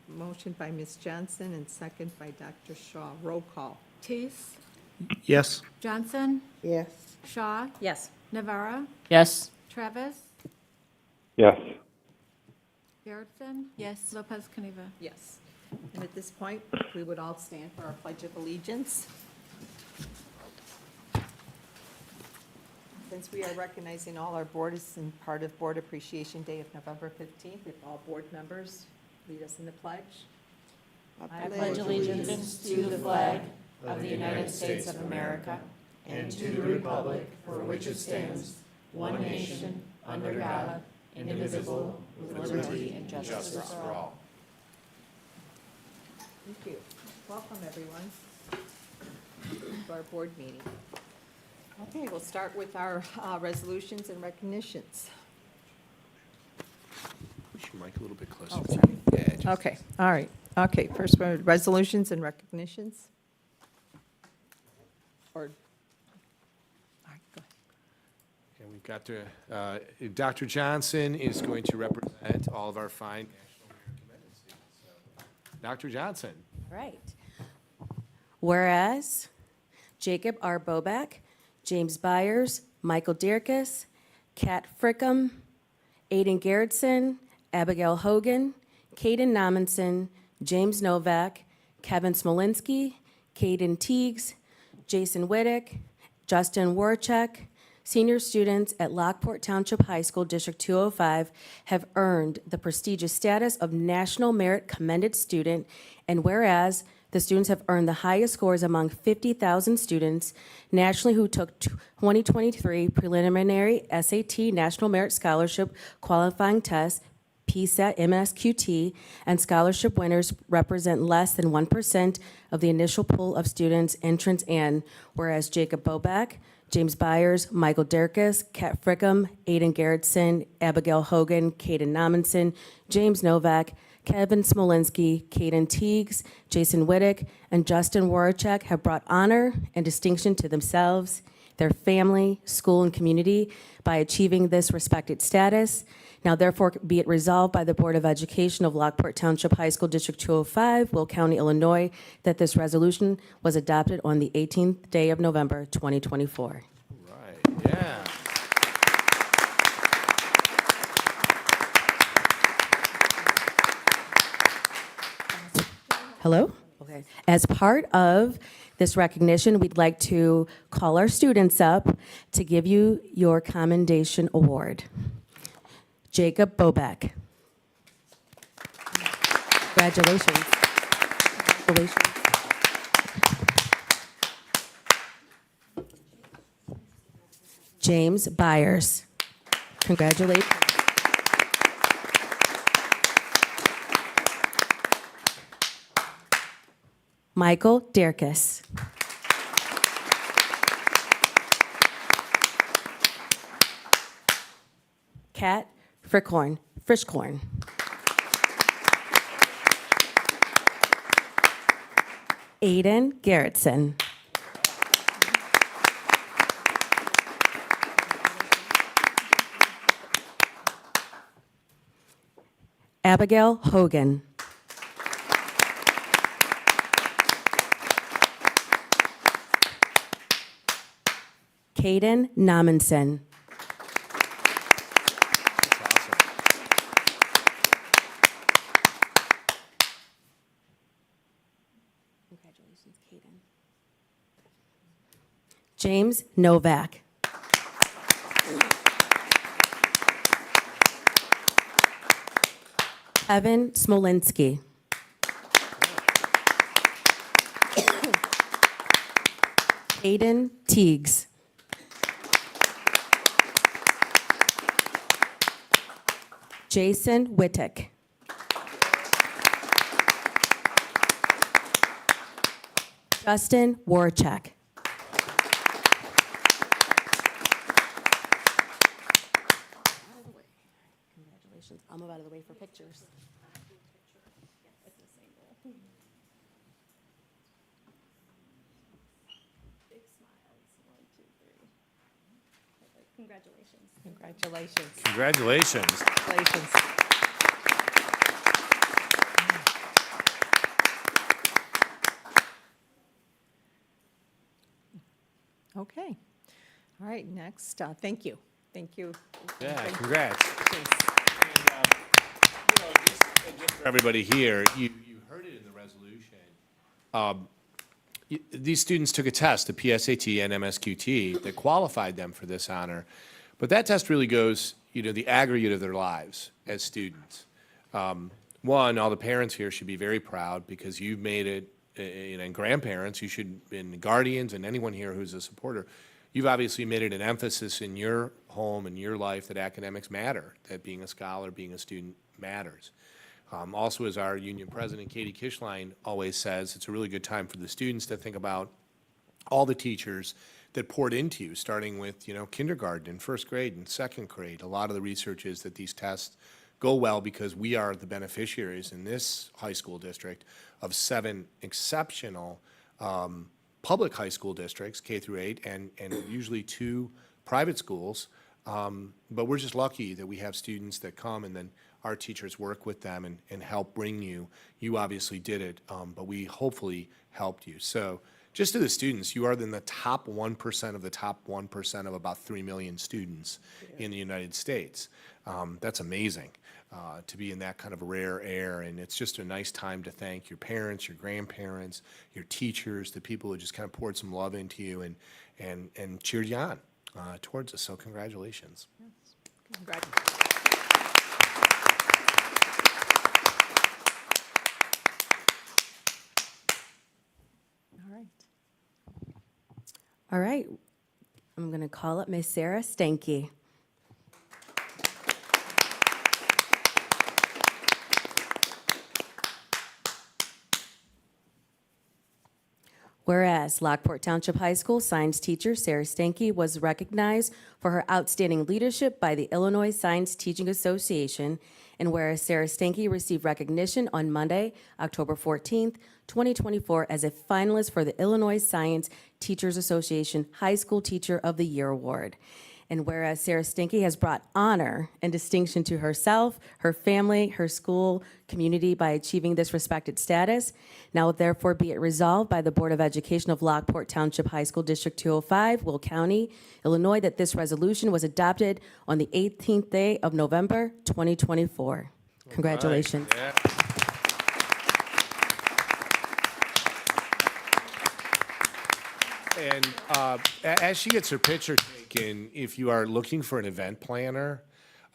Motion by Ms. Johnson and second by Dr. Shaw. Roll call. Teese, Yes. Johnson, Yes. Shaw, Yes. Navarro, Yes. Travis, Yes. Garrettson. Yes. Lopez Caniva. Yes. And at this point, we would all stand for our Pledge of Allegiance. Since we are recognizing all our boards and part of Board Appreciation Day of November 15th, if all board members lead us in the pledge. I pledge allegiance to the flag of the United States of America and to the republic for which it stands, one nation, under God, indivisible, with liberty and justice for all. Thank you. Welcome, everyone, to our board meeting. Okay, we'll start with our resolutions and recognitions. Push your mic a little bit closer. Oh, sorry. Yeah, just- Okay, all right. Okay, first one, resolutions and recognitions. Or, all right, go ahead. And we've got Dr. Johnson is going to represent all of our fine National Merit Commended students. So, Dr. Johnson. Right. Whereas Jacob R. Boback, James Byers, Michael Dierkes, Kat Frickum, Aiden Garrettson, Abigail Hogan, Caden Nominson, James Novak, Kevin Smolinski, Caden Teagues, Jason Whittick, Justin Warchek, senior students at Lockport Township High School District 205 have earned the prestigious status of National Merit Commended Student, and whereas the students have earned the highest scores among 50,000 students nationally who took 2023 preliminary SAT National Merit Scholarship qualifying test, PSAT, MSQT, and scholarship winners represent less than 1% of the initial pool of students entrants, and whereas Jacob Boback, James Byers, Michael Dierkes, Kat Frickum, Aiden Garrettson, Abigail Hogan, Caden Nominson, James Novak, Kevin Smolinski, Caden Teagues, Jason Whittick, and Justin Warchek have brought honor and distinction to themselves, their family, school, and community by achieving this respected status. Now therefore be it resolved by the Board of Education of Lockport Township High School District 205, Will County, Illinois, that this resolution was adopted on the 18th day of November, 2024. Right, yeah. Hello? Okay. As part of this recognition, we'd like to call our students up to give you your commendation award. Jacob Boback. Congratulations. Congratulations. James Byers. Congratulations. Michael Dierkes. Kat Frischkorn. Aiden Garrettson. Abigail Hogan. Caden Nominson. Congratulations, Caden. James Novak. Evan Smolinski. Aiden Teagues. Jason Whittick. Justin Warchek. Congratulations. I'll move out of the way for pictures. Congratulations. Congratulations. Congratulations. Congratulations. Okay. All right, next, thank you. Thank you. Yeah, Thank you. congrats. Thanks. Just for everybody here, you heard it in the resolution. These students took a test, a PSAT and MSQT, that qualified them for this honor. But that test really goes, the aggregate of their lives as students. One, all the parents here should be very proud because you've made it, and grandparents, you should, and guardians, and anyone here who's a supporter, you've obviously made it an emphasis in your home and your life that academics matter, that being a scholar, being a student matters. Also, as our union president, Katie Kishline, always says, it's a really good time for the students to think about all the teachers that poured into you, starting with, kindergarten and first grade and second grade. A lot of the research is that these tests go well because we are the beneficiaries in this high school district of 7 exceptional public high school districts, K through 8, and usually 2 private schools. But we're just lucky that we have students that come and then our teachers work with them and help bring you. You obviously did it, but we hopefully helped you. So just to the students, you are in the top 1% of the top 1% of about 3 million students in the United States. That's amazing to be in that kind of rare air, and it's just a nice time to thank your parents, your grandparents, your teachers, the people who just kind of poured some love into you and cheered you on towards us. So congratulations. Congratulations. All right. All right, I'm going to call up Miss Sarah Stanky. Whereas Lockport Township High School science teacher Sarah Stanky was recognized for her outstanding leadership by the Illinois Science Teaching Association, and whereas Sarah Stanky received recognition on Monday, October 14th, 2024, as a finalist for the Illinois Science Teachers Association High School Teacher of the Year Award. And whereas Sarah Stanky has brought honor and distinction to herself, her family, her school, community by achieving this respected status, now therefore be it resolved by the Board of Education of Lockport Township High School District 205, Will County, Illinois, that this resolution was adopted on the 18th day of November, 2024. Congratulations. Yeah. And as she gets her picture taken, if you are looking for an event planner,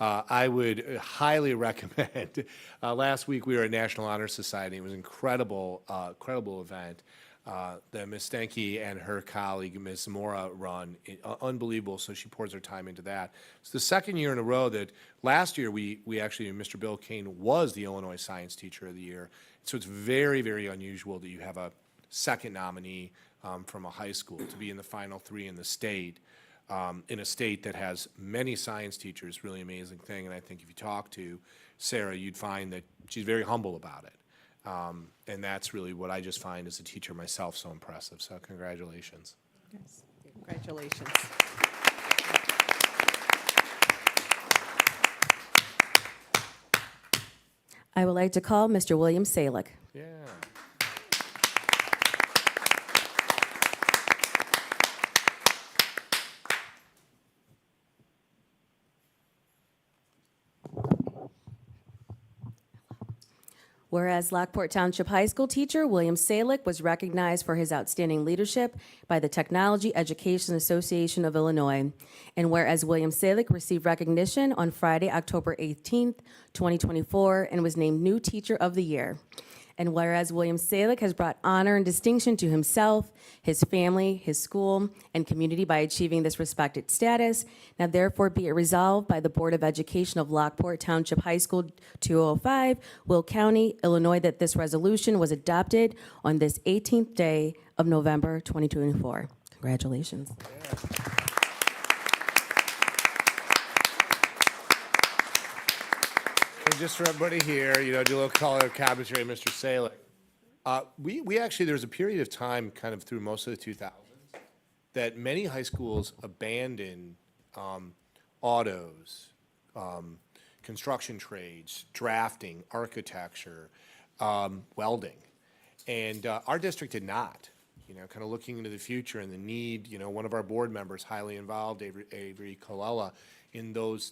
I would highly recommend. Last week we were at National Honor Society. It was an incredible event that Ms. Stanky and her colleague, Ms. Mora, run. Unbelievable. So she pours her time into that. It's the second year in a row that last year we actually, Mr. Bill Kane was the Illinois Science Teacher of the Year. So it's very, very unusual that you have a second nominee from a high school to be in the final 3 in the state, in a state that has many science teachers, really amazing thing. And I think if you talk to Sarah, you'd find that she's very humble about it. And that's really what I just find as a teacher myself so impressive. So congratulations. Yes. Congratulations. I would like to call Mr. William Salick. Yeah. Whereas Lockport Township High School teacher William Salick was recognized for his outstanding leadership by the Technology Education Association of Illinois, and whereas William Salick received recognition on Friday, October 18th, 2024, and was named New Teacher of the Year. And whereas William Salick has brought honor and distinction to himself, his family, his school, and community by achieving this respected status, now therefore be it resolved by the Board of Education of Lockport Township High School 205, Will County, Illinois, that this resolution was adopted on this 18th day of November 2024. Congratulations. And just for everybody here, do a little color commentary, Mr. Salick. We actually, there was a period of time kind of through most of the 2000s that many high schools abandoned autos, construction trades, drafting, architecture, welding. And our district did not. kind of looking into the future and the need, one of our board members, highly involved, Avery Colella, in those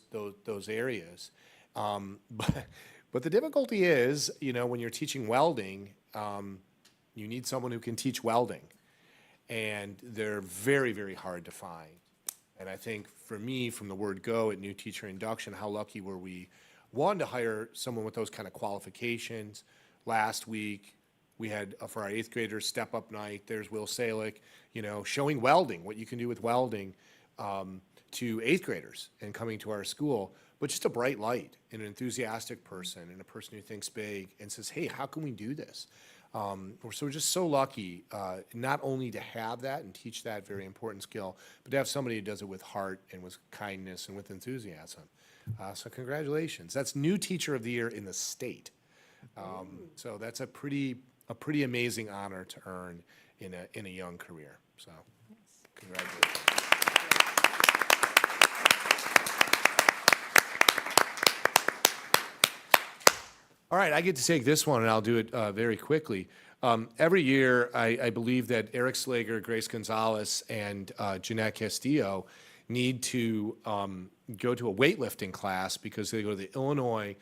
areas. But the difficulty is, when you're teaching welding, you need someone who can teach welding. And they're very, very hard to find. And I think for me, from the word go at new teacher induction, how lucky were we, one, to hire someone with those kind of qualifications. Last week, we had, for our 8th graders, step-up night. There's Will Salick, showing welding, what you can do with welding, to 8th graders and coming to our school. But just a bright light and an enthusiastic person and a person who thinks big and says, hey, how can we do this? So we're just so lucky, not only to have that and teach that very important skill, but to have somebody who does it with heart and with kindness and with enthusiasm. So congratulations. That's new teacher of the year in the state. So that's a pretty amazing honor to earn in a young career. So congratulations. All right, I get to take this one, and I'll do it very quickly. Every year, I believe that Eric Slager, Grace Gonzalez, and Jeanette Castillo need to go to a weightlifting class because they go to the Illinois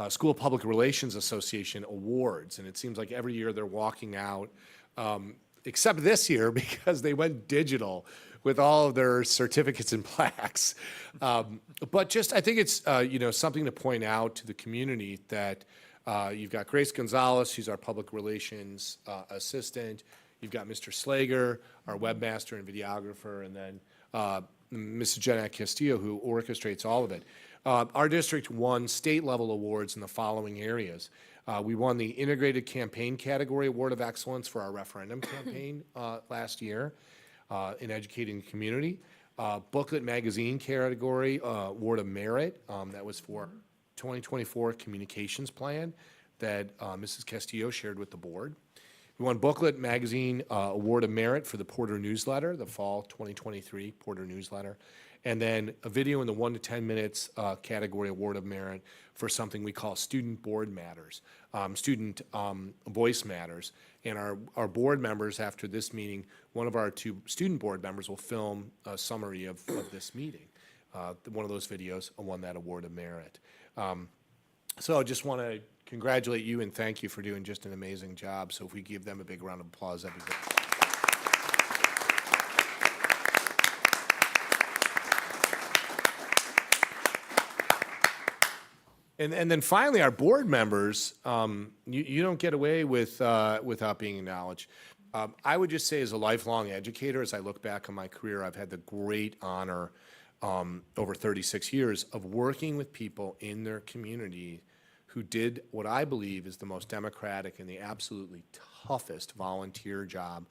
School Public Relations Association Awards. And it seems like every year they're walking out, except this year because they went digital with all of their certificates and plaques. But just, I think it's, something to point out to the community that you've got Grace Gonzalez, who's our public relations assistant. You've got Mr. Slager, our webmaster and videographer, and then Mrs. Jeanette Castillo, who orchestrates all of it. Our district won state-level awards in the following areas. We won the Integrated Campaign Category Award of Excellence for our referendum campaign last year. In educating the community. Booklet Magazine category Award of Merit, that was for 2024 communications plan that Mrs. Castillo shared with the board. We won Booklet Magazine Award of Merit for the Porter newsletter, the fall 2023 Porter newsletter. And then a video in the 1 to 10 minutes category Award of Merit for something we call Student Board Matters, Student Voice Matters. And our board members, after this meeting, one of our 2 student board members will film a summary of this meeting. One of those videos won that Award of Merit. So I just want to congratulate you and thank you for doing just an amazing job. So if we give them a big round of applause, that'd be great. And then finally, our board members, you don't get away without being acknowledged. I would just say as a lifelong educator, as I look back on my career, I've had the great honor over 36 years of working with people in their community who did what I believe is the most democratic and the absolutely toughest volunteer job.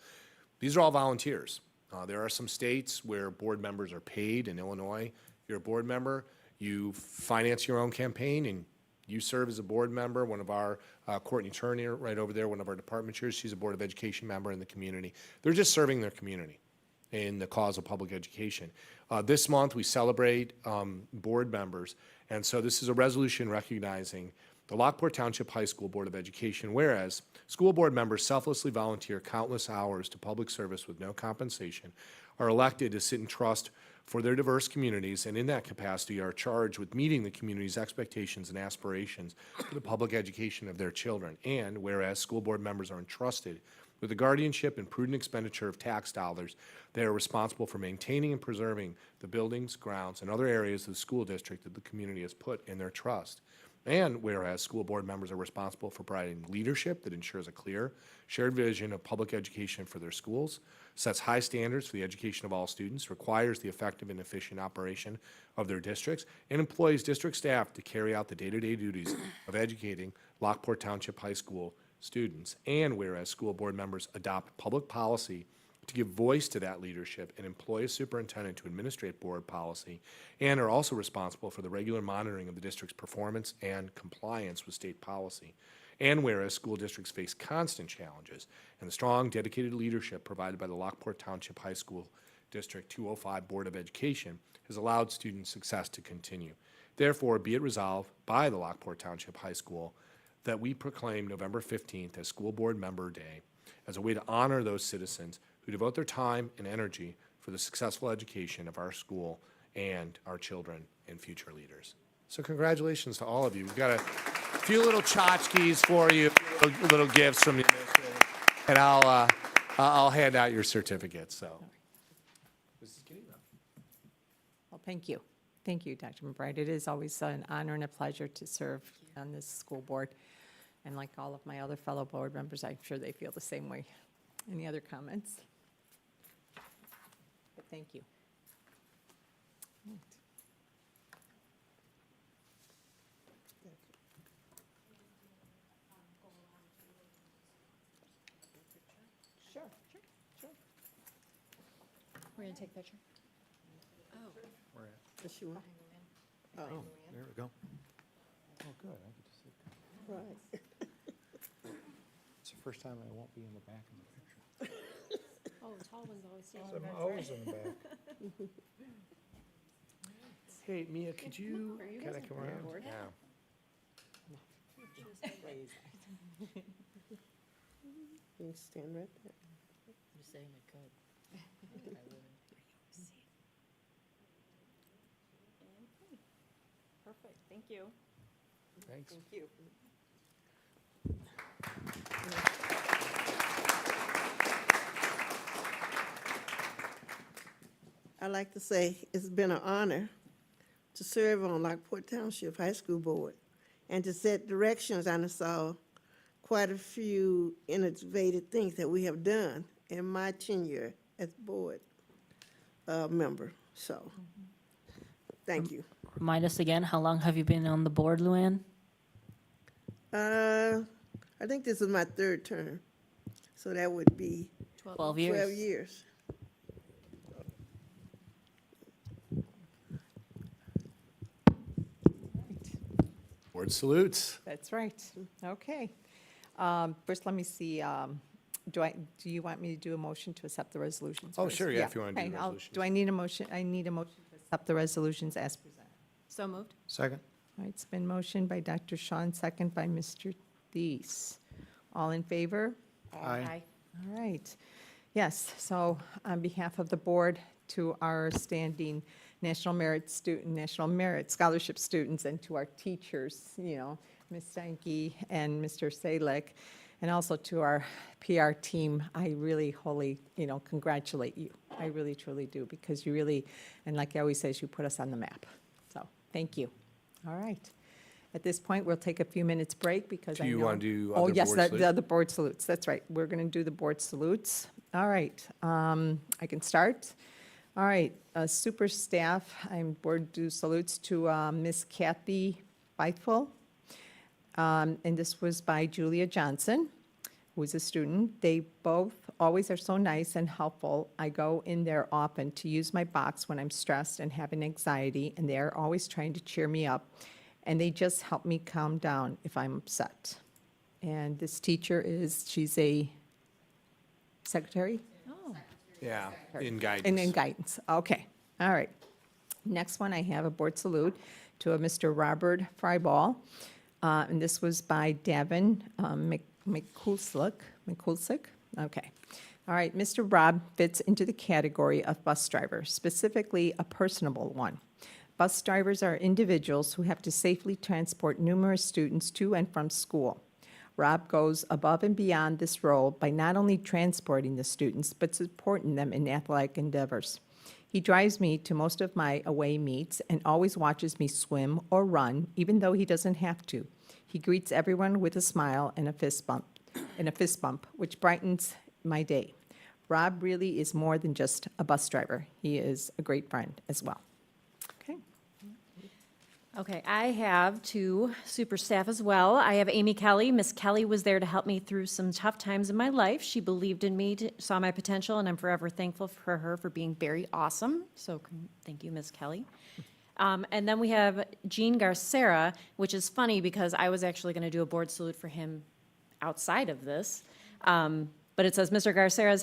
These are all volunteers. There are some states where board members are paid. In Illinois, you're a board member. You finance your own campaign, and you serve as a board member. One of our, Courtney Turner, right over there, one of our department chairs, she's a Board of Education member in the community. They're just serving their community in the cause of public education. This month, we celebrate board members, and so this is a resolution recognizing the Lockport Township High School Board of Education, whereas school board members selflessly volunteer countless hours to public service with no compensation, are elected to sit in trust for their diverse communities, and in that capacity are charged with meeting the community's expectations and aspirations for the public education of their children. And whereas school board members are entrusted with the guardianship and prudent expenditure of tax dollars, they are responsible for maintaining and preserving the buildings, grounds, and other areas of the school district that the community has put in their trust. And whereas school board members are responsible for providing leadership that ensures a clear, shared vision of public education for their schools, sets high standards for the education of all students, requires the effective and efficient operation of their districts, and employs district staff to carry out the day-to-day duties of educating Lockport Township High School students. And whereas school board members adopt public policy to give voice to that leadership and employ a superintendent to administrate board policy, and are also responsible for the regular monitoring of the district's performance and compliance with state policy. And whereas school districts face constant challenges, and the strong, dedicated leadership provided by the Lockport Township High School District 205 Board of Education has allowed student success to continue. Therefore, be it resolved by the Lockport Township High School that we proclaim November 15th as School Board Member Day, as a way to honor those citizens who devote their time and energy for the successful education of our school and our children and future leaders. So congratulations to all of you. We've got a few little tchotchkes for you, little gifts from the administrator, and I'll hand out your certificates, so. Mrs. Geneva. Well, thank you. Thank you, Dr. McBride. It is always an honor and a pleasure to serve on this school board. And like all of my other fellow board members, I'm sure they feel the same way. Any other comments? But thank you. Right. Sure, sure, sure. We're going to take a picture. Yes, you are. Oh, There we go. Oh, good. I get to sit there. right. It's the first time I won't be in the back of the picture. Oh, the tall one's always I'm always in the back. Hey, Mia, could you kind of come around? board? Yeah. You stand right there. You're saying I could. Perfect, thank you. Thanks. Thank you. I'd like to say it's been an honor to serve on Lockport Township High School Board and to set directions. I saw quite a few innovative things that we have done in my tenure as board member. So, thank you. Remind us again, how long have you been on the board, Luann? I think this is my third term, so that would be 12 years. 12 years. Board salutes. That's right. Okay. First, let me see, do you want me to do a motion to accept the resolutions? Oh, first? sure, yeah, if you wanna do Okay, the I'll- resolutions. Do I need a motion? I need a motion to accept the resolutions as presented. So moved. Second? All right, it's been motioned by Dr. Shaw, second by Mr. Thies. All in favor? Aye. All right. Yes, so on behalf of the board, to our standing National Merit Scholarship students, and to our teachers, you know, Ms. Steinke and Mr. Salek, and also to our PR team, I really wholly, congratulate you. I really, truly do, because you really, and like I always say, you put us on the map. So, thank you. All right. At this point, we'll take a few minutes break because I Do know. you want to do Oh, other yes, board the salutes? other board salutes, that's right. We're going to do the board salutes. All right, I can start. All right, super staff, I'm board do salutes to Miss Kathy Feithel. And this was by Julia Johnson, who is a student. They both always are so nice and helpful. I go in there often to use my box when I'm stressed and having anxiety, and they're always trying to cheer me up. And they just help me calm down if I'm upset. And this teacher she's a secretary? Oh, Yeah, in guidance. And in guidance, okay, all right. Next one, I have a board salute to a Mr. Robert Fryball, and this was by Davin McCulsick, okay. All right, Mr. Rob fits into the category of bus driver, specifically a personable one. Bus drivers are individuals who have to safely transport numerous students to and from school. Rob goes above and beyond this role by not only transporting the students, but supporting them in athletic endeavors. He drives me to most of my away meets and always watches me swim or run, even though he doesn't have to. He greets everyone with a smile and a fist bump, which brightens my day. Rob really is more than just a bus driver. He is a great friend as well. Okay. Okay, I have two super staff as well. I have Amy Kelly. Miss Kelly was there to help me through some tough times in my life. She believed in me, saw my potential, and I'm forever thankful for her for being very awesome. So thank you, Miss Kelly. And then we have Gene Garcera, which is funny because I was actually going to do a board salute for him outside of this. But it says, Mr. Garcera has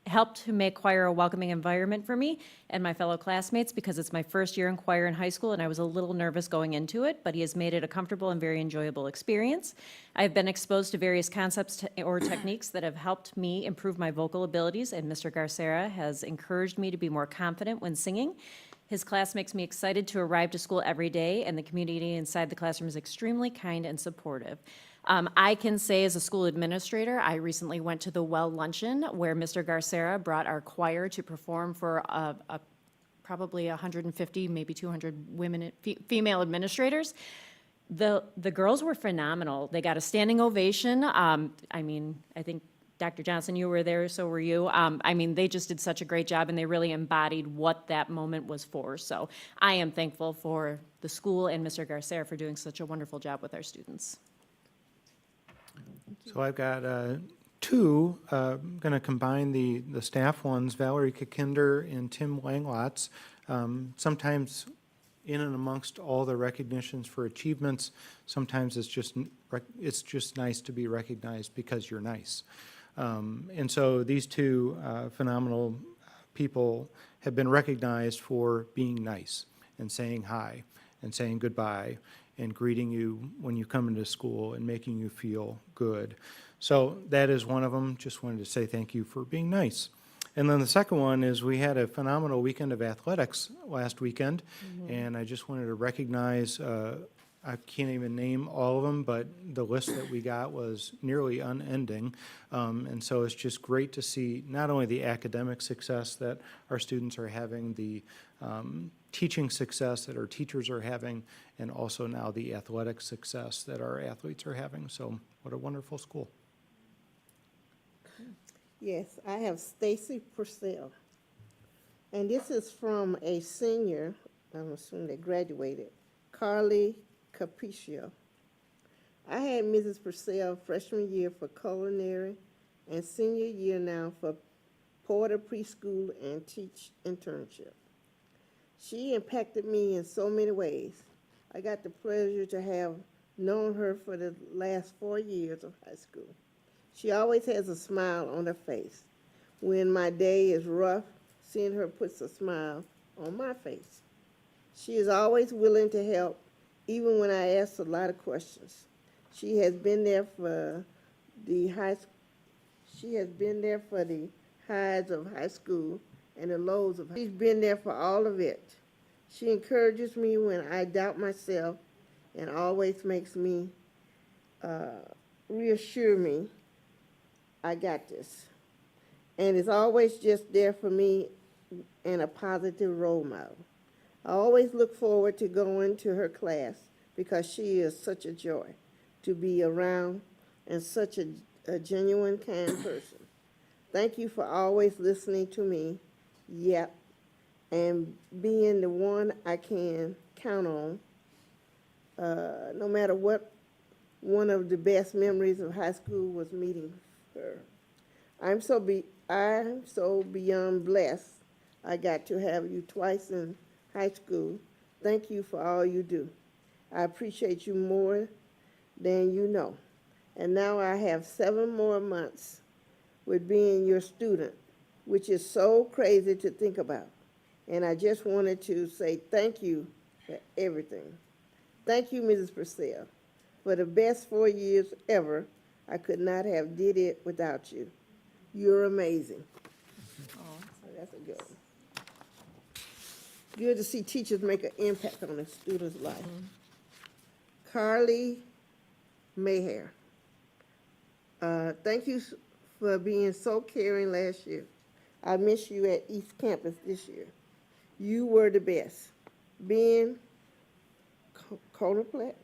helped to make choir a welcoming environment for me and my fellow classmates because it's my first year in choir in high school and I was a little nervous going into it, but he has made it a comfortable and very enjoyable experience. I've been exposed to various concepts or techniques that have helped me improve my vocal abilities, and Mr. Garcera has encouraged me to be more confident when singing. His class makes me excited to arrive to school every day, and the community inside the classroom is extremely kind and supportive. I can say as a school administrator, I recently went to the Well Luncheon where Mr. Garcera brought our choir to perform for probably 150, maybe 200 women, female administrators. The girls were phenomenal. They got a standing ovation. I mean, I think Dr. Johnson, you were there, so were you. I mean, they just did such a great job, and they really embodied what that moment was for. So I am thankful for the school and Mr. Garcera for doing such a wonderful job with our students. So I've got two, going to combine the staff ones, Valerie Kikinder and Tim Langlots. Sometimes in and amongst all the recognitions for achievements, sometimes it's just nice to be recognized because you're nice. And so these two phenomenal people have been recognized for being nice and saying hi and saying goodbye and greeting you when you come into school and making you feel good. So that is one of them. Just wanted to say thank you for being nice. And then the second one is we had a phenomenal weekend of athletics last weekend, and I just wanted to recognize, I can't even name all of them, but the list that we got was nearly unending. And so it's just great to see not only the academic success that our students are having, the teaching success that our teachers are having, and also now the athletic success that our athletes are having. So what a wonderful school. Yes, I have Stacy Purcell. And this is from a senior, I'm assuming they graduated, Carly Capricio. I had Mrs. Purcell freshman year for culinary and senior year now for Porter Preschool and Teach internship. She impacted me in so many ways. I got the pleasure to have known her for the last 4 years of high school. She always has a smile on her face. When my day is rough, seeing her puts a smile on my face. She is always willing to help, even when I ask a lot of questions. She has been there for the highs of high school and the lows of high school. She's been there for all of it. She encourages me when I doubt myself and always makes me reassure me I got this. And is always just there for me and a positive role model. I always look forward to going to her class because she is such a joy to be around and such a genuine, kind person. Thank you for always listening to me, yep, and being the one I can count on, no matter what. One of the best memories of high school was meeting her. I'm so beyond blessed I got to have you twice in high school. Thank you for all you do. I appreciate you more than you know. And now I have 7 more months with being your student, which is so crazy to think about. And I just wanted to say thank you for everything. Thank you, Mrs. Purcell, for the best 4 years ever. I could not have did it without you. You're amazing. Oh, that's a good one. Good to see teachers make an impact on a student's life. Carly Mayhair. Thank you for being so caring last year. I miss you at East Campus this year. You were the best. Ben Konopleck.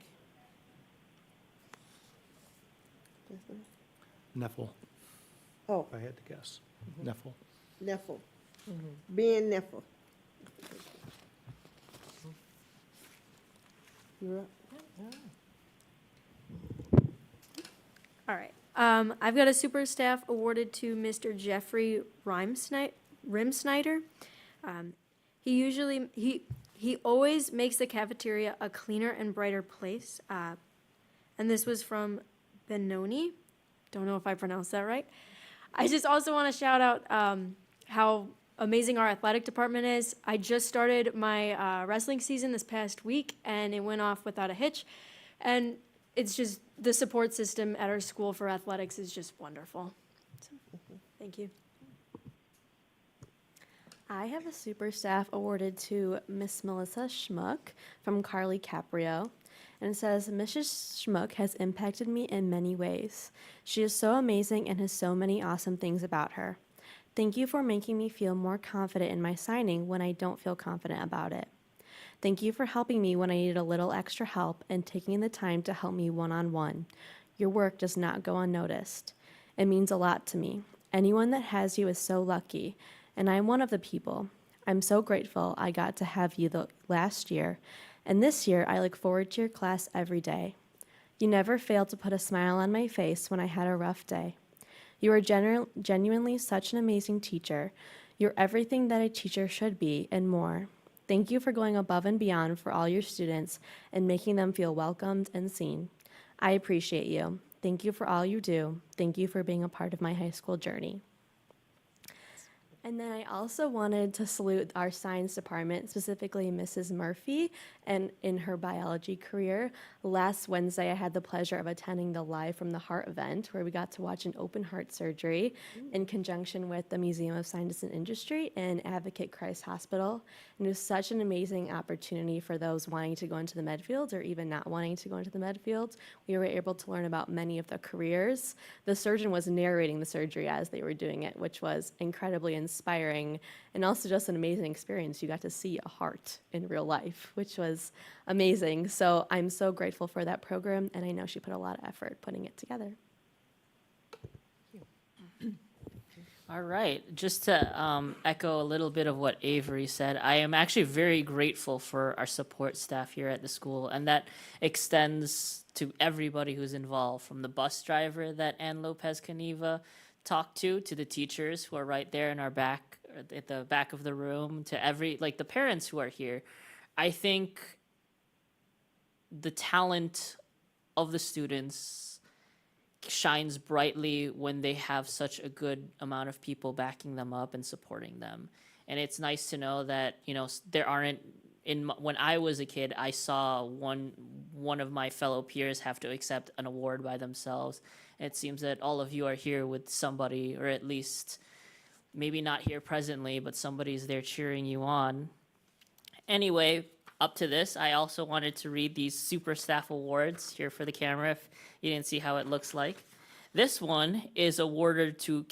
Neffel, Oh, if I had to guess. Neffel. Neffel. Ben Neffel. You're up. All right. I've got a super staff awarded to Mr. Jeffrey Rimsnyder. He always makes the cafeteria a cleaner and brighter place. And this was from Benoni. Don't know if I pronounced that right. I just also want to shout out how amazing our athletic department is. I just started my wrestling season this past week, and it went off without a hitch. And it's just the support system at our school for athletics is just wonderful. So, thank you. I have a super staff awarded to Miss Melissa Schmuck from Carly Caprio. And it says, Mrs. Schmuck has impacted me in many ways. She is so amazing and has so many awesome things about her. Thank you for making me feel more confident in my signing when I don't feel confident about it. Thank you for helping me when I needed a little extra help and taking the time to help me one-on-one. Your work does not go unnoticed. It means a lot to me. Anyone that has you is so lucky, and I'm one of the people. I'm so grateful I got to have you the last year, and this year I look forward to your class every day. You never failed to put a smile on my face when I had a rough day. You are genuinely such an amazing teacher. You're everything that a teacher should be and more. Thank you for going above and beyond for all your students and making them feel welcomed and seen. I appreciate you. Thank you for all you do. Thank you for being a part of my high school journey. And then I also wanted to salute our science department, specifically Mrs. Murphy, and in her biology career. Last Wednesday, I had the pleasure of attending the Live from the Heart event, where we got to watch an open heart surgery in conjunction with the Museum of Science and Industry and Advocate Christ Hospital. And it was such an amazing opportunity for those wanting to go into the med fields or even not wanting to go into the med fields. We were able to learn about many of the careers. The surgeon was narrating the surgery as they were doing it, which was incredibly inspiring and also just an amazing experience. You got to see a heart in real life, which was amazing. So I'm so grateful for that program, and I know she put a lot of effort putting it together. All right, just to echo a little bit of what Avery said, I am actually very grateful for our support staff here at the school, and that extends to everybody who's involved, from the bus driver that Ann Lopez Caneva talked to the teachers who are right there in our back, at the back of the room, to the parents who are here. I think the talent of the students shines brightly when they have such a good amount of people backing them up and supporting them. And it's nice to know that, there aren't, when I was a kid, I saw one of my fellow peers have to accept an award by themselves. And it seems that all of you are here with somebody, or at least maybe not here presently, but somebody's there cheering you on. Anyway, up to this, I also wanted to read these super staff awards here for the camera if you didn't see how it looks like. This one is awarded to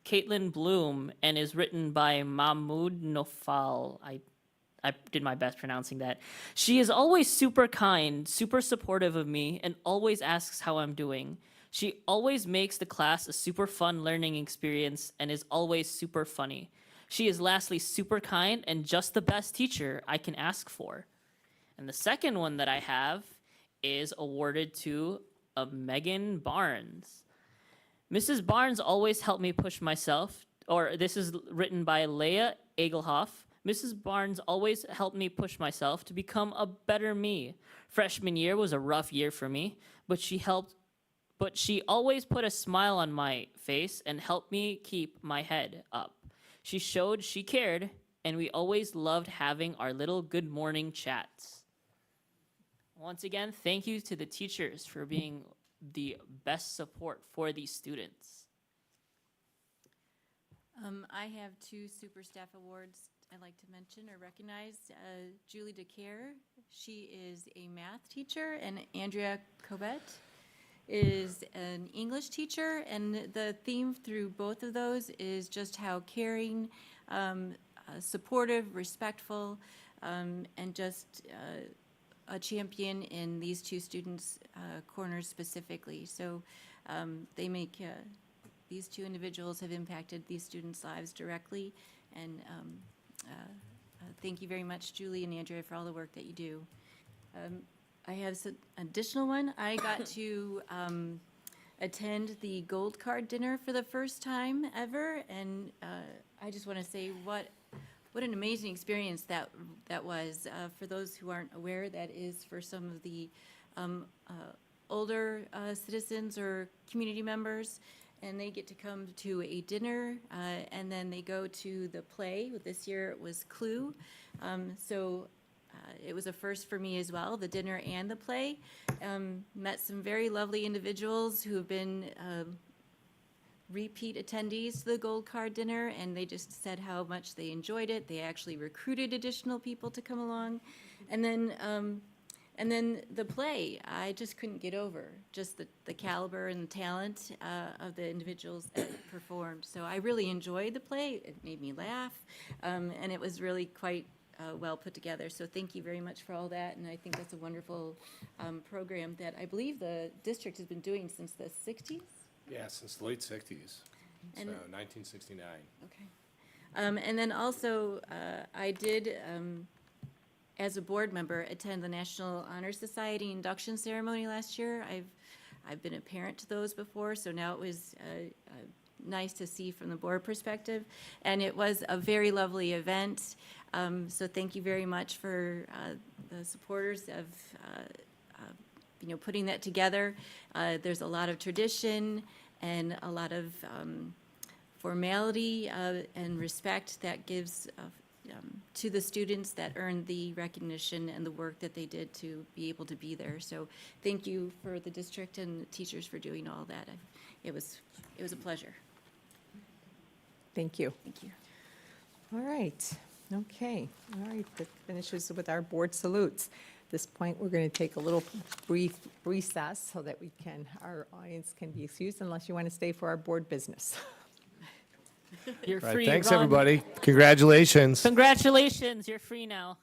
Caitlin Bloom and is written by Mahmoud Nofal. I did my best pronouncing that. She is always super kind, super supportive of me, and always asks how I'm doing. She always makes the class a super fun learning experience and is always super funny. She is lastly super kind and just the best teacher I can ask for. And the second one that I have is awarded to Megan Barnes. Mrs. Barnes always helped me push myself, or this is written by Leah Egelhoff. Mrs. Barnes always helped me push myself to become a better me. Freshman year was a rough year for me, but she always put a smile on my face and helped me keep my head up. She showed she cared, and we always loved having our little good morning chats. Once again, thank you to the teachers for being the best support for these students. I have two super staff awards I'd like to mention or recognize. Julie DeCare, she is a math teacher, and Andrea Cobet is an English teacher, and the theme through both of those is just how caring, supportive, respectful, and just a champion in these two students' corners specifically. So they make, these two individuals have impacted these students' lives directly, and thank you very much, Julie and Andrea, for all the work that you do. I have an additional one. I got to attend the Gold Card dinner for the first time ever, and I just want to say what an amazing experience that was. For those who aren't aware, that is for some of the older citizens or community members, and they get to come to a dinner, and then they go to the play. This year it was Clue. It was a first for me as well, the dinner and the play. Met some very lovely individuals who have been repeat attendees to the Gold Card dinner, and they just said how much they enjoyed it. They actually recruited additional people to come along. And then the play, I just couldn't get over, just the caliber and the talent of the individuals that performed. So I really enjoyed the play. It made me laugh, and it was really quite well put together. So thank you very much for all that, and I think that's a wonderful program that I believe the district has been doing since the 60s. Yeah, since the late 60s, so And- 1969. Okay. And then also, I did, as a board member, attend the National Honor Society induction ceremony last year. I've been a parent to those before, so now it was nice to see from the board perspective. And it was a very lovely event. So thank you very much for the supporters of putting that together. There's a lot of tradition and a lot of formality and respect that gives to the students that earned the recognition and the work that they did to be able to be there. So thank you for the district and the teachers for doing all that. It was a pleasure. Thank you. Thank you. All right, okay, all right, that finishes with our board salutes. At this point, we're going to take a little brief recess so that our audience can be excused unless you want to stay for our board business. You're Right, free. thanks, Run. everybody. Congratulations. Congratulations, you're free now.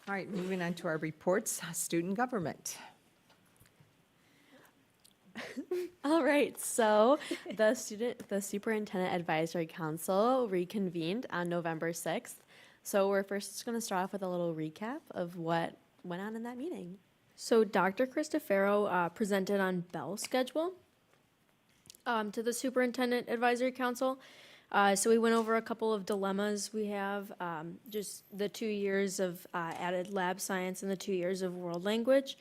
All right, moving on to our reports, student government. All right, so the Superintendent Advisory Council reconvened on November 6th. So we're first going to start off with a little recap of what went on in that meeting. So Dr. Christofero presented on Bell's schedule to the Superintendent Advisory Council. So we went over a couple of dilemmas we have, just the 2 years of added lab science and the 2 years of world language.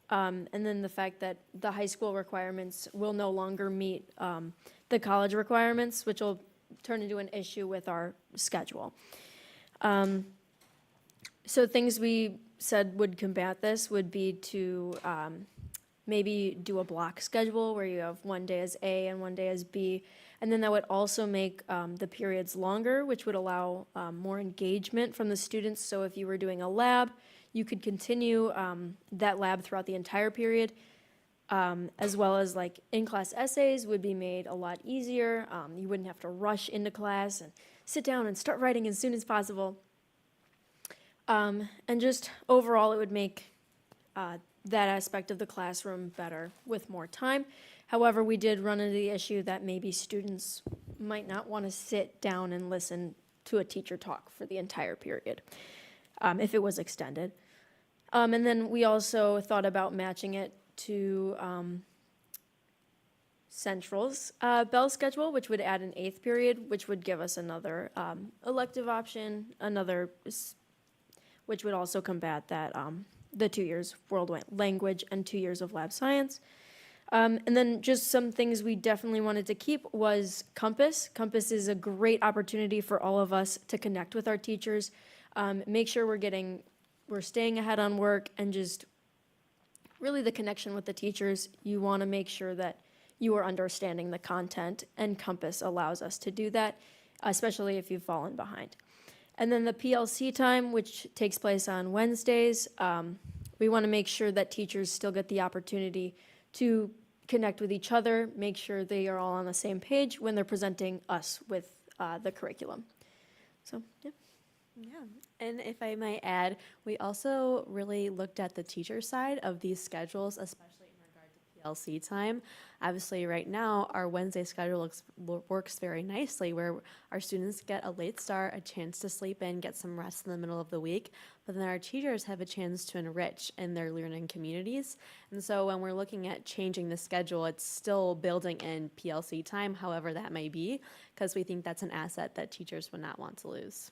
And then the fact that the high school requirements will no longer meet the college requirements, which will turn into an issue with our schedule. So things we said would combat this would be to maybe do a block schedule where you have one day as A and one day as B. And then that would also make the periods longer, which would allow more engagement from the students. So if you were doing a lab, you could continue that lab throughout the entire period, as well as like in-class essays would be made a lot easier. You wouldn't have to rush into class and sit down and start writing as soon as possible. And just overall, it would make that aspect of the classroom better with more time. However, we did run into the issue that maybe students might not want to sit down and listen to a teacher talk for the entire period, if it was extended. And then we also thought about matching it to Central's bell schedule, which would add an 8th period, which would give us another elective option, which would also combat that the 2 years world language and 2 years of lab science. And then just some things we definitely wanted to keep was Compass. Compass is a great opportunity for all of us to connect with our teachers, make sure we're staying ahead on work, and just really the connection with the teachers. You want to make sure that you are understanding the content, and Compass allows us to do that, especially if you've fallen behind. And then the PLC time, which takes place on Wednesdays, we want to make sure that teachers still get the opportunity to connect with each other, make sure they are all on the same page when they're presenting us with the curriculum. So, yeah. Yeah, and if I might add, we also really looked at the teacher side of these schedules, especially in regard to PLC time. Obviously, right now, our Wednesday schedule works very nicely, where our students get a late start, a chance to sleep in, get some rest in the middle of the week, but then our teachers have a chance to enrich in their learning communities. And so when we're looking at changing the schedule, it's still building in PLC time, however that may be, because we think that's an asset that teachers would not want to lose.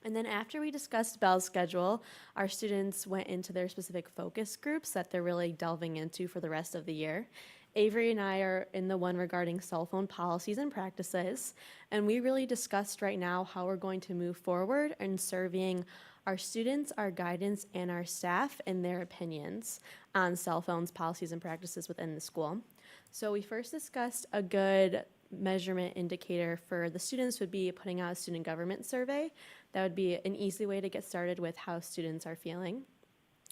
And then after we discussed Bell's schedule, our students went into their specific focus groups that they're really delving into for the rest of the year. Avery and I are in the one regarding cell phone policies and practices, and we really discussed right now how we're going to move forward in serving our students, our guidance, and our staff in their opinions on cell phones, policies, and practices within the school. So we first discussed a good measurement indicator for the students would be putting out a student government survey. That would be an easy way to get started with how students are feeling.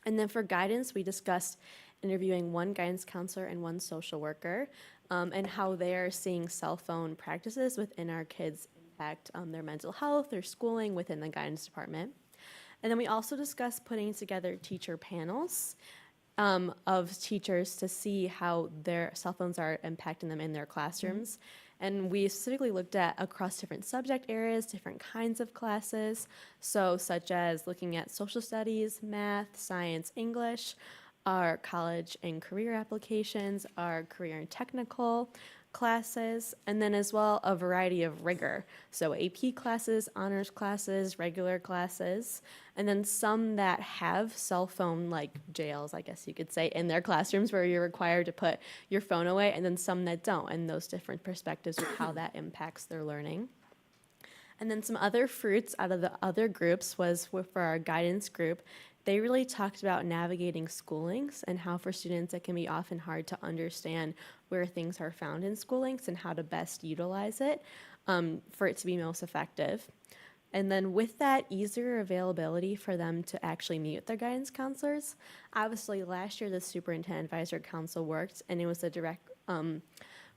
And then for guidance, we discussed interviewing one guidance counselor and one social worker, and how they're seeing cell phone practices within our kids' impact on their mental health, their schooling within the guidance department. And then we also discussed putting together teacher panels of teachers to see how their cell phones are impacting them in their classrooms. And we specifically looked at across different subject areas, different kinds of classes, so such as looking at social studies, math, science, English, our college and career applications, our career and technical classes, and then as well a variety of rigor. So AP classes, honors classes, regular classes, and then some that have cell phone like jails, I guess you could say, in their classrooms where you're required to put your phone away, and then some that don't, and those different perspectives of how that impacts their learning. And then some other fruits out of the other groups was for our guidance group. They really talked about navigating schoolings and how for students it can be often hard to understand where things are found in schoolings and how to best utilize it for it to be most effective. And then with that easier availability for them to actually meet with their guidance counselors, obviously last year the Superintendent Advisory Council worked, and it was a direct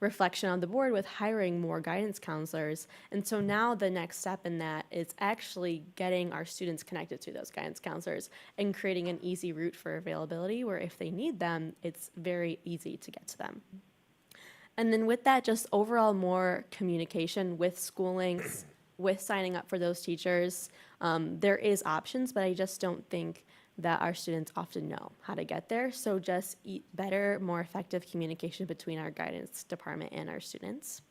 reflection on the board with hiring more guidance counselors. And so now the next step in that is actually getting our students connected to those guidance counselors and creating an easy route for availability where if they need them, it's very easy to get to them. And then with that, just overall more communication with schoolings, with signing up for those teachers, There is options, but I just don't think that our students often know how to get there. So just better, more effective communication between our guidance department and our students.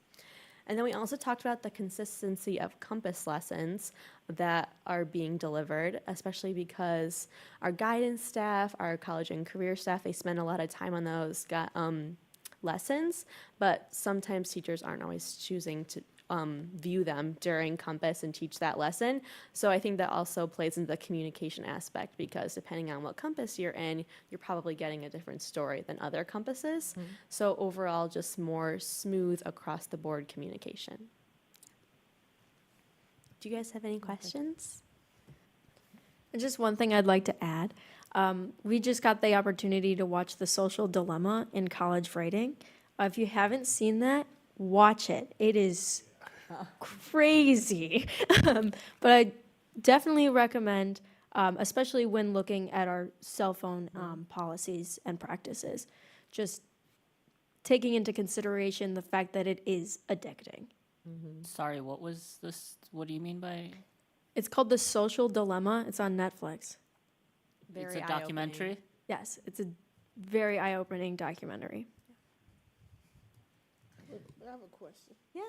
And then we also talked about the consistency of Compass lessons that are being delivered, especially because our guidance staff, our college and career staff, they spend a lot of time on those lessons, but sometimes teachers aren't always choosing to view them during Compass and teach that lesson. So I think that also plays into the communication aspect, because depending on what Compass you're in, you're probably getting a different story than other Compasses. So overall, just more smooth across the board communication. Do you guys have any questions? And just one thing I'd like to add. We just got the opportunity to watch The Social Dilemma in college writing. If you haven't seen that, watch it. It is crazy. But I definitely recommend, especially when looking at our cell phone policies and practices, just taking into consideration the fact that it is addicting. Sorry, what was this? What do you mean by? It's called The Social Dilemma. It's on Netflix. It's a documentary? Yes, it's a very eye-opening documentary. I have a question. Yeah.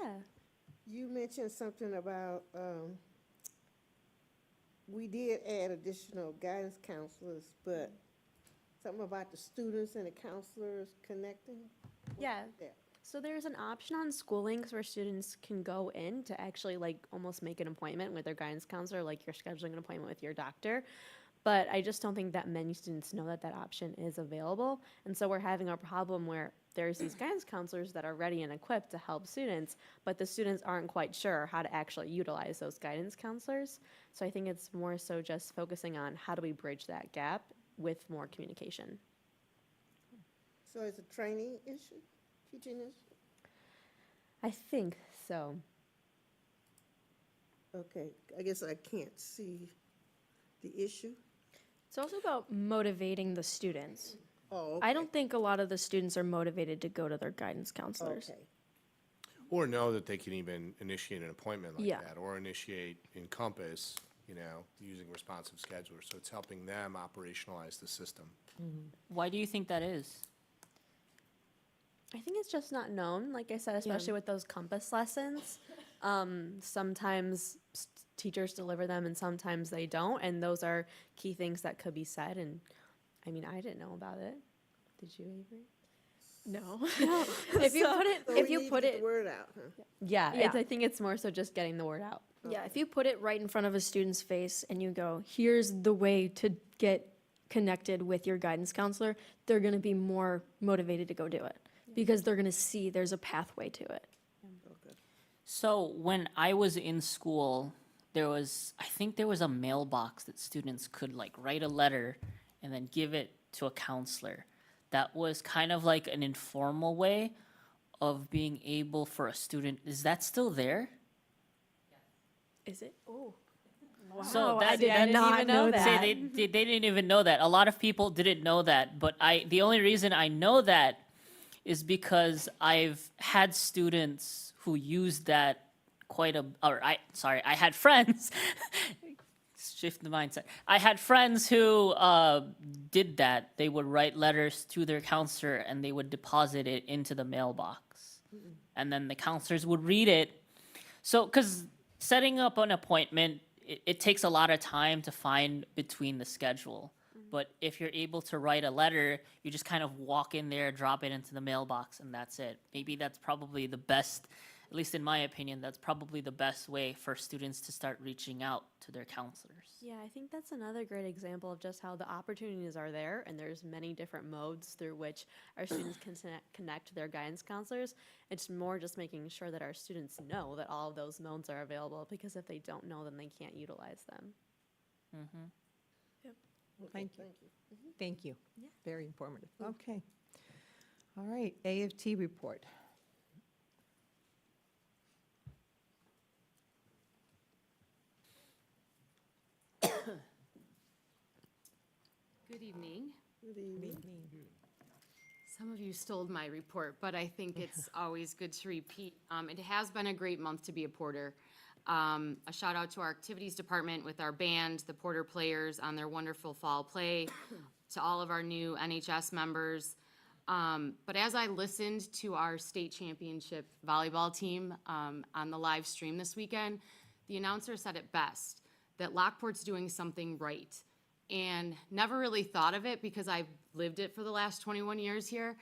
You mentioned something about, we did add additional guidance counselors, but something about the students and the counselors connecting? Yeah. Yeah. So there's an option on School Links where students can go in to actually like almost make an appointment with their guidance counselor, like you're scheduling an appointment with your doctor. But I just don't think that many students know that that option is available. And so we're having a problem where there's these guidance counselors that are ready and equipped to help students, but the students aren't quite sure how to actually utilize those guidance counselors. So I think it's more so just focusing on how do we bridge that gap with more communication. So it's a training issue, teaching issue? I think so. Okay, I guess I can't see the issue. It's also about motivating the students. Oh, I don't think a lot of the students are motivated to go to their guidance counselors. okay. Or know that they can even initiate an appointment like Yeah. that, or initiate Encompass, using responsive schedulers. So it's helping them operationalize the system. Why do you think that is? I think it's just not known, like I said, especially with those Compass lessons. Sometimes teachers deliver them and sometimes they don't, and those are key things that could be said. And I mean, I didn't know about it. Did you, Avery? No. If you put it, So if we you need to put get it, the word out, huh? Yeah, Yeah. I think it's more so just getting the word out. yeah, if you put it right in front of a student's face and you go, here's the way to get connected with your guidance counselor, they're going to be more motivated to go do it because they're going to see there's a pathway to it. So when I was in school, I think there was a mailbox that students could like write a letter and then give it to a counselor. That was kind of like an informal way of being able for a student. Is that still there? Is it? Oh. So I that- did that- not even know know that. Say they didn't even know that. A lot of people didn't know that, but the only reason I know that is because I've had students who used that I had friends. Shift the mindset. I had friends who did that. They would write letters to their counselor and they would deposit it into the mailbox, and then the counselors would read it. So, because setting up an appointment, it takes a lot of time to find between the schedule. But if you're able to write a letter, you just kind of walk in there, drop it into the mailbox, and that's it. Maybe that's probably the best, at least in my opinion, that's probably the best way for students to start reaching out to their counselors. Yeah, I think that's another great example of just how the opportunities are there, and there's many different modes through which our students can connect to their guidance counselors. It's more just making sure that our students know that all of those modes are available, because if they don't know, then they can't utilize them. Thank you. Thank you. Very informative. Okay. All right, A of T report. Good evening. Good evening. Some of you stole my report, but I think it's always good to repeat. It has been a great month to be a porter. A shout out to our activities department with our band, the Porter players on their wonderful fall play, to all of our new NHS members. But as I listened to our state championship volleyball team on the live stream this weekend, the announcer said it best, that Lockport's doing something right. And never really thought of it because I've lived it for the last 21 years here.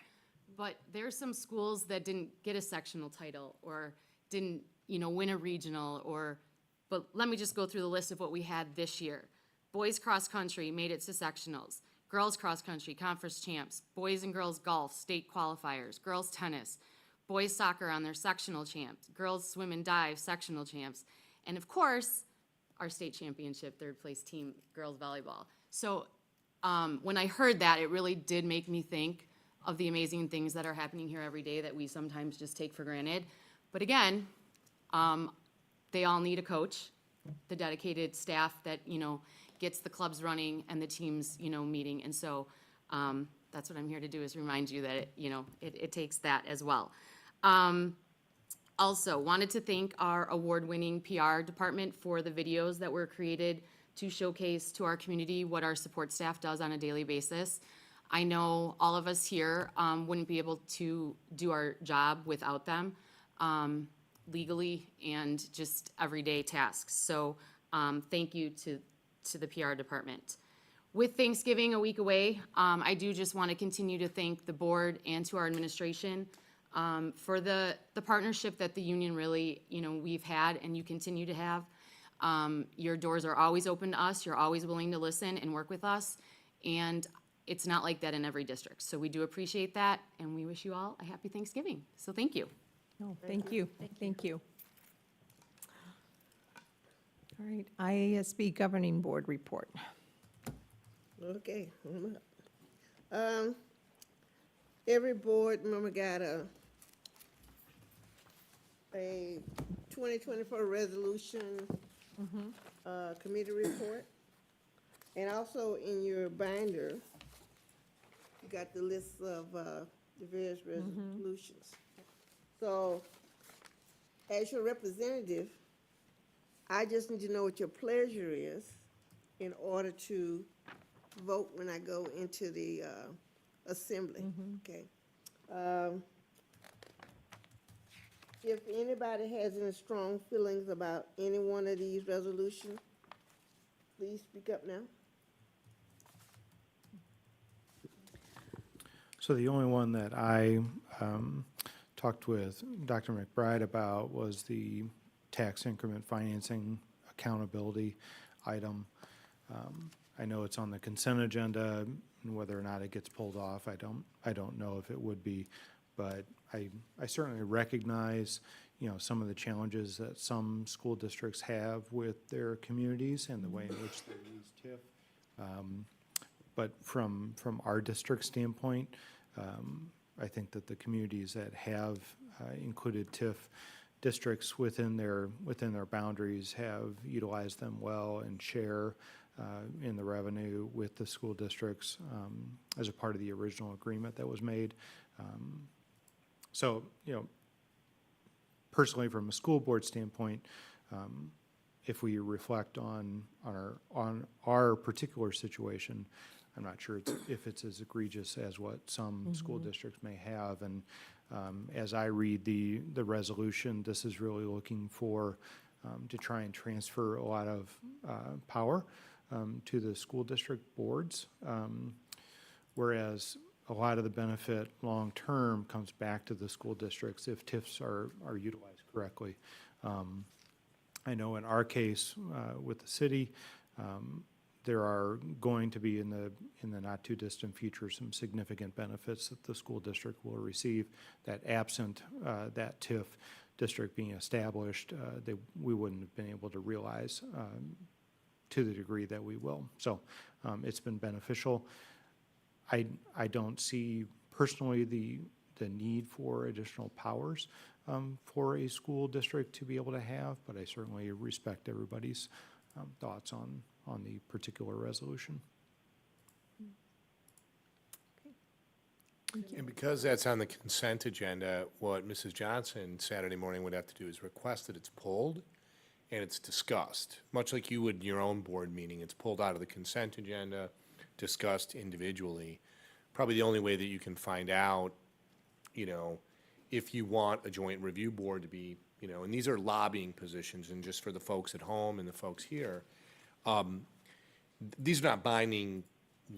But there's some schools that didn't get a sectional title or didn't, win a regional but let me just go through the list of what we had this year. Boys cross country made it to sectionals. Girls cross country, conference champs. Boys and girls golf, state qualifiers. Girls tennis. Boys soccer on their sectional champs. Girls swim and dive, sectional champs. And of course, our state championship, third place team, girls volleyball. So when I heard that, it really did make me think of the amazing things that are happening here every day that we sometimes just take for granted. But again, they all need a coach, the dedicated staff that, gets the clubs running and the teams, meeting. And so that's what I'm here to do, is remind you that, it takes that as well. Also, wanted to thank our award-winning PR department for the videos that were created to showcase to our community what our support staff does on a daily basis. I know all of us here wouldn't be able to do our job without them legally and just everyday tasks. So thank you to the PR department. With Thanksgiving a week away, I do just want to continue to thank the board and to our administration for the partnership that the union really, we've had and you continue to have. Your doors are always open to us. You're always willing to listen and work with us. And it's not like that in every district. So we do appreciate that, and we wish you all a happy Thanksgiving. So thank you. No, thank you. Thank you. All right, IASB Governing Board report. Okay. Every board member got a 2024 resolution committee report. And also in your binder, you got the list of the various resolutions. So as your representative, I just need to know what your pleasure is in order to vote when I go into the assembly, okay? If anybody has any strong feelings about any one of these resolutions, please speak up now. So the only one that I talked with Dr. McBride about was the tax increment financing accountability item. I know it's on the consent agenda, and whether or not it gets pulled off, I don't know if it would be, but I certainly recognize, some of the challenges that some school districts have with their communities and the way in which they use TIF. But from our district standpoint, I think that the communities that have included TIF districts within their boundaries have utilized them well and share in the revenue with the school districts as a part of the original agreement that was made. So, personally, from a school board standpoint, if we reflect on our particular situation, I'm not sure if it's as egregious as what some school districts may have. And as I read the resolution, this is really looking for to try and transfer a lot of power to the school district boards, whereas a lot of the benefit long-term comes back to the school districts if TIFs are utilized correctly. I know in our case with the city, there are going to be in the not too distant future some significant benefits that the school district will receive that absent that TIF district being established, we wouldn't have been able to realize to the degree that we will. So it's been beneficial. I don't see personally the need for additional powers for a school district to be able to have, but I certainly respect everybody's thoughts on the particular resolution. And because that's on the consent agenda, what Mrs. Johnson Saturday morning would have to do is request that it's pulled, and it's discussed, much like you would in your own board meeting. It's pulled out of the consent agenda, discussed individually. Probably the only way that you can find out, you know, if you want a joint review board to be, you know, and these are lobbying positions, and just for the folks at home and the folks here, these are not binding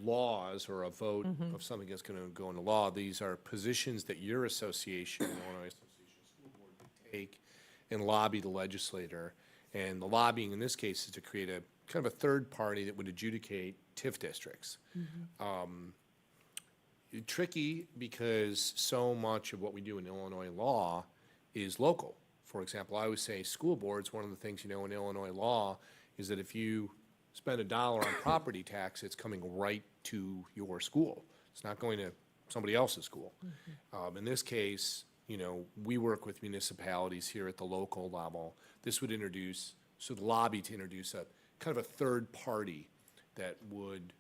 laws or a vote of something that's going to go into law. These are positions that your association, the Illinois Association of School Board, would take and lobby the legislator. And the lobbying in this case is to create a kind of a third party that would adjudicate TIF districts. Tricky because so much of what we do in Illinois law is local. For example, I always say school boards, one of the things you know in Illinois law is that if you spend $1 on property tax, it's coming right to your school. It's not going to somebody else's school. In this case, you know, we work with municipalities here at the local level. This would introduce, so the lobby to introduce a kind of a third party that would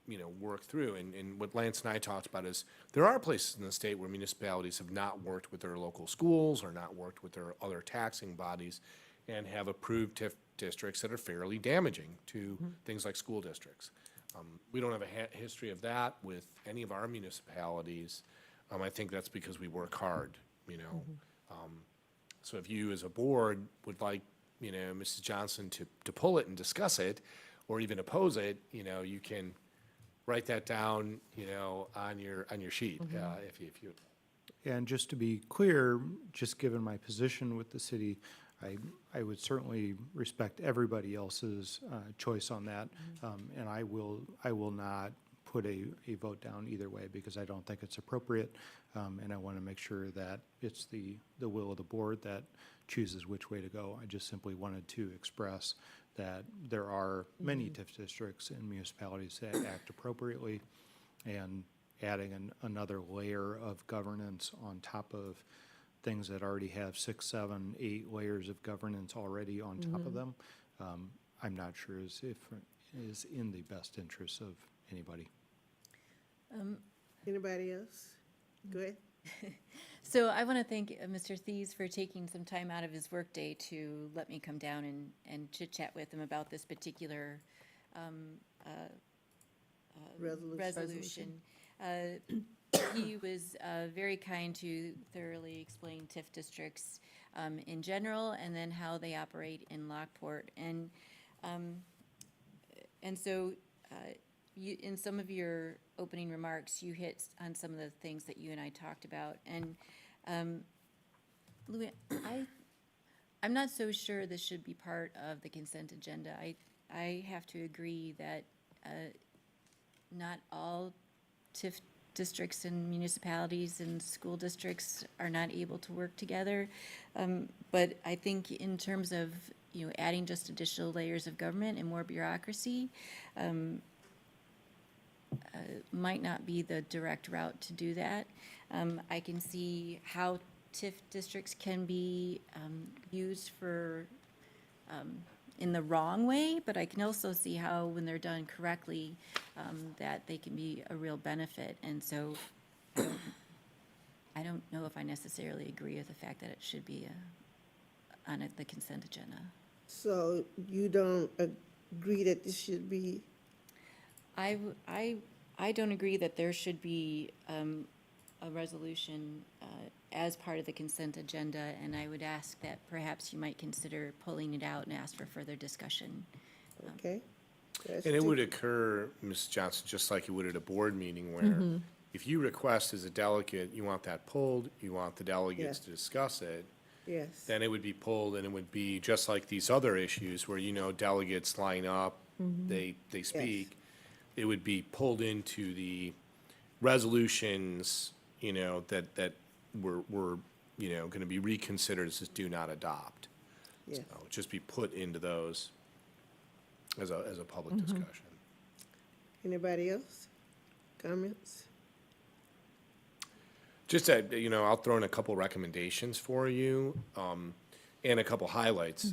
you know, work through. And what Lance and I talked about is there are places in the state where municipalities have not worked with their local schools or not worked with their other taxing bodies and have approved TIF districts that are fairly damaging to things like school districts. We don't have a history of that with any of our municipalities. I think that's because we work hard, you know. So if you as a board would like, you know, Mrs. Johnson to pull it and discuss it, or even oppose it, you know, you can write that down, you know, on your sheet, if you. And just to be clear, just given my position with the city, I would certainly respect everybody else's choice on that. And I will not put a vote down either way because I don't think it's appropriate. And I want to make sure that it's the will of the board that chooses which way to go. I just simply wanted to express that there are many TIF districts and municipalities that act appropriately, and adding another layer of governance on top of things that already have 6, 7, 8 layers of governance already on top of them, I'm not sure is in the best interest of anybody. Anybody else? Go ahead. So I want to thank Mr. Thies for taking some time out of his workday to let me come down and chit-chat with him about this particular resolution. He was very kind to thoroughly explain TIF districts in general, and then how they operate in Lockport. And so in some of your opening remarks, you hit on some of the things that you and I talked about. And Louis, I'm not so sure this should be part of the consent agenda. I have to agree that not all TIF districts and municipalities and school districts are not able to work together. But I think in terms of, you know, adding just additional layers of government and more bureaucracy, might not be the direct route to do that. I can see how TIF districts can be used for in the wrong way, but I can also see how when they're done correctly, that they can be a real benefit. And so I don't know if I necessarily agree with the fact that it should be on the consent agenda. So you don't agree that this should be? I don't agree that there should be a resolution as part of the consent agenda, and I would ask that perhaps you might consider pulling it out and ask for further discussion. Okay. And it would occur, Ms. Johnson, just like it would at a board meeting where if you request as a delegate, you want that pulled, you want the delegates to discuss it, Yes. then it would be pulled, and it would be just like these other issues where, you know, delegates line up, they speak. It would be pulled into the resolutions, you know, that were you know, going to be reconsidered as do not adopt. Yes. So just be put into those as a public discussion. Anybody else? Comments? Just, you know, I'll throw in a couple recommendations for you, and a couple highlights.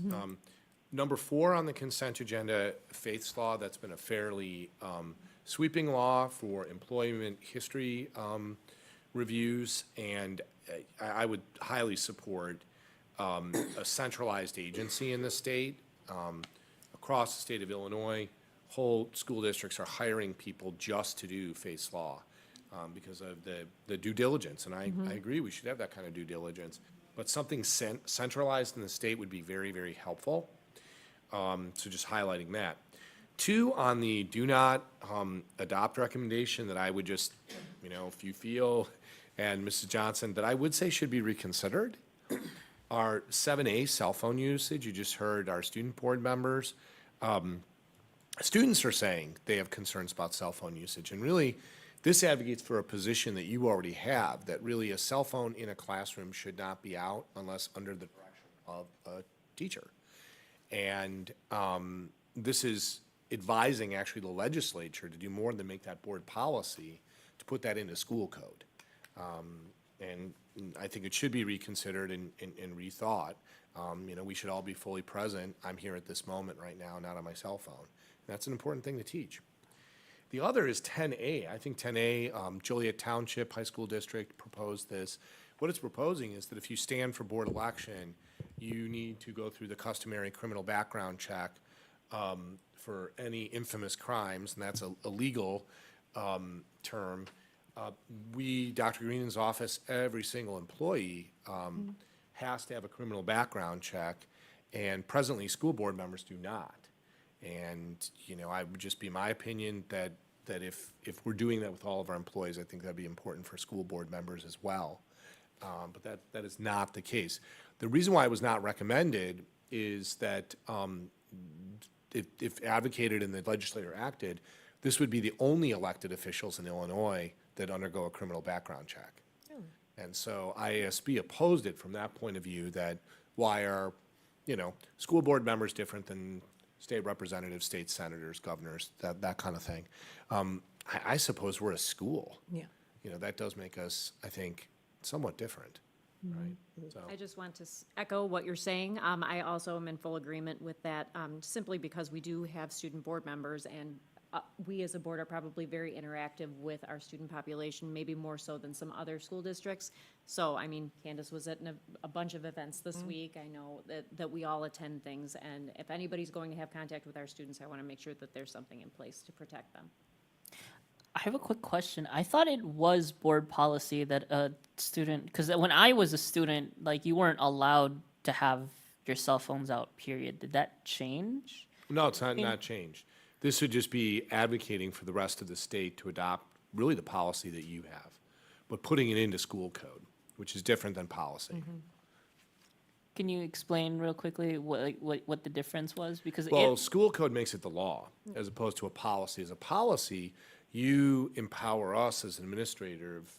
Number 4 on the consent agenda, Faith's Law, that's been a fairly sweeping law for employment history reviews, and I would highly support a centralized agency in the state. Across the state of Illinois, whole school districts are hiring people just to do face law because of the due diligence. And I agree, we should have that kind of due diligence. But something centralized in the state would be very, very helpful. So just highlighting that. 2, on the do not adopt recommendation that I would just, if you feel, and Mrs. Johnson, that I would say should be reconsidered, are 7A, cell phone usage. You just heard our student board members. Students are saying they have concerns about cell phone usage. And really, this advocates for a position that you already have, that really a cell phone in a classroom should not be out unless under the direction of a teacher. And this is advising actually the legislature to do more than make that board policy, to put that into school code. And I think it should be reconsidered and rethought. We should all be fully present. I'm here at this moment right now, not on my cell phone. That's an important thing to teach. The other is 10A. I think 10A, Joliet Township High School District proposed this. What it's proposing is that if you stand for board election, you need to go through the customary criminal background check for any infamous crimes, and that's a legal term. Dr. Greenan's office, every single employee has to have a criminal background check, and presently school board members do not. And, I would just be my opinion that if we're doing that with all of our employees, I think that'd be important for school board members as well. But that is not the case. The reason why it was not recommended is that if advocated and the legislature acted, this would be the only elected officials in Illinois that undergo a criminal background check. And so IASB opposed it from that point of view, that why are, school board members different than state representatives, state senators, governors, that kind of thing. I suppose we're a school. Yeah. That does make us, I think, somewhat different, right? So, I just want to echo what you're saying. I also am in full agreement with that, simply because we do have student board members, and we as a board are probably very interactive with our student population, maybe more so than some other school districts. So, Candace was at a bunch of events this week. I know that we all attend things, and if anybody's going to have contact with our students, I want to make sure that there's something in place to protect them. I have a quick question. I thought it was board policy that a student, because when I was a student, you weren't allowed to have your cell phones out, period. Did that change? no, it's not changed. This would just be advocating for the rest of the state to adopt really the policy that you have, but putting it into school code, which is different than policy. Can you explain real quickly what the difference was? Because Well, school code makes it the law as opposed to a policy. As a policy, you empower us as an administrative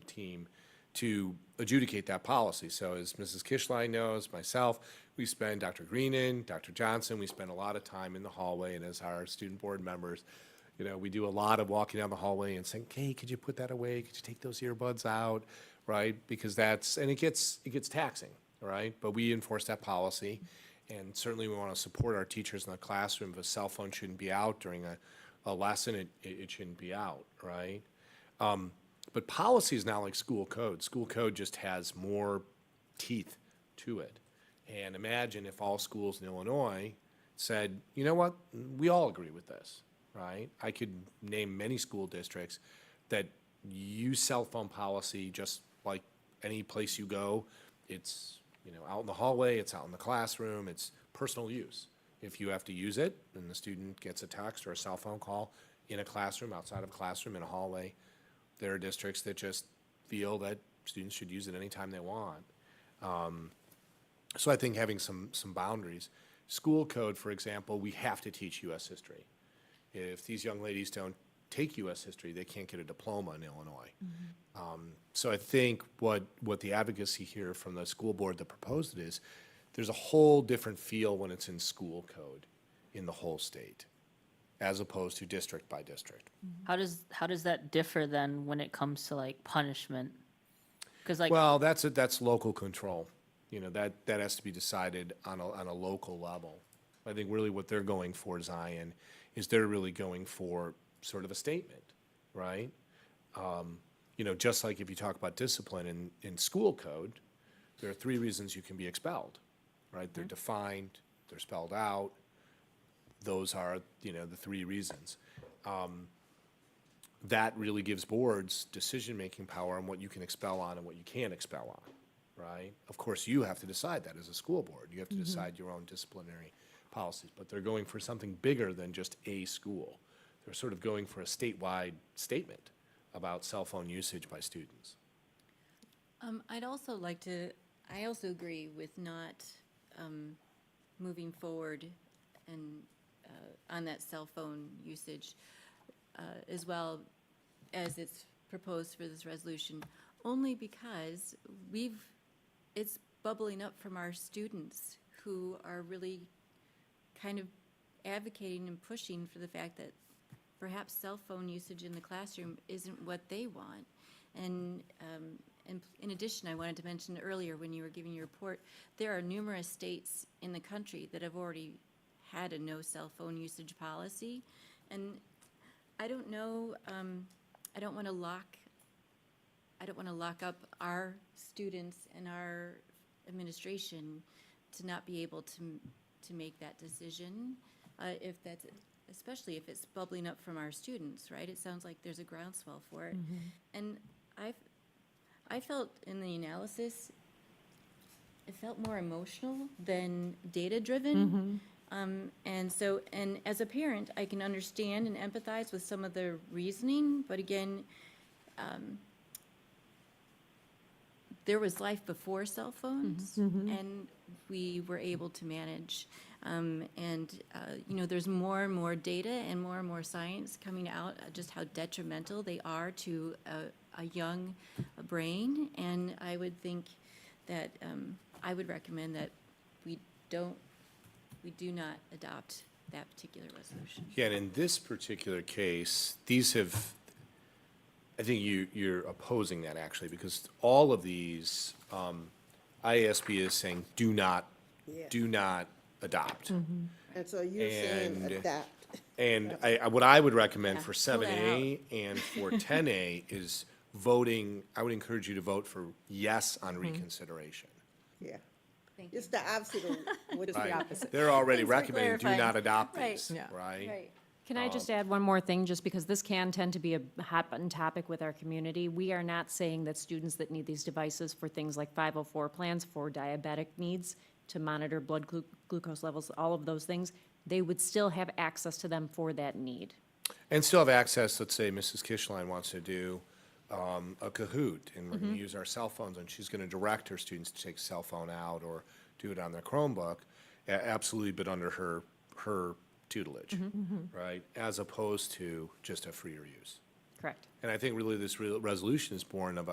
team to adjudicate that policy. So as Mrs. Kishline knows, myself, we spend, Dr. Greenan, Dr. Johnson, we spend a lot of time in the hallway, and as our student board members, we do a lot of walking down the hallway and saying, hey, could you put that away? Could you take those earbuds out, right? Because it gets taxing, right? But we enforce that policy, and certainly we want to support our teachers in the classroom. If a cell phone shouldn't be out during a lesson, it shouldn't be out, right? But policy is not like school code. School code just has more teeth to it. And imagine if all schools in Illinois said, you know what, we all agree with this, right? I could name many school districts that use cell phone policy just like any place you go. It's, out in the hallway, it's out in the classroom, it's personal use. If you have to use it, and the student gets a text or a cell phone call in a classroom, outside of a classroom, in a hallway, there are districts that just feel that students should use it anytime they want. So I think having some boundaries. School code, for example, we have to teach U.S. history. If these young ladies don't take U.S. history, they can't get a diploma in Illinois. So I think what the advocacy here from the school board that proposed it is, there's a whole different feel when it's in school code in the whole state, as opposed to district by district. how does that differ then when it comes to punishment? Because Well, that's local control. That has to be decided on a local level. I think really what they're going for, Zion, is they're really going for sort of a statement, right? Just like if you talk about discipline in school code, there are 3 reasons you can be expelled, right? They're defined, they're spelled out. Those are, the 3 reasons. That really gives boards decision-making power on what you can expel on and what you can't expel on, right? Of course, you have to decide that as a school board. You have to decide your own disciplinary policies, but they're going for something bigger than just a school. They're sort of going for a statewide statement about cell phone usage by students. I'd also like to, I also agree with not moving forward and on that cell phone usage as well as it's proposed for this resolution, only because it's bubbling up from our students who are really kind of advocating and pushing for the fact that perhaps cell phone usage in the classroom isn't what they want. And in addition, I wanted to mention earlier when you were giving your report, there are numerous states in the country that have already had a no cell phone usage policy. And I don't know, I don't want to lock up our students and our administration to not be able to make that decision, if that's, especially if it's bubbling up from our students, right? It sounds like there's a groundswell for it. And I felt in the analysis, it felt more emotional than data-driven. And so, and as a parent, I can understand and empathize with some of the reasoning, but again, there was life before cell phones, and we were able to manage. There's more and more data and more science coming out, just how detrimental they are to a young brain. And I would think that, I would recommend that we do not adopt that particular resolution. Yeah, and in this particular case, I think you're opposing that actually, because all of these, IASB is saying, do not adopt. And so you're saying And- adapt. And what I would recommend for pull that 7A and for 10A is voting, I would encourage you to vote for yes on reconsideration. Yeah. Thank you. It's the opposite of what is Right? the opposite. They're already Thanks for recommending, do clarifying. not adopt Right. these, Yeah. right? Right. Can I just add one more thing, just because this can tend to be a hot button topic with our community? We are not saying that students that need these devices for things like 504 plans for diabetic needs to monitor blood glucose levels, all of those things, they would still have access to them for that need. And still have access, let's say Mrs. Kishline wants to do a Kahoot, and we're going to use our cell phones, and she's going to direct her students to take a cell phone out or do it on their Chromebook, absolutely, but under her tutelage, right? As opposed to just a freer use. Correct. And I think really this resolution is born of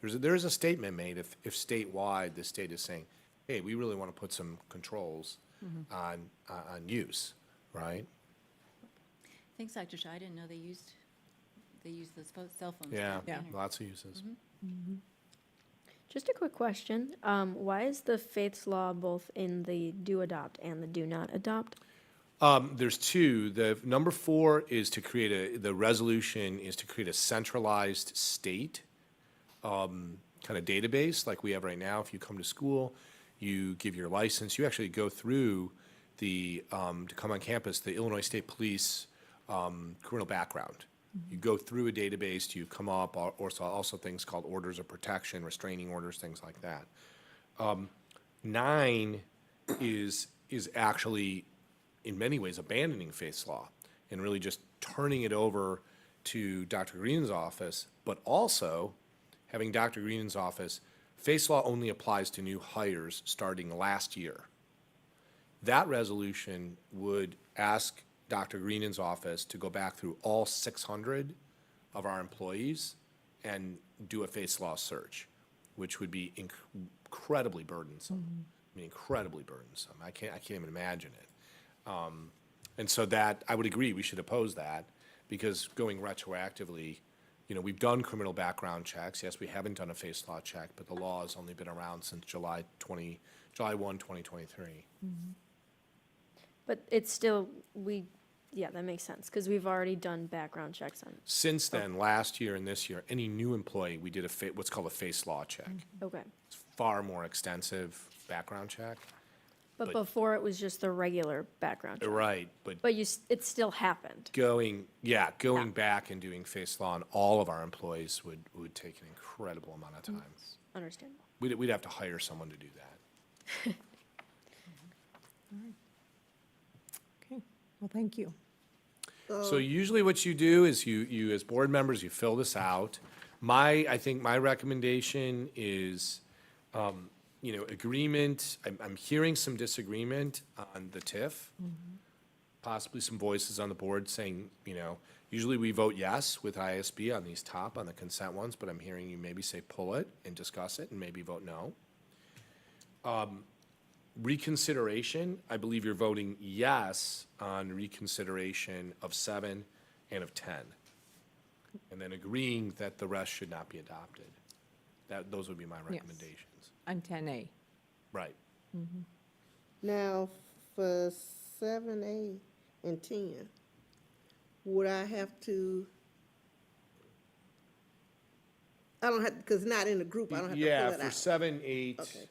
there is a statement made if statewide, the state is saying, hey, we really want to put some controls on use, right? Thanks, Dr. Shaw. I didn't know they used those cell phones. Yeah, in that manner. lots of uses. Just a quick question. Why is the faiths law both in the do adopt and the do not adopt? There's 2. The number 4 is to create the resolution is to create a centralized state kind of database like we have right now. If you come to school, you give your license, you actually go through to come on campus, the Illinois State Police criminal background. You go through a database, you come up, or also things called orders of protection, restraining orders, things like that. 9 is actually, in many ways, abandoning faith's law and really just turning it over to Dr. Green's office, but also having Dr. Green's office, faith's law only applies to new hires starting last year. That resolution would ask Dr. Greenan's office to go back through all 600 of our employees and do a faith's law search, which would be incredibly burdensome. I mean, incredibly burdensome. I can't even imagine it. And so that, I would agree, we should oppose that, because going retroactively, we've done criminal background checks. Yes, we haven't done a faith's law check, but the law has only been around since July 1, 2023. But it's still, Yeah, that makes sense, because we've already done background checks on, Since then, last year and this year, any new employee, we did what's called a face law check. okay. It's far more extensive background check. But But- before it was just the regular background check. Right, but But it still happened. going back and doing face law on all of our employees would take an incredible amount of time. Understandable. We'd have to hire someone to do that. Okay, well, thank you. So usually what you do is you, as board members, you fill this out. I think my recommendation is, agreement, I'm hearing some disagreement on the TIF. Possibly some voices on the board saying, usually we vote yes with ISB on these on the consent ones, but I'm hearing you maybe say pull it and discuss it and maybe vote no. Reconsideration, I believe you're voting yes on reconsideration of 7 and of 10. And then agreeing that the rest should not be adopted. Those would be my recommendations. On 10A. Right. Now, for 7A and 10, would I have to, I don't have, because it's not in the group, I don't have to Yeah, pull it for out. 7, 8, Okay.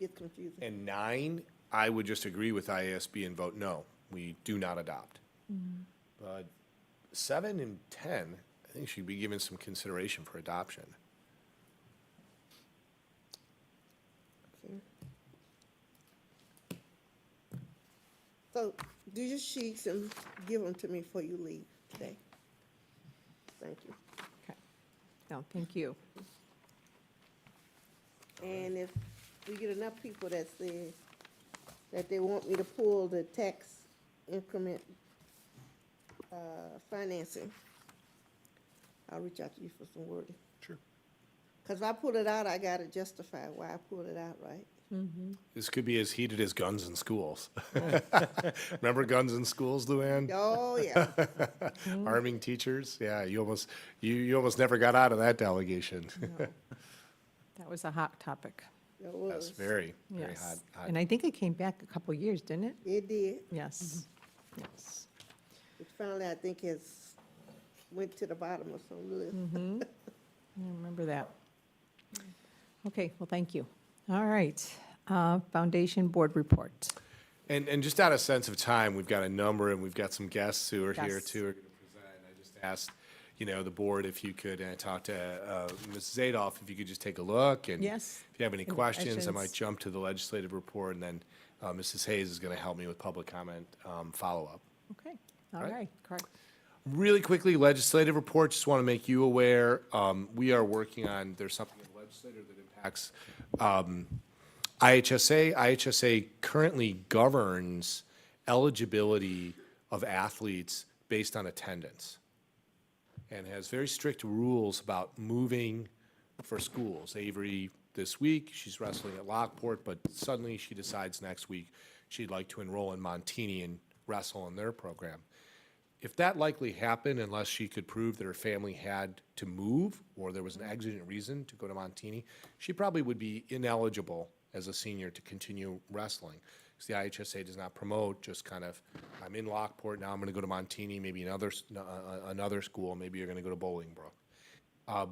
It's confusing. and 9, I would just agree with IASB and vote no. We do not adopt. But 7 and 10, I think should be given some consideration for adoption. Okay. So, do your sheets and give them to me before you leave today. Thank you. Okay. No, thank you. And if we get enough people that say that they want me to pull the tax increment financing, I'll reach out to you for some wording. Sure. Because if I pull it out, I got to justify why I pulled it out, right? This could be as heated as guns in schools. Remember guns in schools, Luann? Oh, yeah. Arming teachers? Yeah, you almost never got out of that delegation. No. That was a hot topic. It That's was. very, very Yes. hot. And I think it came back a couple years, didn't it? It did. Yes. Yes. It finally, I think, has went to the bottom of some list. I remember that. Okay, well, thank you. All right. Foundation Board Report. And just out of sense of time, we've got a number, and we've got some guests who are here Yes. too, are going to present. I just asked, the board if you could, and I talked to Mrs. Adolph, if you could just take a look, and Yes. if you have any Any questions, I might questions? jump to the legislative report, and then Mrs. Hayes is going to help me with public comment follow-up. Okay, all Right. right, correct. Really quickly, legislative report, just want to make you aware, we are working on, there's something in the legislature that impacts IHSA. IHSA currently governs eligibility of athletes based on attendance and has very strict rules about moving for schools. Avery, this week, she's wrestling at Lockport, but suddenly she decides next week she'd like to enroll in Montini and wrestle in their program. If that likely happened, unless she could prove that her family had to move or there was an exigent reason to go to Montini, she probably would be ineligible as a senior to continue wrestling. Because the IHSA does not promote just kind of, I'm in Lockport, now I'm going to go to Montini, maybe another school, maybe you're going to go to Bolingbrook.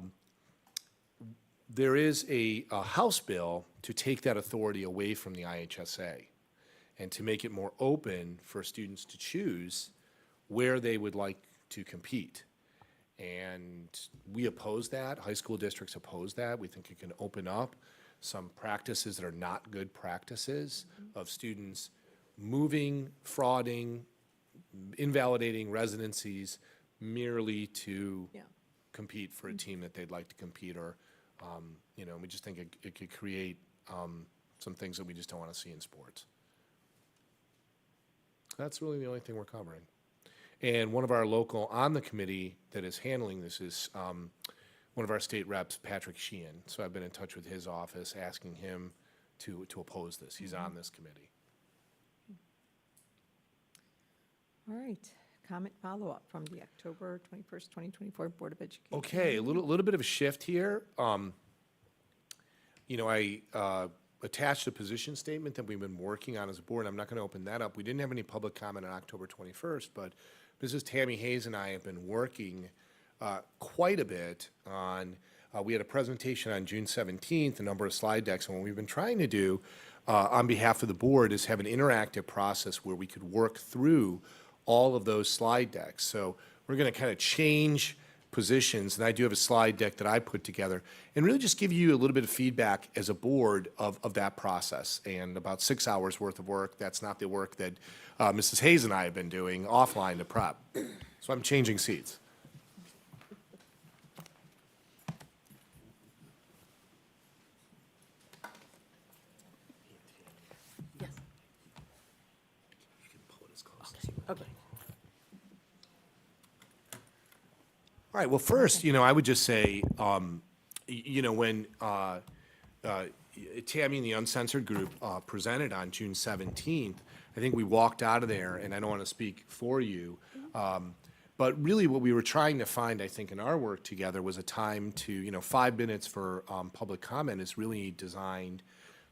There is a House bill to take that authority away from the IHSA and to make it more open for students to choose where they would like to compete. And we oppose that. High school districts oppose that. We think it can open up some practices that are not good practices of students moving, frauding, invalidating residencies merely to Yeah. compete for a team that they'd like to compete, or, we just think it could create some things that we just don't want to see in sports. That's really the only thing we're covering. And one of our local, on the committee that is handling this is one of our state reps, Patrick Sheehan. So I've been in touch with his office, asking him to oppose this. He's on this committee. All right, comment follow-up from the October 21st, 2024 Board of Education. Okay, a little bit of a shift here. attached a position statement that we've been working on as a board. I'm not going to open that up. We didn't have any public comment on October 21st, but Mrs. Tammy Hayes and I have been working quite a bit on, we had a presentation on June 17th, a number of slide decks, and what we've been trying to do on behalf of the board is have an interactive process where we could work through all of those slide decks. So we're going to kind of change positions, and I do have a slide deck that I put together, and really just give you a little bit of feedback as a board of that process. And about 6 hours worth of work, that's not the work that Mrs. Hayes and I have been doing offline to prep. So I'm changing seats. Okay. All right, well, first, I would just say, when Tammy and the Uncensored Group presented on June 17th, I think we walked out of there, and I don't want to speak for you, but really what we were trying to find, I think, in our work together was a time to, 5 minutes for public comment is really designed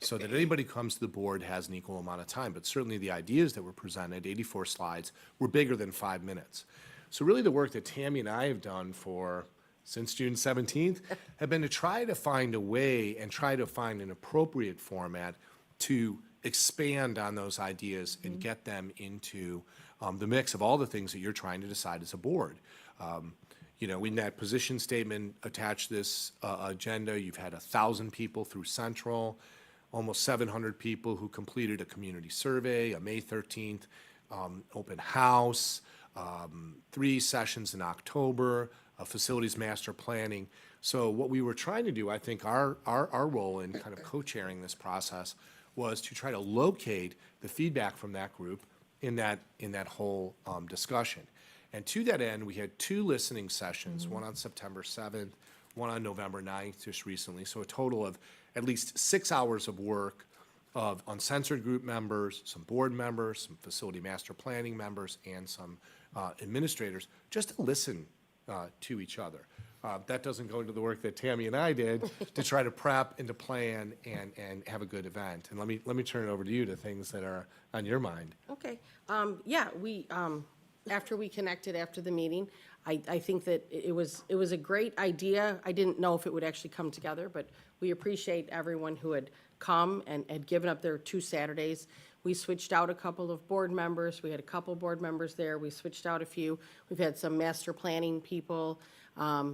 so that anybody who comes to the board has an equal amount of time. But certainly the ideas that were presented, 84 slides, were bigger than 5 minutes. So really the work that Tammy and I have done since June 17th have been to try to find a way and try to find an appropriate format to expand on those ideas and get them into the mix of all the things that you're trying to decide as a board. In that position statement attached to this agenda, you've had 1,000 people through Central, almost 700 people who completed a community survey, a May 13th open house, 3 sessions in October, facilities master planning. So what we were trying to do, I think our role in kind of co-chairing this process was to try to locate the feedback from that group in that whole discussion. And to that end, we had 2 listening sessions, one on September 7th, one on November 9th just recently. So a total of at least 6 hours of work of uncensored group members, some board members, some facility master planning members, and some administrators, just to listen to each other. That doesn't go into the work that Tammy and I did to try to prep and to plan and have a good event. And let me turn it over to you to things that are on your mind. Okay. We, after we connected after the meeting, I think that it was a great idea. I didn't know if it would actually come together, but we appreciate everyone who had come and had given up their 2 Saturdays. We switched out a couple of board members. We had a couple board members there. We switched out a few. We've had some master planning people,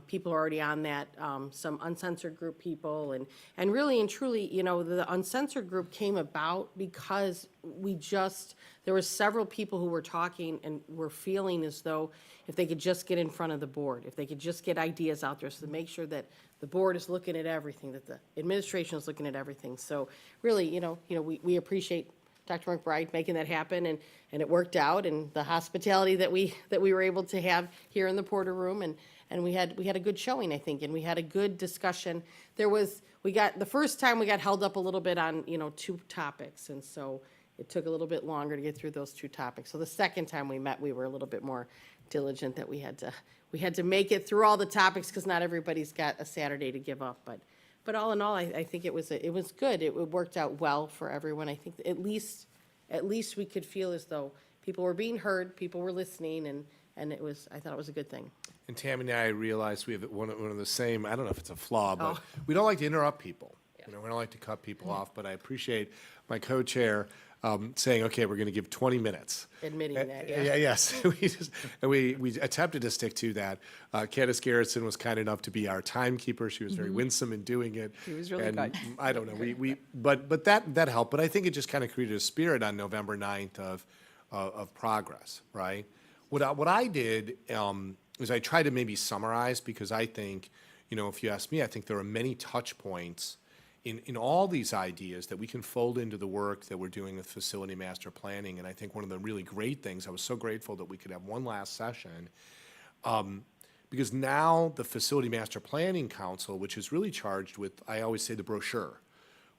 people already on that, some uncensored group people. And really and truly, the uncensored group came about because there were several people who were talking and were feeling as though if they could just get in front of the board, if they could just get ideas out there, so to make sure that the board is looking at everything, that the administration is looking at everything. So really, we appreciate Dr. McBride making that happen, and it worked out, and the hospitality that we were able to have here in the Porter Room, and we had a good showing, I think, and we had a good discussion. The first time we got held up a little bit on 2 topics, and so it took a little bit longer to get through those 2 topics. So the second time we met, we were a little bit more diligent, that we had to make it through all the topics, because not everybody's got a Saturday to give up, but all in all, I think it was good. It worked out well for everyone. I think at least we could feel as though people were being heard, people were listening, and I thought it was a good thing. And Tammy and I realized we have one of the same, I don't know if it's a flaw, but we don't like to interrupt people. We don't like to cut people off, but I appreciate my co-chair saying, okay, we're going to give 20 minutes. Admitting that, yeah. Yes. we attempted to stick to that. Candace Garrison was kind enough to be our timekeeper. She was very winsome in doing it. She was really And good. I don't know, but that helped. But I think it just kind of created a spirit on November 9th of progress, right? What I did is I tried to maybe summarize, because I think, if you ask me, I think there are many touch points in all these ideas that we can fold into the work that we're doing with facility master planning. And I think one of the really great things, I was so grateful that we could have one last session, because now the Facility Master Planning Council, which is really charged with, I always say, the brochure.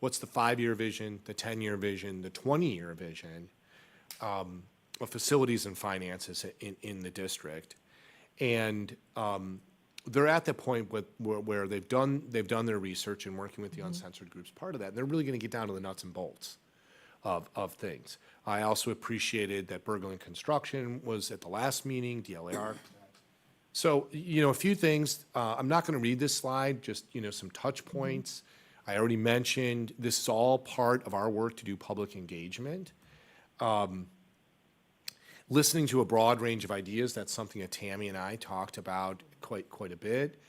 What's the 5-year vision, the 10-year vision, the 20-year vision of facilities and finances in the district? And they're at the point where they've done their research and working with the uncensored groups, part of that, and they're really gonna get down to the nuts and bolts of things. I also appreciated that Berglund Construction was at the last meeting, DLAR. So, a few things, I'm not gonna read this slide, just, some touch points. I already mentioned, this is all part of our work to do public engagement. Listening to a broad range of ideas, that's something that Tammy and I talked about quite a bit.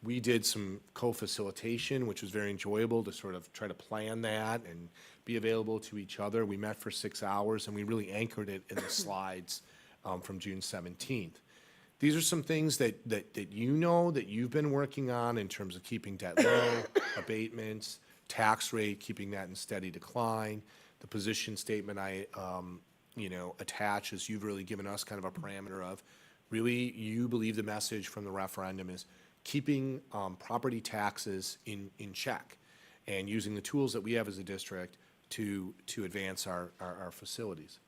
We did some co-facilitation, which was very enjoyable to sort of try to plan that and be available to each other. We met for 6 hours, and we really anchored it in the slides from June 17th. These are some things that that you've been working on in terms of keeping debt low, abatements, tax rate, keeping that in steady decline. The position statement I attach is you've really given us kind of a parameter of, really, you believe the message from the referendum is keeping property taxes in check and using the tools that we have as a district to advance our facilities.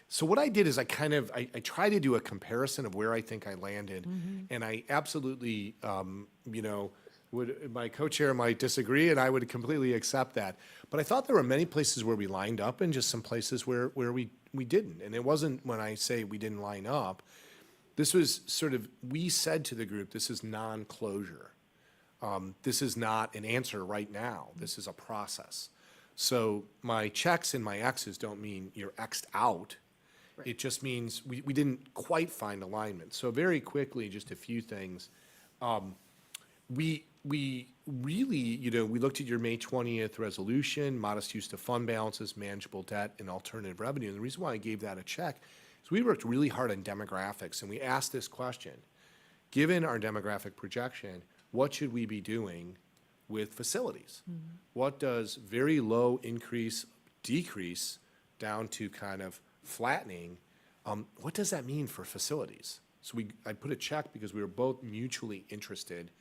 So what I did is I tried to do a comparison of where I think I landed, and I absolutely, my co-chair might disagree, and I would completely accept that. But I thought there were many places where we lined up and just some places where we didn't. And it wasn't when I say we didn't line up. This was sort of, we said to the group, this is non-closure. This is not an answer right now. This is a process. So my checks and my X's don't mean you're X'd out. It just means we didn't quite find alignment. So very quickly, just a few things. We really, we looked at your May 20th resolution, modest use of fund balances, manageable debt, and alternative revenue. And the reason why I gave that a check is we worked really hard on demographics, and we asked this question: given our demographic projection, what should we be doing with facilities? What does very low increase, decrease, down to kind of flattening, what does that mean for facilities? So I put a check because we were both mutually interested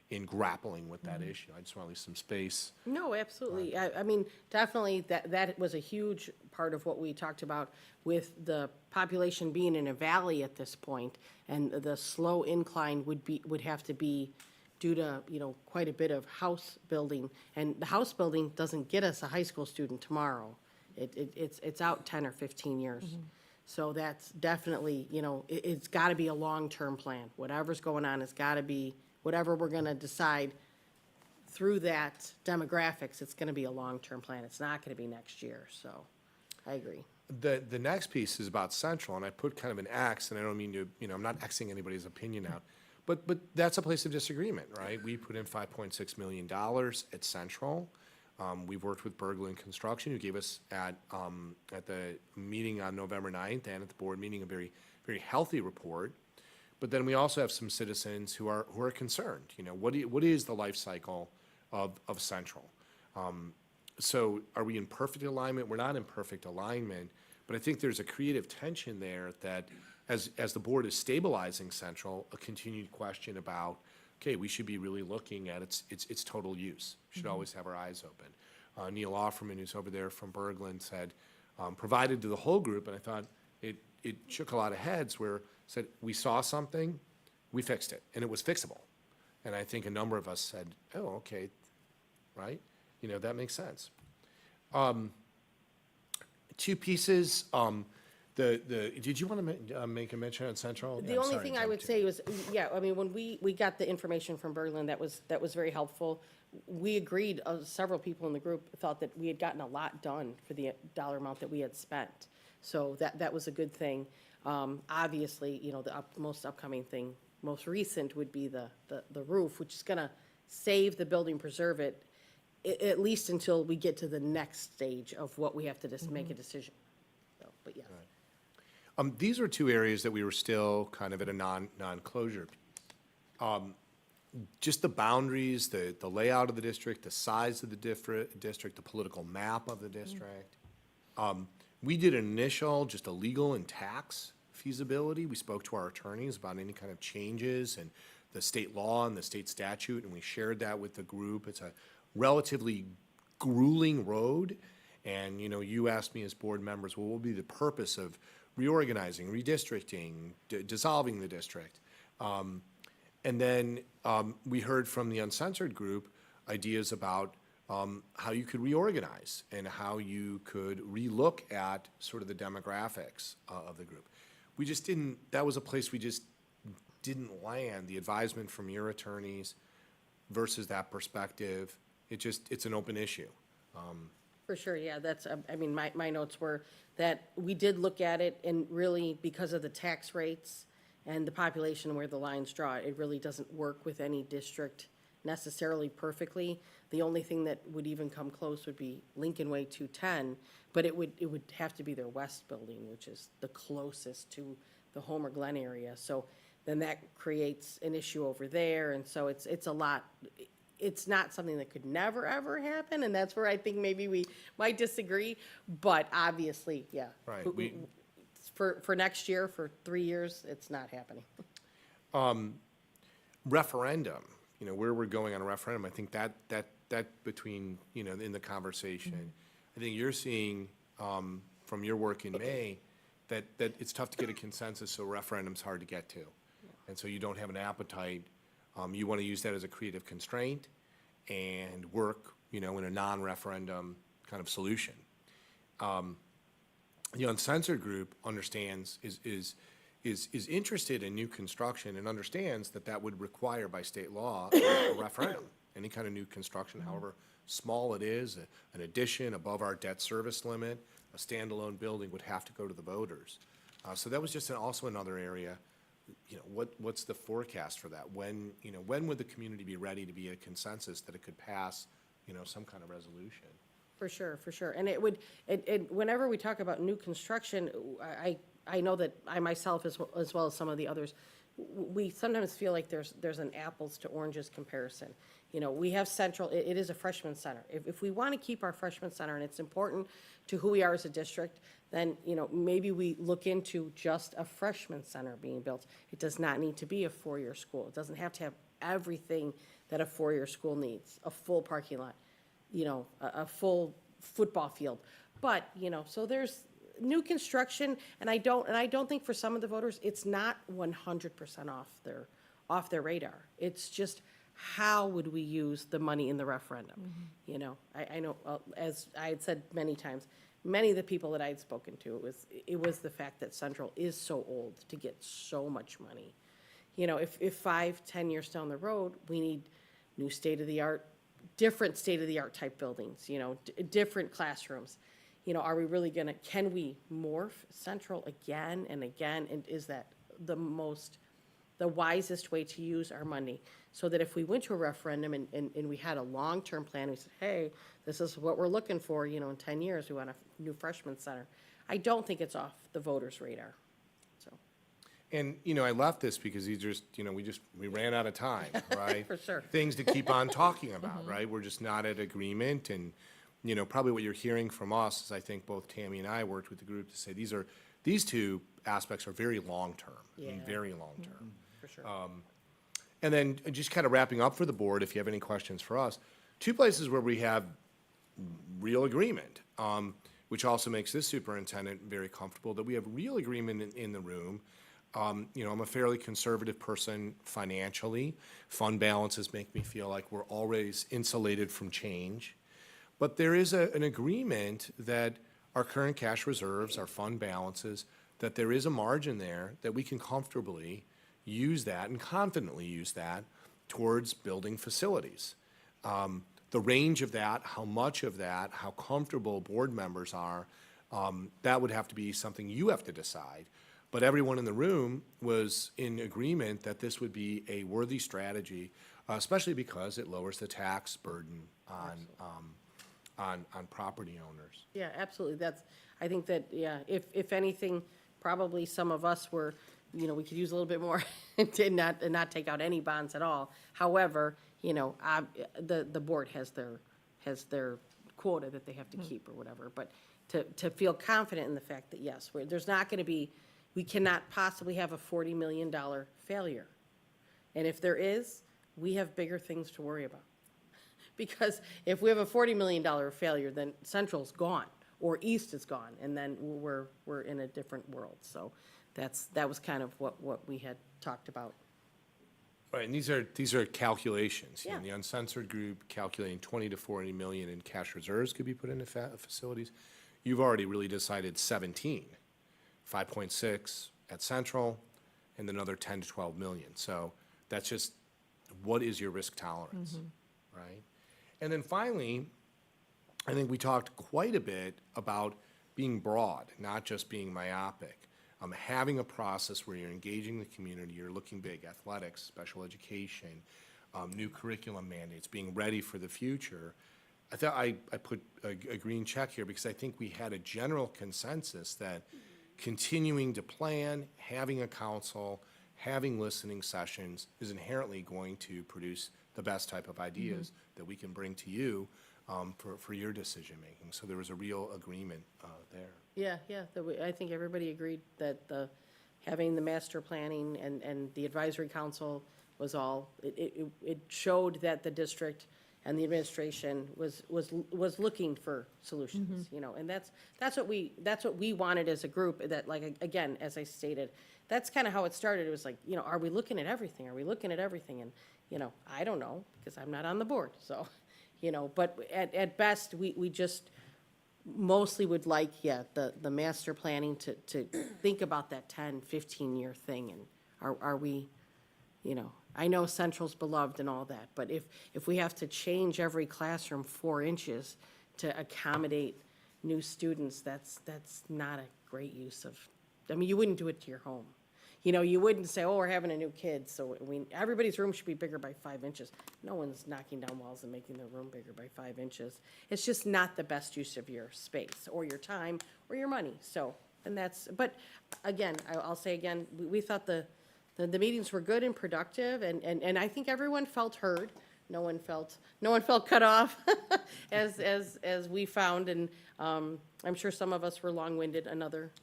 in grappling with that issue. I just want to leave some space. No, absolutely. I mean, definitely, that was a huge part of what we talked about with the population being in a valley at this point, and the slow incline would have to be due to, quite a bit of house building. And the house building doesn't get us a high school student tomorrow. It's out 10 or 15 years. So that's definitely, it's got to be a long-term plan. Whatever's going on, it's got to be, whatever we're going to decide through that demographics, it's going to be a long-term plan. It's not going to be next year, so I agree. The next piece is about Central, and I put kind of an X, and I don't mean to, I'm not Xing anybody's opinion out, but that's a place of disagreement, right? We put in $5.6 million at Central. We've worked with Berglund Construction, who gave us at the meeting on November 9th and at the board meeting a very, very healthy report. But then we also have some citizens who are concerned. What is the life cycle of Central? So are we in perfect alignment? We're not in perfect alignment, but I think there's a creative tension there that as the board is stabilizing Central, a continued question about, okay, we should be really looking at its total use. Should always have our eyes open. Neil Offerman, who's over there from Berglund, said, provided to the whole group, and I thought it shook a lot of heads where said, we saw something, we fixed it, and it was fixable. And I think a number of us said, oh, okay, right? That makes sense. Two pieces, did you want to make a mention on Central? The only thing I would say was, when we got the information from Berglund, that was very helpful. We agreed, several people in the group thought that we had gotten a lot done for the dollar amount that we had spent. So that was a good thing. Obviously, the most upcoming thing, most recent would be the roof, which is gonna save the building, preserve it, at least until we get to the next stage of what we have to just make a decision. So, but yes. These are two areas that we were still kind of at a non-closure. Just the boundaries, the layout of the district, the size of the district, the political map of the district. We did an initial, just a legal and tax feasibility. We spoke to our attorneys about any kind of changes and the state law and the state statute, and we shared that with the group. It's a relatively grueling road, and, you asked me as board members, well, what would be the purpose of reorganizing, redistricting, dissolving the district? And then we heard from the uncensored group ideas about how you could reorganize and how you could relook at sort of the demographics of the group. We just didn't, that was a place we just didn't land, the advisement from your attorneys versus that perspective. It's an open issue. For sure, yeah, that's, I mean, my notes were that we did look at it, and really, because of the tax rates and the population where the lines draw, it really doesn't work with any district necessarily perfectly. The only thing that would even come close would be Lincoln Way 210, but it would have to be their west building, which is the closest to the Homer Glen area. So then that creates an issue over there, and so it's a lot. It's not something that could never, ever happen, and that's where I think maybe we might disagree, but obviously, yeah. Right, For next year, for 3 years, it's not happening. Referendum, where we're going on a referendum, I think that between, in the conversation, I think you're seeing from your work in May that it's tough to get a consensus, so referendum's hard to get to. And so you don't have an appetite. You want to use that as a creative constraint and work, in a non-referendum kind of solution. The uncensored group understands, is interested in new construction and understands that would require by state law a referendum. Any kind of new construction, however small it is, an addition above our debt service limit, a standalone building would have to go to the voters. So that was just also another area. What's the forecast for that? When would the community be ready to be a consensus that it could pass, some kind of resolution? For sure. And it would, whenever we talk about new construction, I know that I myself, as well as some of the others, we sometimes feel like there's an apples to oranges comparison. We have Central, it is a freshman center. If we want to keep our freshman center, and it's important to who we are as a district, then, maybe we look into just a freshman center being built. It does not need to be a four-year school. It doesn't have to have everything that a four-year school needs, a full parking lot, a full football field. But, so there's new construction, and I don't think for some of the voters, it's not 100% off their radar. It's just, how would we use the money in the referendum? I know, as I had said many times, many of the people that I had spoken to, it was the fact that Central is so old to get so much money. If 5-10 years down the road, we need new state-of-the-art, different state-of-the-art type buildings, different classrooms. Are we really can we morph Central again and again? And is that the wisest way to use our money? So that if we went to a referendum and we had a long-term plan, we said, hey, this is what we're looking for, in 10 years, we want a new freshman center. I don't think it's off the voters' radar, so. And, I left this because we ran out of time, right? For sure. Things to keep on talking about, right? We're just not at agreement, and, probably what you're hearing from us is, I think both Tammy and I worked with the group to say these two aspects are very long-term. I mean, very long-term. For sure. And then just kind of wrapping up for the board, if you have any questions for us, two places where we have real agreement, which also makes this superintendent very comfortable, that we have real agreement in the room. I'm a fairly conservative person financially. Fund balances make me feel like we're always insulated from change. But there is an agreement that our current cash reserves, our fund balances, that there is a margin there that we can comfortably use that and confidently use that towards building facilities. The range of that, how much of that, how comfortable board members are, that would have to be something you have to decide. But everyone in the room was in agreement that this would be a worthy strategy, especially because it lowers the tax burden on property owners. Yeah, absolutely. I think that, yeah, if anything, probably some of us were, we could use a little bit more and not take out any bonds at all. However, the board has their quota that they have to keep or whatever. But to feel confident in the fact that, yes, there's not going to be, we cannot possibly have a $40 million failure. And if there is, we have bigger things to worry about. Because if we have a $40 million failure, then Central's gone, or East is gone, and then we're in a different world. So that was kind of what we had talked about. Right, and these are calculations. You know, Yeah. the uncensored group calculating 20 to 40 million in cash reserves could be put into facilities. You've already really decided 17, 5.6 at Central, and another 10 to 12 million. So that's just, what is your risk tolerance, right? And then finally, I think we talked quite a bit about being broad, not just being myopic. Having a process where you're engaging the community, you're looking big, athletics, special education, new curriculum mandates, being ready for the future. I thought I put a green check here because I think we had a general consensus that continuing to plan, having a council, having listening sessions is inherently going to produce the best type of ideas that we can bring to you for your decision-making. So there was a real agreement there. Yeah, I think everybody agreed that having the master planning and the advisory council was all, it showed that the district and the administration was looking for solutions, you know, and that's what we wanted as a group, that, like, again, as I stated, that's kind of how it started. It was like, you know, are we looking at everything? Are we looking at everything? And, you know, I don't know, because I'm not on the board, so, you know, but at best, we just mostly would like, the master planning to think about that 10, 15-year thing, and are we, you know, I know Central's beloved and all that, but if we have to change every classroom 4 inches to accommodate new students, that's not a great use of, I mean, you wouldn't do it to your home. You know, you wouldn't say, oh, we're having a new kid, so everybody's room should be bigger by 5 inches. No one's knocking down walls and making their room bigger by 5 inches. It's just not the best use of your space, or your time, or your money, so, and that's, but again, I'll say again, we thought the meetings were good and productive, and I think everyone felt heard. No one felt cut off, as we found, and I'm sure some of us were long-winded, another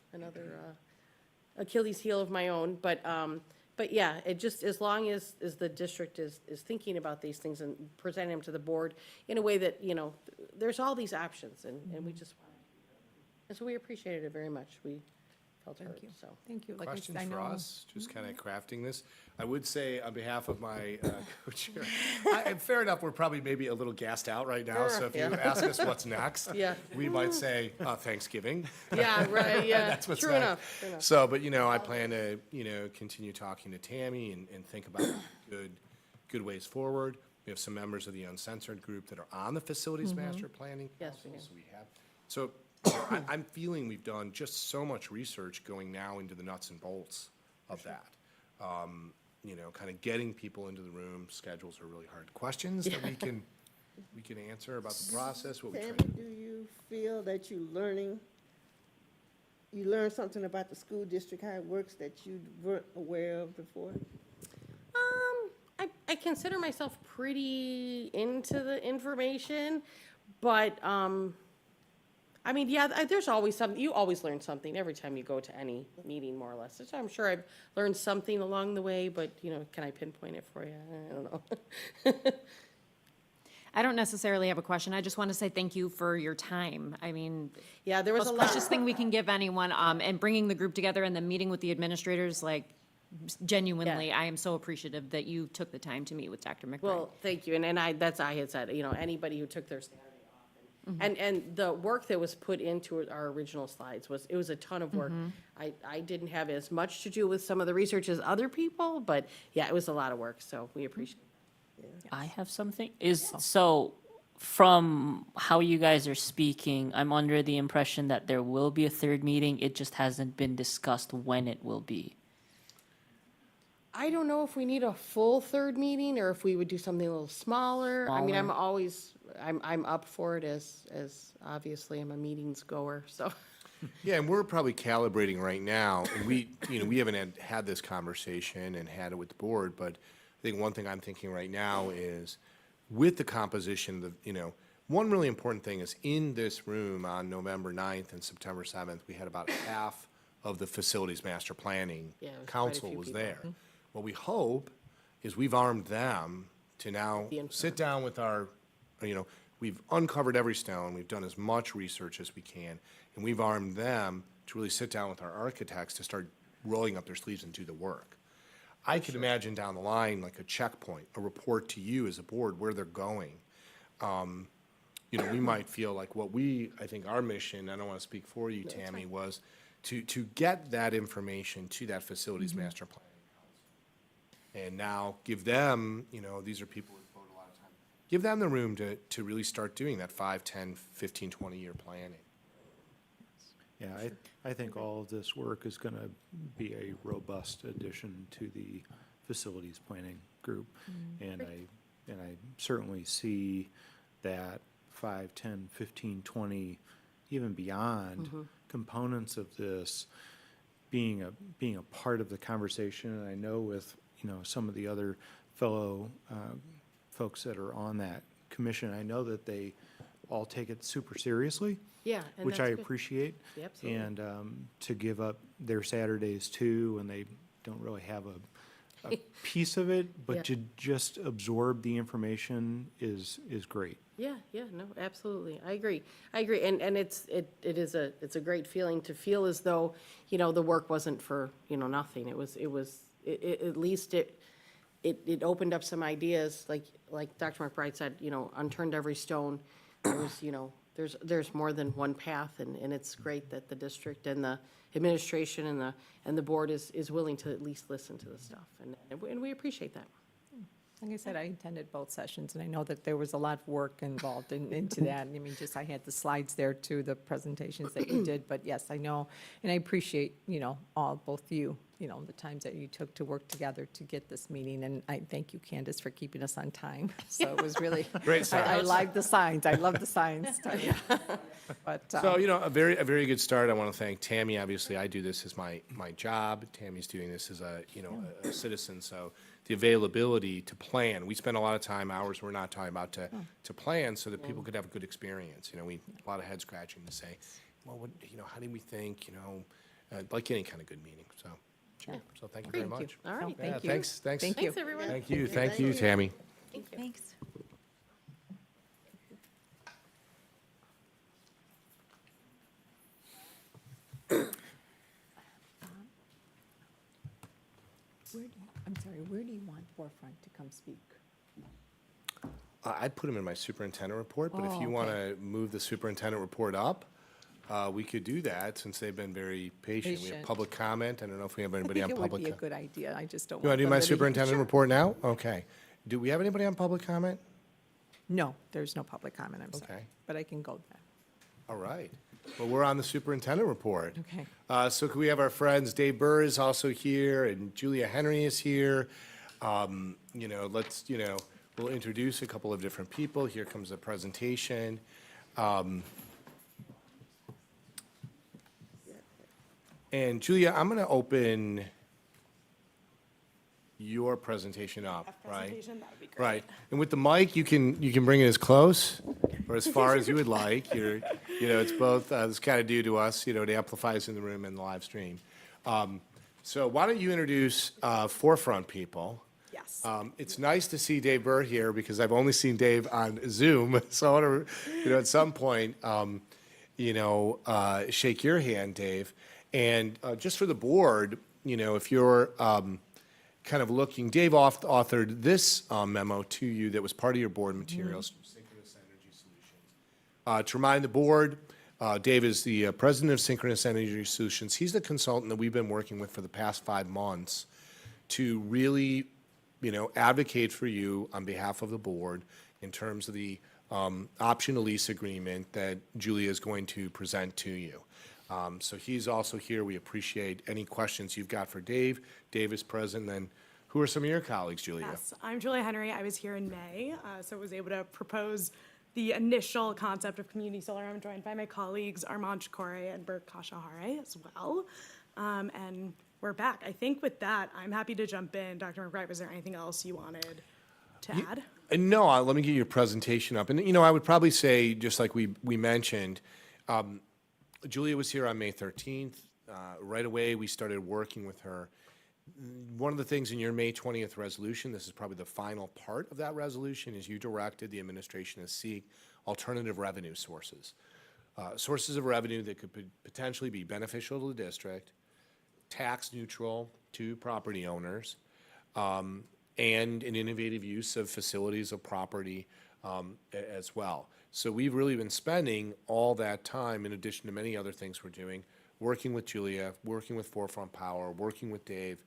Achilles heel of my own, but yeah, it just, as long as the district is thinking about these things and presenting them to the board in a way that, you know, there's all these options, and we just want to, and so we appreciated it very much. We felt heard, so. Thank you. Like I said, Questions I for know- us, just kind of crafting this? I would say on behalf of my co-chair, and fair enough, we're probably maybe a little gassed out right now, so if you Yeah. ask us what's next, Yeah. we might say Thanksgiving. Yeah, right, yeah. That's what's True next. enough, true enough. So, but, you know, I plan to, you know, continue talking to Tammy and think about good ways forward. We have some members of the uncensored group that are on the facilities master planning Yes, council, we do. so we have. So I'm feeling we've done just so much research going now into the nuts and bolts of that. You know, kind of getting people into the room. Schedules are really hard questions that we can answer about the process, what we try to Tammy, do you feel that you learned something about the school district, how it works, that you weren't aware of before? I consider myself pretty into the information, but, I mean, yeah, there's always something, you always learn something every time you go to any meeting, more or less. So I'm sure I've learned something along the way, but, you know, can I pinpoint it for you? I don't know. I don't necessarily have a question. I just want to say thank you for your time. I mean, Yeah, there was a most lot. precious thing we can give anyone, and bringing the group together and then meeting with the administrators, like, genuinely, I am so appreciative that you took the time to meet with Dr. McBride. Well, thank you, and I had said, you know, anybody who took their Saturday off, and the work that was put into our original slides it was a ton of work. I didn't have as much to do with some of the research as other people, but yeah, it was a lot of work, so we appreciate it. I have something. So from how you guys are speaking, I'm under the impression that there will be a third meeting. It just hasn't been discussed when it will be. I don't know if we need a full third meeting, or if we would do something a little smaller. I mean, I'm up for it, as obviously I'm a meetings goer, so. Yeah, and we're probably calibrating right now, and we haven't had this conversation and had it with the board, but I think one thing I'm thinking right now is, with the composition, one really important thing is, in this room on November 9th and September 7th, we had about half of the facilities master planning Yeah, it was quite a council few was people. there. What we hope is we've armed them to now sit down with our, we've uncovered every stone, we've done as much research as we can, and we've armed them to really sit down with our architects to start rolling up their sleeves and do the work. I could imagine down the line, like a checkpoint, a report to you as a board where they're going. You know, we might feel like I think our mission, I don't want to speak for you, Tammy, was to get that information to that facilities master planning council. And now give them, you know, these are people who devote a lot of time, give them the room to really start doing that 5, 10, 15, 20-year planning. Yeah, I think all of this work is going to be a robust addition to the facilities planning group. And I certainly see that 5, 10, 15, 20, even beyond components of this being a part of the conversation. And I know with, you know, some of the other fellow folks that are on that commission, I know that they all take it super seriously. Yeah, and Which I that's good. appreciate. Yeah, absolutely. And to give up their Saturdays too, and they don't really have a piece of it, Yeah. but to just absorb the information is great. Yeah, no, absolutely. I agree. And it's a great feeling to feel as though, you know, the work wasn't for, you know, nothing. It at least it opened up some ideas, like Dr. McBride said, you know, unturned every stone. There was, you know, there's more than one path, and it's great that the district and the administration and the board is willing to at least listen to the stuff, and we appreciate that. Like I said, I attended both sessions, and I know that there was a lot of work involved into that. I mean, I had the slides there too, the presentations that you did, but yes, I know, and I appreciate, you know, both you, you know, the times that you took to work together to get this meeting, and I thank you, Candace, for keeping us on time. So it was really. Great I like the signs, I love the signs. But, So, you know, a very good start. I want to thank Tammy. Obviously, I do this as my job. Tammy's doing this as a a citizen, so the availability to plan. We spend a lot of time, hours we're not talking about to plan so that people could have a good experience. You know, a lot of head scratching to say, well, how do we think, like any kind of good meeting, so. Sure. So thank you very much. All right. Thank Yeah, you. Thanks. Thank you. Thanks, everyone. Thank you, Tammy. Thanks. Where do you want Forefront to come speak? I'd put them in my superintendent report, but if Oh, you want to move the superintendent report up, we could do that since they've been very patient. We have Patient. public comment. I don't know if we have I anybody think on it would public. be a good idea, I just don't You want to do them my to be- superintendent Sure. report now? Okay. Do we have anybody on public comment? No, there's no public comment, I'm sorry, Okay. but I can go there. All right. Well, we're on the superintendent report. Okay. So can we have our friends, Dave Burr is also here, and Julia Henry is here. We'll introduce a couple of different people. Here comes the presentation. And Julia, I'm going to open your presentation up, right? That would be great. Right. And with the mic, you can bring it as close or as far as you would like. It's both, it's kind of due to us, it amplifies in the room and the live stream. So why don't you introduce Forefront people? Yes. It's nice to see Dave Burr here because I've only seen Dave on Zoom. So I want to, at some point, shake your hand, Dave. And just for the board, if you're kind of looking, Dave authored this memo to you that was part of your board materials from Synchronous Energy Solutions. To remind the board, Dave is the president of Synchronous Energy Solutions. He's the consultant that we've been working with for the past 5 months to really, advocate for you on behalf of the board in terms of the option to lease agreement that Julia is going to present to you. So he's also here. We appreciate any questions you've got for Dave. Dave is present. Then who are some of your colleagues, Julia? Yes, I'm Julia Henry. I was here in May, so was able to propose the initial concept of community solar. I'm joined by my colleagues Armand Chikore and Bert Kashahare as well. And we're back. I think with that, I'm happy to jump in. Dr. McBride, was there anything else you wanted to add? No, let me get your presentation up. And, I would probably say, just like we mentioned, Julia was here on May 13th. Right away, we started working with her. One of the things in your May 20th resolution, this is probably the final part of that resolution, is you directed the administration to seek alternative revenue sources. Sources of revenue that could potentially be beneficial to the district, tax neutral to property owners, and an innovative use of facilities of property as well. So we've really been spending all that time, in addition to many other things we're doing, working with Julia, working with Forefront Power, working with Dave,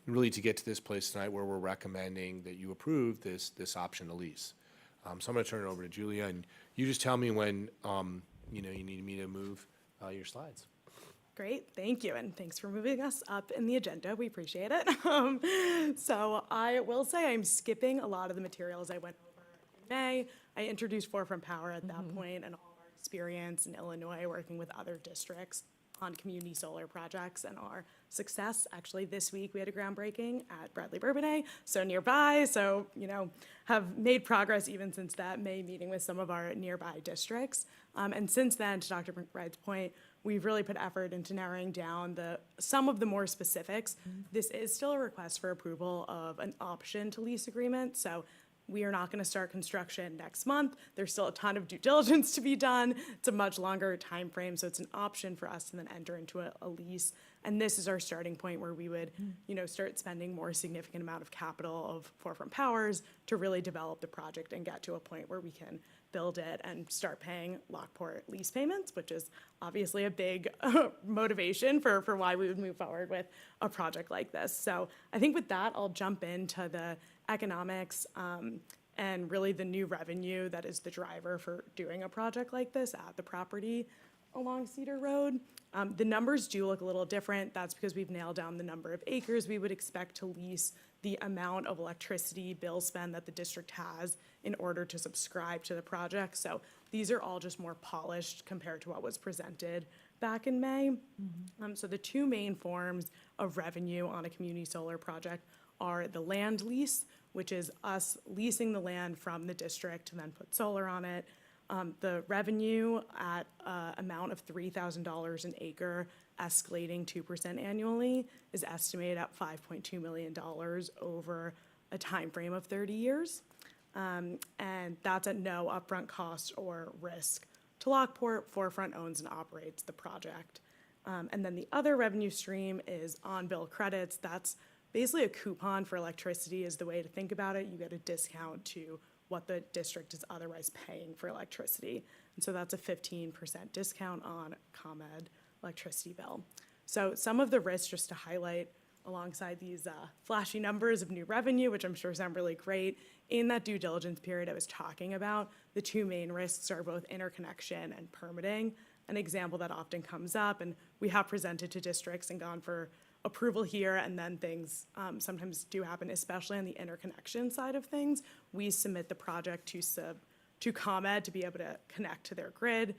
really to get to this place tonight where we're recommending that you approve this option to lease. So I'm going to turn it over to Julia, and you just tell me when you need me to move your slides. Great, thank you, and thanks for moving us up in the agenda. We appreciate it. So I will say I'm skipping a lot of the materials I went over in May. I introduced Forefront Power at that point and all of our experience in Illinois working with other districts on community solar projects and our success. Actually, this week we had a groundbreaking at Bradley Bourbonnais, so nearby. So, have made progress even since that May meeting with some of our nearby districts. And since then, to Dr. McBride's point, we've really put effort into narrowing down some of the more specifics. This is still a request for approval of an option to lease agreement. So we are not going to start construction next month. There's still a ton of due diligence to be done. It's a much longer time frame, so it's an option for us to then enter into a lease. And this is our starting point where we would, start spending more significant amount of capital of Forefront Powers to really develop the project and get to a point where we can build it and start paying Lockport lease payments, which is obviously a big motivation for why we would move forward with a project like this. So I think with that, I'll jump into the economics and really the new revenue that is the driver for doing a project like this at the property along Cedar Road. The numbers do look a little different. That's because we've nailed down the number of acres we would expect to lease, the amount of electricity bill spend that the district has in order to subscribe to the project. So these are all just more polished compared to what was presented back in May. So the two main forms of revenue on a community solar project are the land lease, which is us leasing the land from the district to then put solar on it. The revenue at amount of $3,000 an acre, escalating 2% annually, is estimated at $5.2 million over a time frame of 30 years. And that's at no upfront cost or risk to Lockport. Forefront owns and operates the project. And then the other revenue stream is on-bill credits. That's basically a coupon for electricity is the way to think about it. You get a discount to what the district is otherwise paying for electricity. And so that's a 15% discount on ComEd electricity bill. So some of the risks, just to highlight alongside these flashy numbers of new revenue, which I'm sure sound really great, in that due diligence period I was talking about, the two main risks are both interconnection and permitting. An example that often comes up, and we have presented to districts and gone for approval here, and then things sometimes do happen, especially on the interconnection side of things. We submit the project to ComEd to be able to connect to their grid.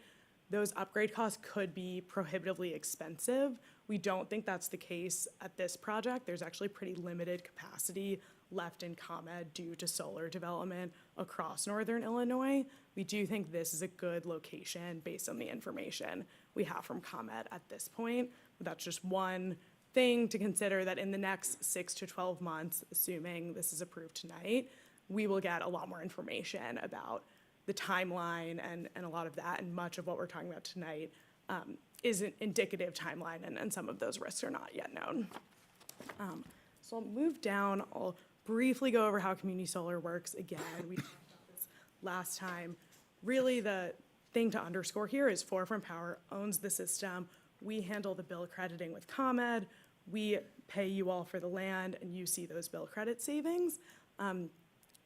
Those upgrade costs could be prohibitively expensive. We don't think that's the case at this project. There's actually pretty limited capacity left in ComEd due to solar development across northern Illinois. We do think this is a good location based on the information we have from ComEd at this point. But that's just one thing to consider, that in the next 6 to 12 months, assuming this is approved tonight, we will get a lot more information about the timeline and a lot of that, and much of what we're talking about tonight is an indicative timeline, and some of those risks are not yet known. So I'll move down. I'll briefly go over how community solar works again. We talked about this last time. Really, the thing to underscore here is Forefront Power owns the system. We handle the bill crediting with ComEd. We pay you all for the land, and you see those bill credit savings.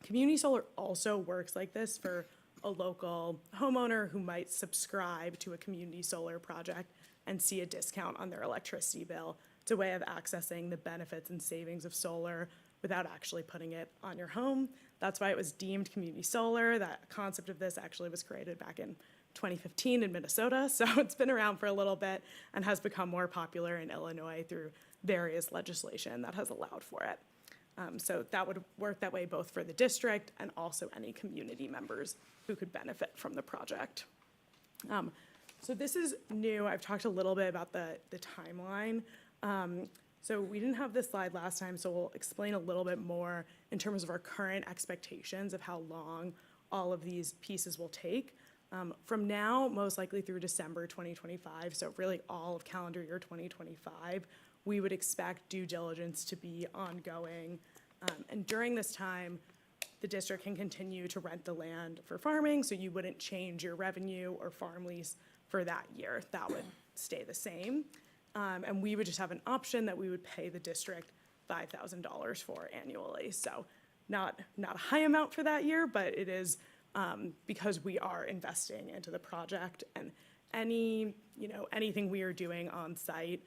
Community solar also works like this for a local homeowner who might subscribe to a community solar project and see a discount on their electricity bill. It's a way of accessing the benefits and savings of solar without actually putting it on your home. That's why it was deemed community solar. That concept of this actually was created back in 2015 in Minnesota, so it's been around for a little bit and has become more popular in Illinois through various legislation that has allowed for it. So that would work that way both for the district and also any community members who could benefit from the project. So this is new. I've talked a little bit about the timeline. So we didn't have this slide last time, so we'll explain a little bit more in terms of our current expectations of how long all of these pieces will take. From now, most likely through December 2025, so really all of calendar year 2025, we would expect due diligence to be ongoing And during this time, the district can continue to rent the land for farming, so you wouldn't change your revenue or farm lease for that year. That would stay the same. And we would just have an option that we would pay the district $5,000 for annually. So not a high amount for that year, but it is because we are investing into the project, and anything we are doing on site,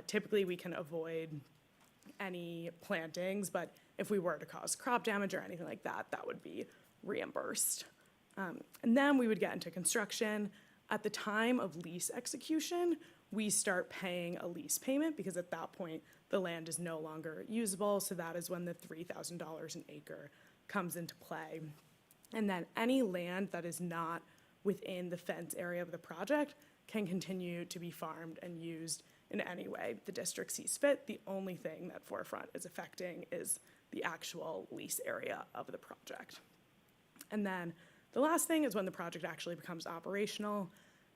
typically we can avoid any plantings, but if we were to cause crop damage or anything like that, that would be reimbursed. And then we would get into construction. At the time of lease execution, we start paying a lease payment because at that point, the land is no longer usable, so that is when the $3,000 an acre comes into play. And then any land that is not within the fence area of the project can continue to be farmed and used in any way the district sees fit. The only thing that Forefront is affecting is the actual lease area of the project. And then the last thing is when the project actually becomes operational.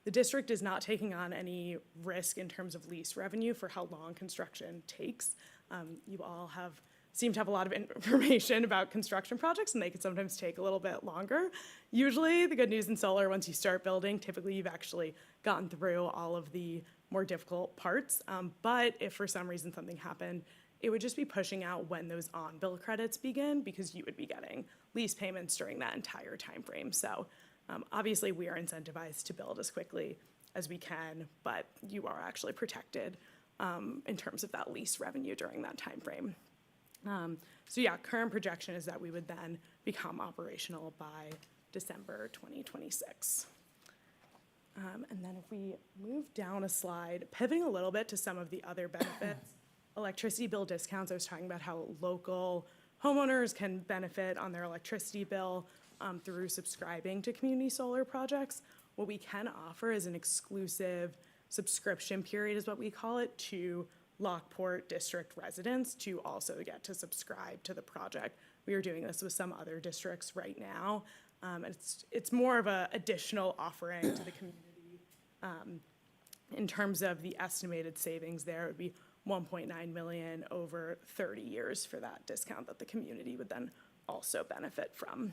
The district is not taking on any risk in terms of lease revenue for how long construction takes. You all seem to have a lot of information about construction projects, and they can sometimes take a little bit longer. Usually, the good news in solar, once you start building, typically you've actually gotten through all of the more difficult parts. But if for some reason something happened, it would just be pushing out when those on-bill credits begin, because you would be getting lease payments during that entire time frame. So obviously, we are incentivized to build as quickly as we can, but you are actually protected in terms of that lease revenue during that time frame. So yeah, current projection is that we would then become operational by December 2026. And then if we move down a slide, pivoting a little bit to some of the other benefits, electricity bill discounts. I was talking about how local homeowners can benefit on their electricity bill through subscribing to community solar projects. What we can offer is an exclusive subscription period, is what we call it, to Lockport District residents to also get to subscribe to the project. We are doing this with some other districts right now. It's more of an additional offering to the community. In terms of the estimated savings there, it would be $1.9 million over 30 years for that discount that the community would then also benefit from.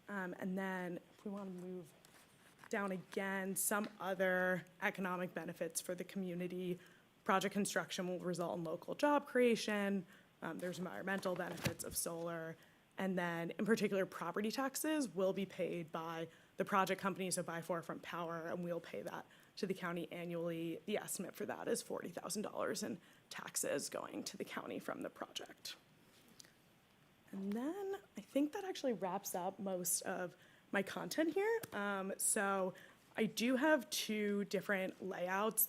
And then if we want to move down again, some other economic benefits for the community. Project construction will result in local job creation. There's environmental benefits of solar. And then, in particular, property taxes will be paid by the project company, so by Forefront Power, and we'll pay that to the county annually. The estimate for that is $40,000 in taxes going to the county from the project. And then I think that actually wraps up most of my content here. So I do have two different layouts.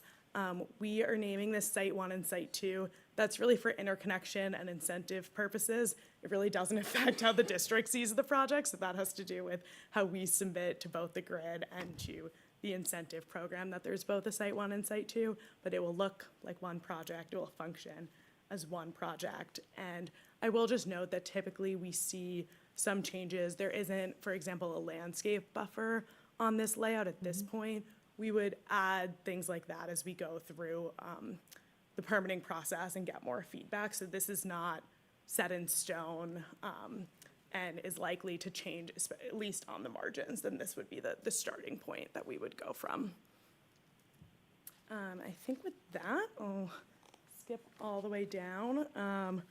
We are naming this Site 1 and Site 2. That's really for interconnection and incentive purposes. It really doesn't affect how the district sees the project, so that has to do with how we submit to both the grid and to the incentive program, that there's both a Site 1 and Site 2, but it will look like one project. It will function as one project. And I will just note that typically we see some changes. There isn't, for example, a landscape buffer on this layout at this point. We would add things like that as we go through the permitting process and get more feedback. So this is not set in stone and is likely to change, at least on the margins. Then this would be the starting point that we would go from. I think with that, I'll skip all the way down.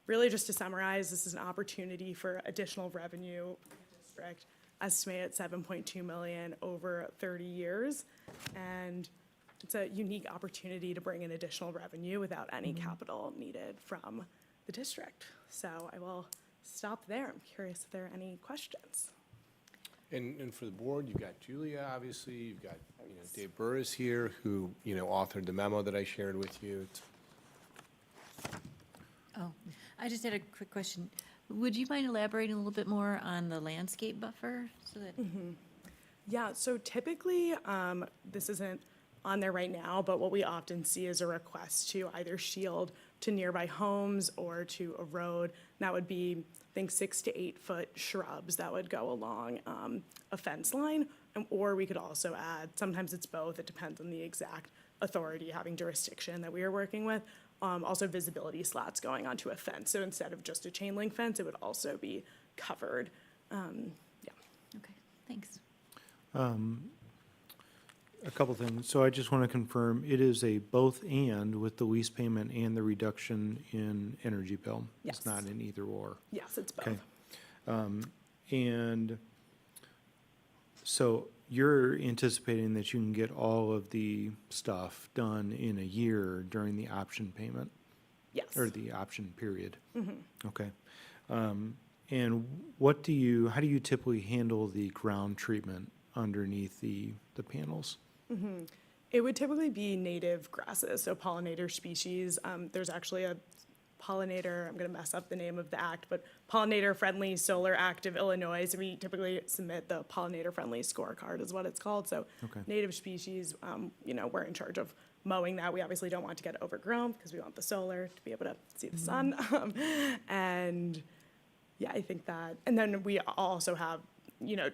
Really, just to summarize, this is an opportunity for additional revenue for the district, estimated at $7.2 million over 30 years. And it's a unique opportunity to bring in additional revenue without any capital needed from the district. So I will stop there. I'm curious if there are any questions. And for the board, you've got Julia, obviously, you've got, Dave Burris here, who, authored the memo that I shared with you. Oh, I just had a quick question. Would you mind elaborating a little bit more on the landscape buffer so that? Yeah, so typically, this isn't on there right now, but what we often see is a request to either shield to nearby homes or to a road. That would be, I think, 6 to 8 foot shrubs that would go along a fence line. Or we could also add, sometimes it's both, it depends on the exact authority having jurisdiction that we are working with. also visibility slats going onto a fence. So instead of just a chain link fence, it would also be covered. Okay, thanks. A couple things. So I just want to confirm, it is a both and with the lease payment and the reduction in energy bill. Yes. It's not an either or. Yes, it's both. Okay. And so you're anticipating that you can get all of the stuff done in a year during the option payment? Yes. Or the option period? Okay. And how do you typically handle the ground treatment underneath the panels? It would typically be native grasses, so pollinator species. There's actually a pollinator, I'm going to mess up the name of the act, but Pollinator Friendly Solar Act of Illinois. So we typically submit the Pollinator Friendly Scorecard is what it's called. So Okay. native species, we're in charge of mowing that. We obviously don't want to get overgrown because we want the solar to be able to see the sun. And yeah, I think that, and then we also have,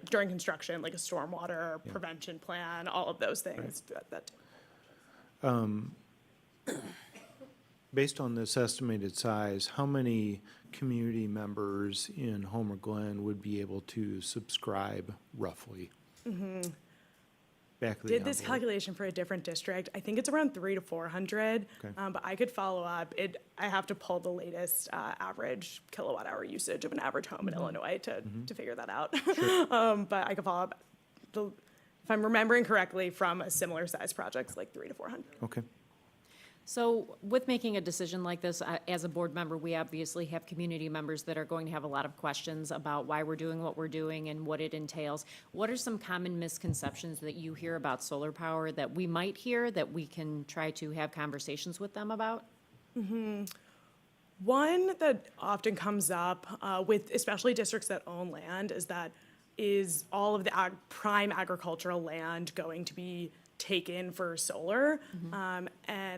during construction, like a stormwater prevention plan, all of those things. Based on this estimated size, how many community members in Homer Glen would be able to subscribe roughly? Back of the Did this envelope. calculation for a different district. I think it's around 300 to 400, Okay. but I could follow up. I have to pull the latest average kilowatt hour usage of an average home in Illinois to figure that out. But I could follow up. If I'm remembering correctly, from a similar size project, like 300 to 400. Okay. So with making a decision like this, as a board member, we obviously have community members that are going to have a lot of questions about why we're doing what we're doing and what it entails. What are some common misconceptions that you hear about solar power that we might hear that we can try to have conversations with them about? One that often comes up with especially districts that own land is all of the prime agricultural land going to be taken for solar? And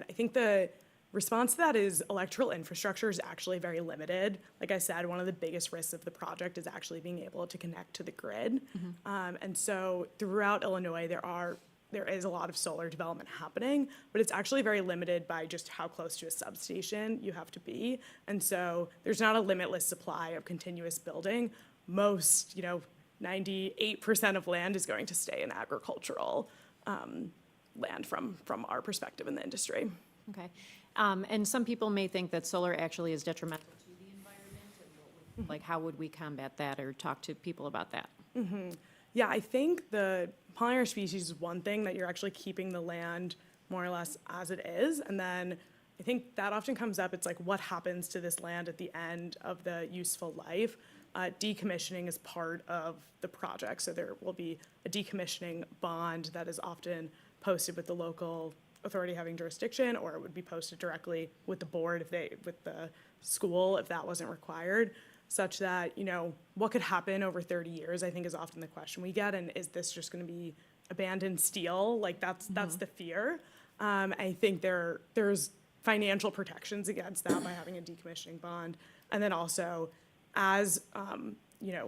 I think the response to that is electrical infrastructure is actually very limited. Like I said, one of the biggest risks of the project is actually being able to connect to the grid. And so throughout Illinois, there is a lot of solar development happening, but it's actually very limited by just how close to a substation you have to be. And so there's not a limitless supply of continuous building. Most, 98% of land is going to stay in agricultural land from our perspective in the industry. Okay. And some people may think that solar actually is detrimental to the environment. And like, how would we combat that or talk to people about that? Yeah, I think the pollinator species is one thing that you're actually keeping the land more or less as it is. And then I think that often comes up. It's like, what happens to this land at the end of the useful life? Decommissioning is part of the project. So there will be a decommissioning bond that is often posted with the local authority having jurisdiction, or it would be posted directly with the board with the school if that wasn't required, such that, what could happen over 30 years, I think is often the question we get. And is this just going to be abandoned steel? Like that's the fear. I think there's financial protections against that by having a decommissioning bond. And then also, as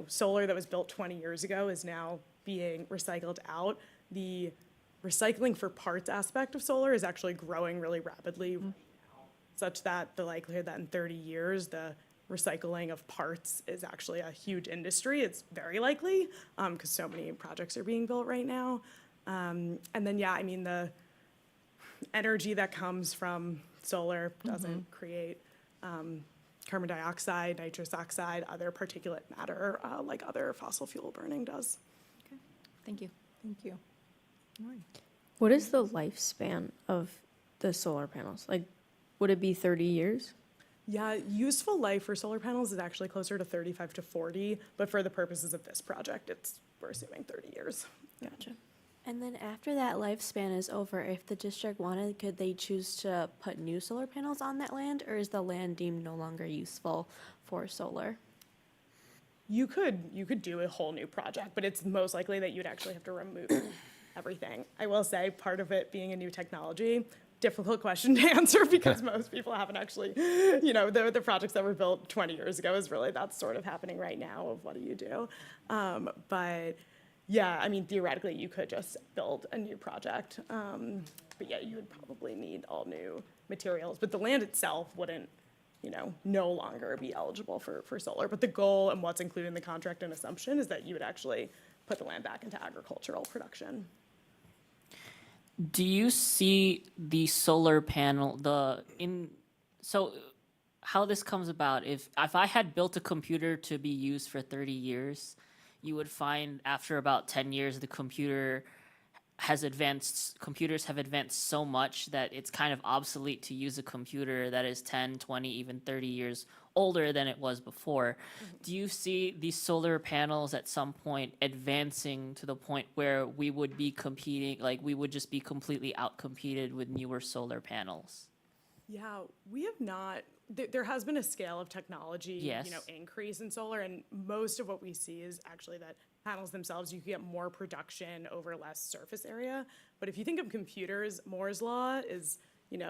solar that was built 20 years ago is now being recycled out, the recycling for parts aspect of solar is actually growing really rapidly right now, such that the likelihood that in 30 years the recycling of parts is actually a huge industry. It's very likely because so many projects are being built right now. And then, the energy that comes from solar doesn't create carbon dioxide, nitrous oxide, other particulate matter like other fossil fuel burning does. Thank you. Thank you. All right. What is the lifespan of the solar panels? Like, would it be 30 years? Yeah, useful life for solar panels is actually closer to 35 to 40, but for the purposes of this project, we're assuming 30 years. Gotcha. And then after that lifespan is over, if the district wanted, could they choose to put new solar panels on that land, or is the land deemed no longer useful for solar? You could do a whole new project, but it's most likely that you'd actually have to remove everything. I will say, part of it being a new technology, difficult question to answer because most people haven't actually, the projects that were built 20 years ago is really, that's sort of happening right now of what do you do. But yeah, theoretically you could just build a new project. but yeah, you would probably need all new materials. But the land itself wouldn't, no longer be eligible for solar. But the goal and what's included in the contract and assumption is that you would actually put the land back into agricultural production. Do you see the solar panel, so how this comes about, if I had built a computer to be used for 30 years, you would find after about 10 years, computers have advanced so much that it's kind of obsolete to use a computer that is 10, 20, even 30 years older than it was before. Do you see these solar panels at some point advancing to the point where we would be competing, like we would just be completely outcompeted with newer solar panels? Yeah, we have not, there has been a scale of technology, Yes. increase in solar, and most of what we see is actually that panels themselves, you can get more production over less surface area. But if you think of computers, Moore's law is,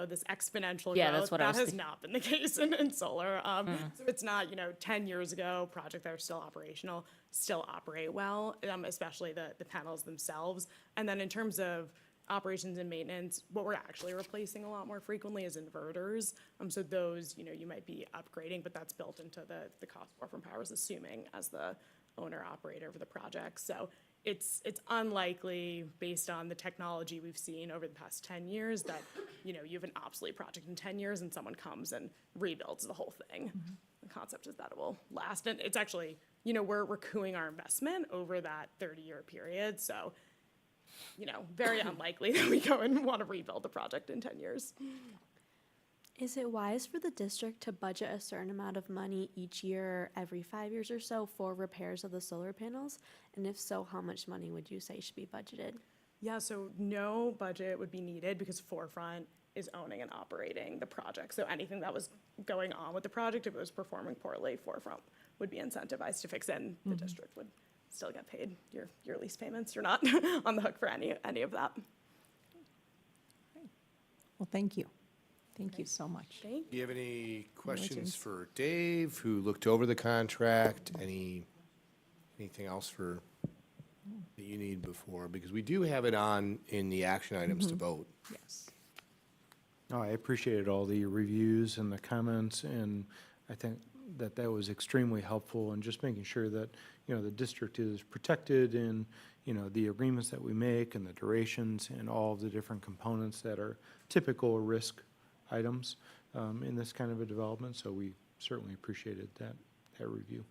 this exponential Yeah, growth. that's what I that was has thinking. not been the case in solar. So it's not, 10 years ago, projects that are still operational still operate well, especially the panels themselves. And then in terms of operations and maintenance, what we're actually replacing a lot more frequently is inverters. So those, you might be upgrading, but that's built into the cost more from Powers, assuming as the owner operator of the project. So it's unlikely, based on the technology we've seen over the past 10 years, that, you have an obsolete project in 10 years and someone comes and rebuilds the whole thing. The concept is that it will last. And it's actually, we're recouing our investment over that 30-year period. So, very unlikely that we go and want to rebuild the project in 10 years. Is it wise for the district to budget a certain amount of money each year, every 5 years or so, for repairs of the solar panels? And if so, how much money would you say should be budgeted? Yeah, so no budget would be needed because Forefront is owning and operating the project. So anything that was going on with the project, if it was performing poorly, Forefront would be incentivized to fix it, and the district would still get paid your lease payments. You're not on the hook for any of that. Well, thank you. Thank you so much. Thank you. Do you have any questions Legends. for Dave, who looked over the contract? Anything else that you need before? Because we do have it on in the action items to vote. Yes. No, I appreciated all the reviews and the comments, and I think that was extremely helpful in just making sure that, the district is protected in, the agreements that we make and the durations and all of the different components that are typical risk items in this kind of a development. So we certainly appreciated that review.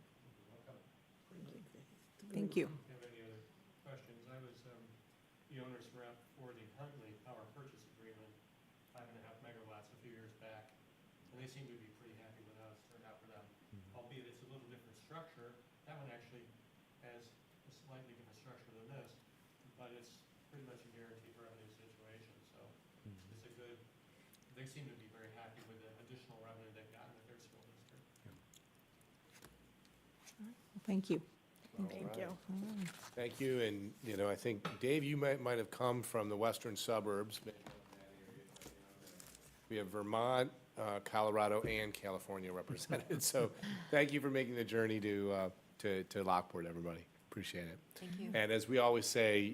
Thank you. Have any other questions? I was the owner's rep for the Huntley Power Purchase Agreement, 5.5 megawatts a few years back, and they seem to be pretty happy with how it's turned out for them. Albeit it's a little different structure. That one actually has a slightly different structure than this, but it's pretty much a guaranteed revenue situation. So it's a good. They seem to be very happy with the additional revenue they've gotten at their school district. Thank you. Thank you. Thank you, and, I think, Dave, you might have come from the western suburbs. We have Vermont, Colorado, and California represented, so thank you for making the journey to Lockport, everybody. Appreciate it. Thank you. And as we always say,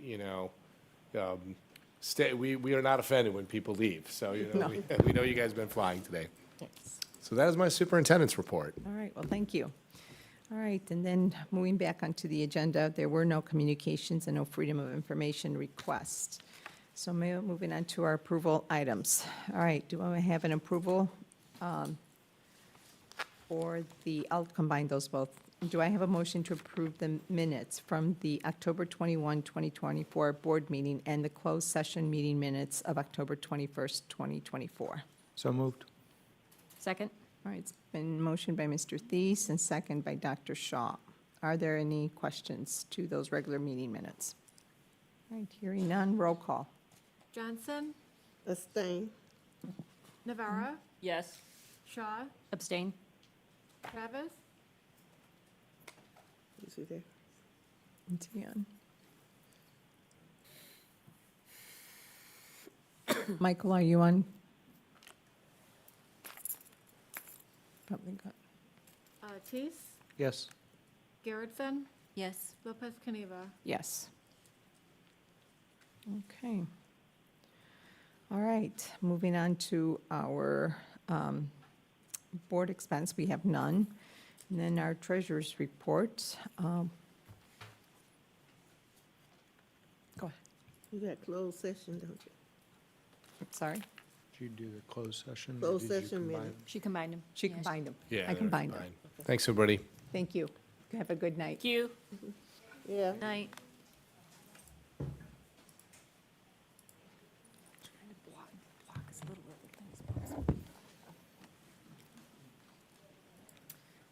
we are not offended when people leave, so, we know you guys have been flying today. So that is my superintendent's report. All right, well, thank you. All right, and then moving back onto the agenda, there were no communications and no freedom of information requests. So moving on to our approval items. All right, do I have an approval I'll combine those both. Do I have a motion to approve the minutes from the October 21, 2024 board meeting and the closed session meeting minutes of October 21st, 2024? So moved. Second? All right, it's been motioned by Mr. Thies and second by Dr. Shaw. Are there any questions to those regular meeting minutes? All right, hearing none, roll call. Johnson, Abstain. Navarro, Yes. Shaw, Abstain? Travis, Is he there? It's Ian. Michael, are you on? Probably got. Teese, Yes. Garrettson, Yes. Lopez Caniva. Yes. Okay. All right, moving on to our board expense, we have none. And then our treasurer's report. Go ahead. You got closed session, don't you? Sorry, Did you do the closed session? or Closed did you session combine minute. them? She combined them. she combined them. Yeah. I they're combined them. fine. Thanks, everybody. Thank you. Have a good night. Thank you. Yeah. Night.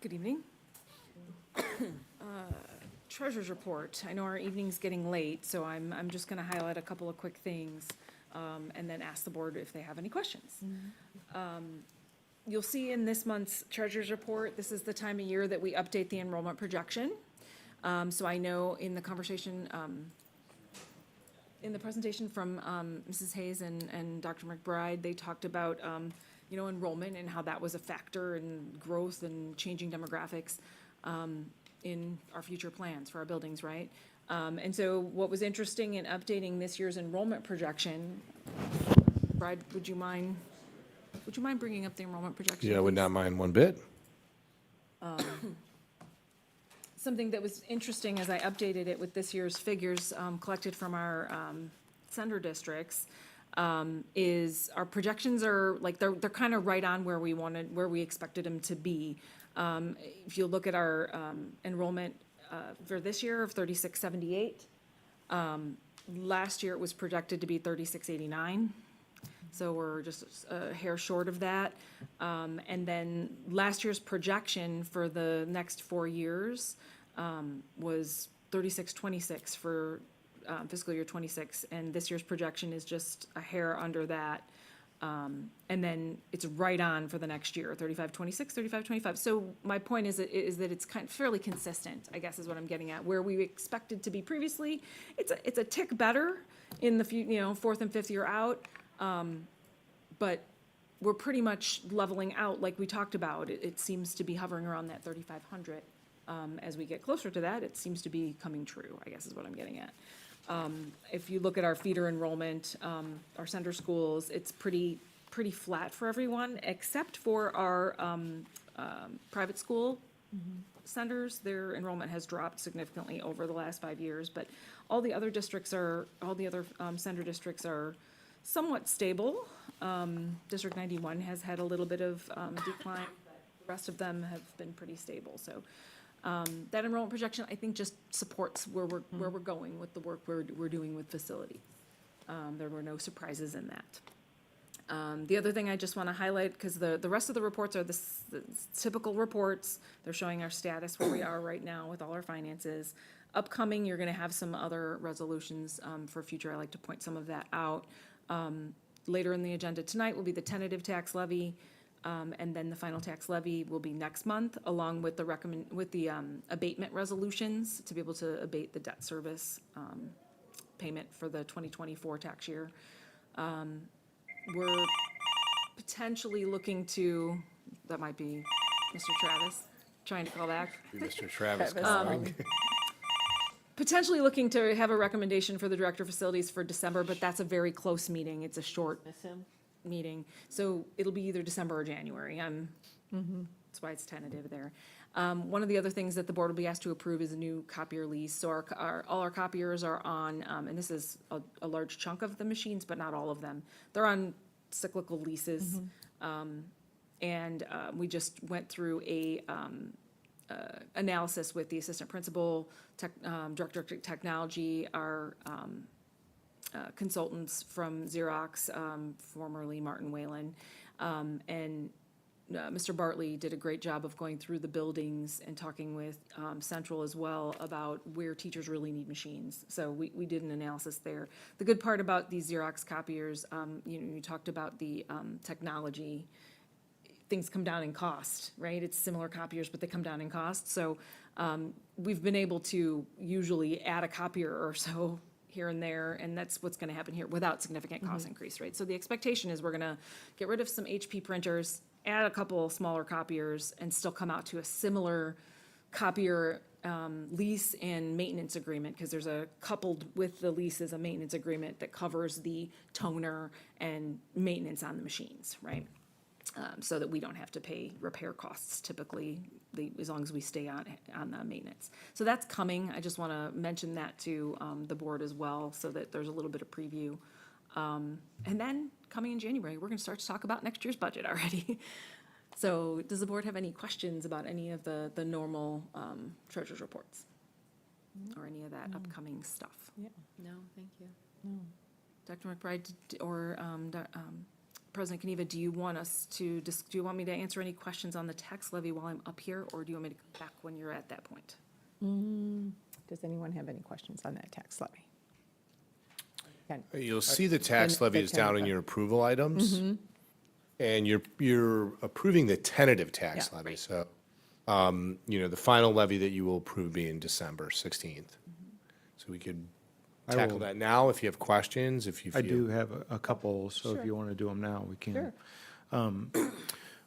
Good evening. Treasurer's report. I know our evening's getting late, so I'm just gonna highlight a couple of quick things, and then ask the board if they have any questions. You'll see in this month's treasurer's report, this is the time of year that we update the enrollment projection. So I know in the conversation, in the presentation from Mrs. Hayes and Dr. McBride, they talked about, enrollment and how that was a factor in growth and changing demographics in our future plans for our buildings, right? And so what was interesting in updating this year's enrollment projection, Bride, would you mind bringing up the enrollment projection? Yeah, I would please? not mind one bit. Something that was interesting as I updated it with this year's figures collected from our sender districts is our projections are like they're kind of right on where we expected them to be. If you look at our enrollment for this year of 3678, last year it was projected to be 3689. So we're just a hair short of that. And then last year's projection for the next 4 years was 3626 for fiscal year 26, and this year's projection is just a hair under that. And then it's right on for the next year, 3526, 3525. So my point is that it's kind of fairly consistent, I guess is what I'm getting at. Where we expected to be previously, it's a tick better in the fourth and fifth year out. But we're pretty much leveling out like we talked about. It seems to be hovering around that 3,500. As we get closer to that, it seems to be coming true, I guess is what I'm getting at. If you look at our feeder enrollment, our center schools, it's pretty flat for everyone, except for our private school centers. Their enrollment has dropped significantly over the last 5 years, but all the other center districts are somewhat stable. District 91 has had a little bit of decline, but the rest of them have been pretty stable. So that enrollment projection, I think, just supports where we're going with the work we're doing with facilities. There were no surprises in that. The other thing I just want to highlight, because the rest of the reports are the typical reports. They're showing our status where we are right now with all our finances. Upcoming, you're going to have some other resolutions for future. I like to point some of that out. Later in the agenda tonight will be the tentative tax levy, and then the final tax levy will be next month, along with the abatement resolutions to be able to abate the debt service payment for the 2024 tax year. We're potentially looking to, that might be Mr. Travis trying to call back. Mr. Travis. Potentially looking to have a recommendation for the Director of Facilities for December, but that's a very close meeting. It's a short meeting. So it'll be either December or January. That's why it's tentative there. One of the other things that the board will be asked to approve is a new copier lease. So all our copiers are on, and this is a large chunk of the machines, but not all of them. They're on cyclical leases. And we just went through a analysis with the assistant principal, director of technology, our consultants from Xerox, formerly Martin Whalen, and Mr. Bartley did a great job of going through the buildings and talking with Central as well about where teachers really need machines. So we did an analysis there. The good part about these Xerox copiers, you talked about the technology. Things come down in cost, right? It's similar copiers, but they come down in cost. So we've been able to usually add a copier or so here and there, and that's what's going to happen here without significant cost increase, right? So the expectation is we're going to get rid of some HP printers, add a couple smaller copiers, and still come out to a similar copier lease and maintenance agreement, because there's a, coupled with the lease is a maintenance agreement that covers the toner and maintenance on the machines, right? So that we don't have to pay repair costs typically, as long as we stay on the maintenance. So that's coming. I just want to mention that to the board as well, so that there's a little bit of preview. And then, coming in January, we're going to start to talk about next year's budget already. So does the board have any questions about any of the normal treasurer's reports? Or any of that upcoming stuff? No, thank you. Dr. McBride or President Kniva, do you want me to answer any questions on the tax levy while I'm up here, or do you want me to come back when you're at that point? Does anyone have any questions on that tax levy? Ken? You'll see the tax And levy the is down in tentative. your approval items. And you're approving the tentative tax Yeah, levy, so, the final levy that you will approve will be in December 16th. So we could I tackle will- that now if you have questions, if you feel. I do have a couple, so Sure. if you want to do them now, we can. Sure.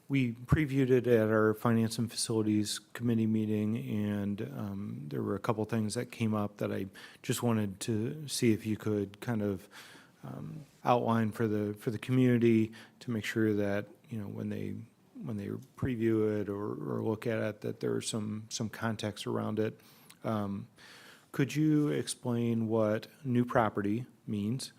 We previewed it at our Finance and Facilities Committee meeting, and there were a couple things that came up that I just wanted to see if you could kind of outline for the community to make sure that, when they preview it or look at it, that there's some context around it. Could you explain what new property means,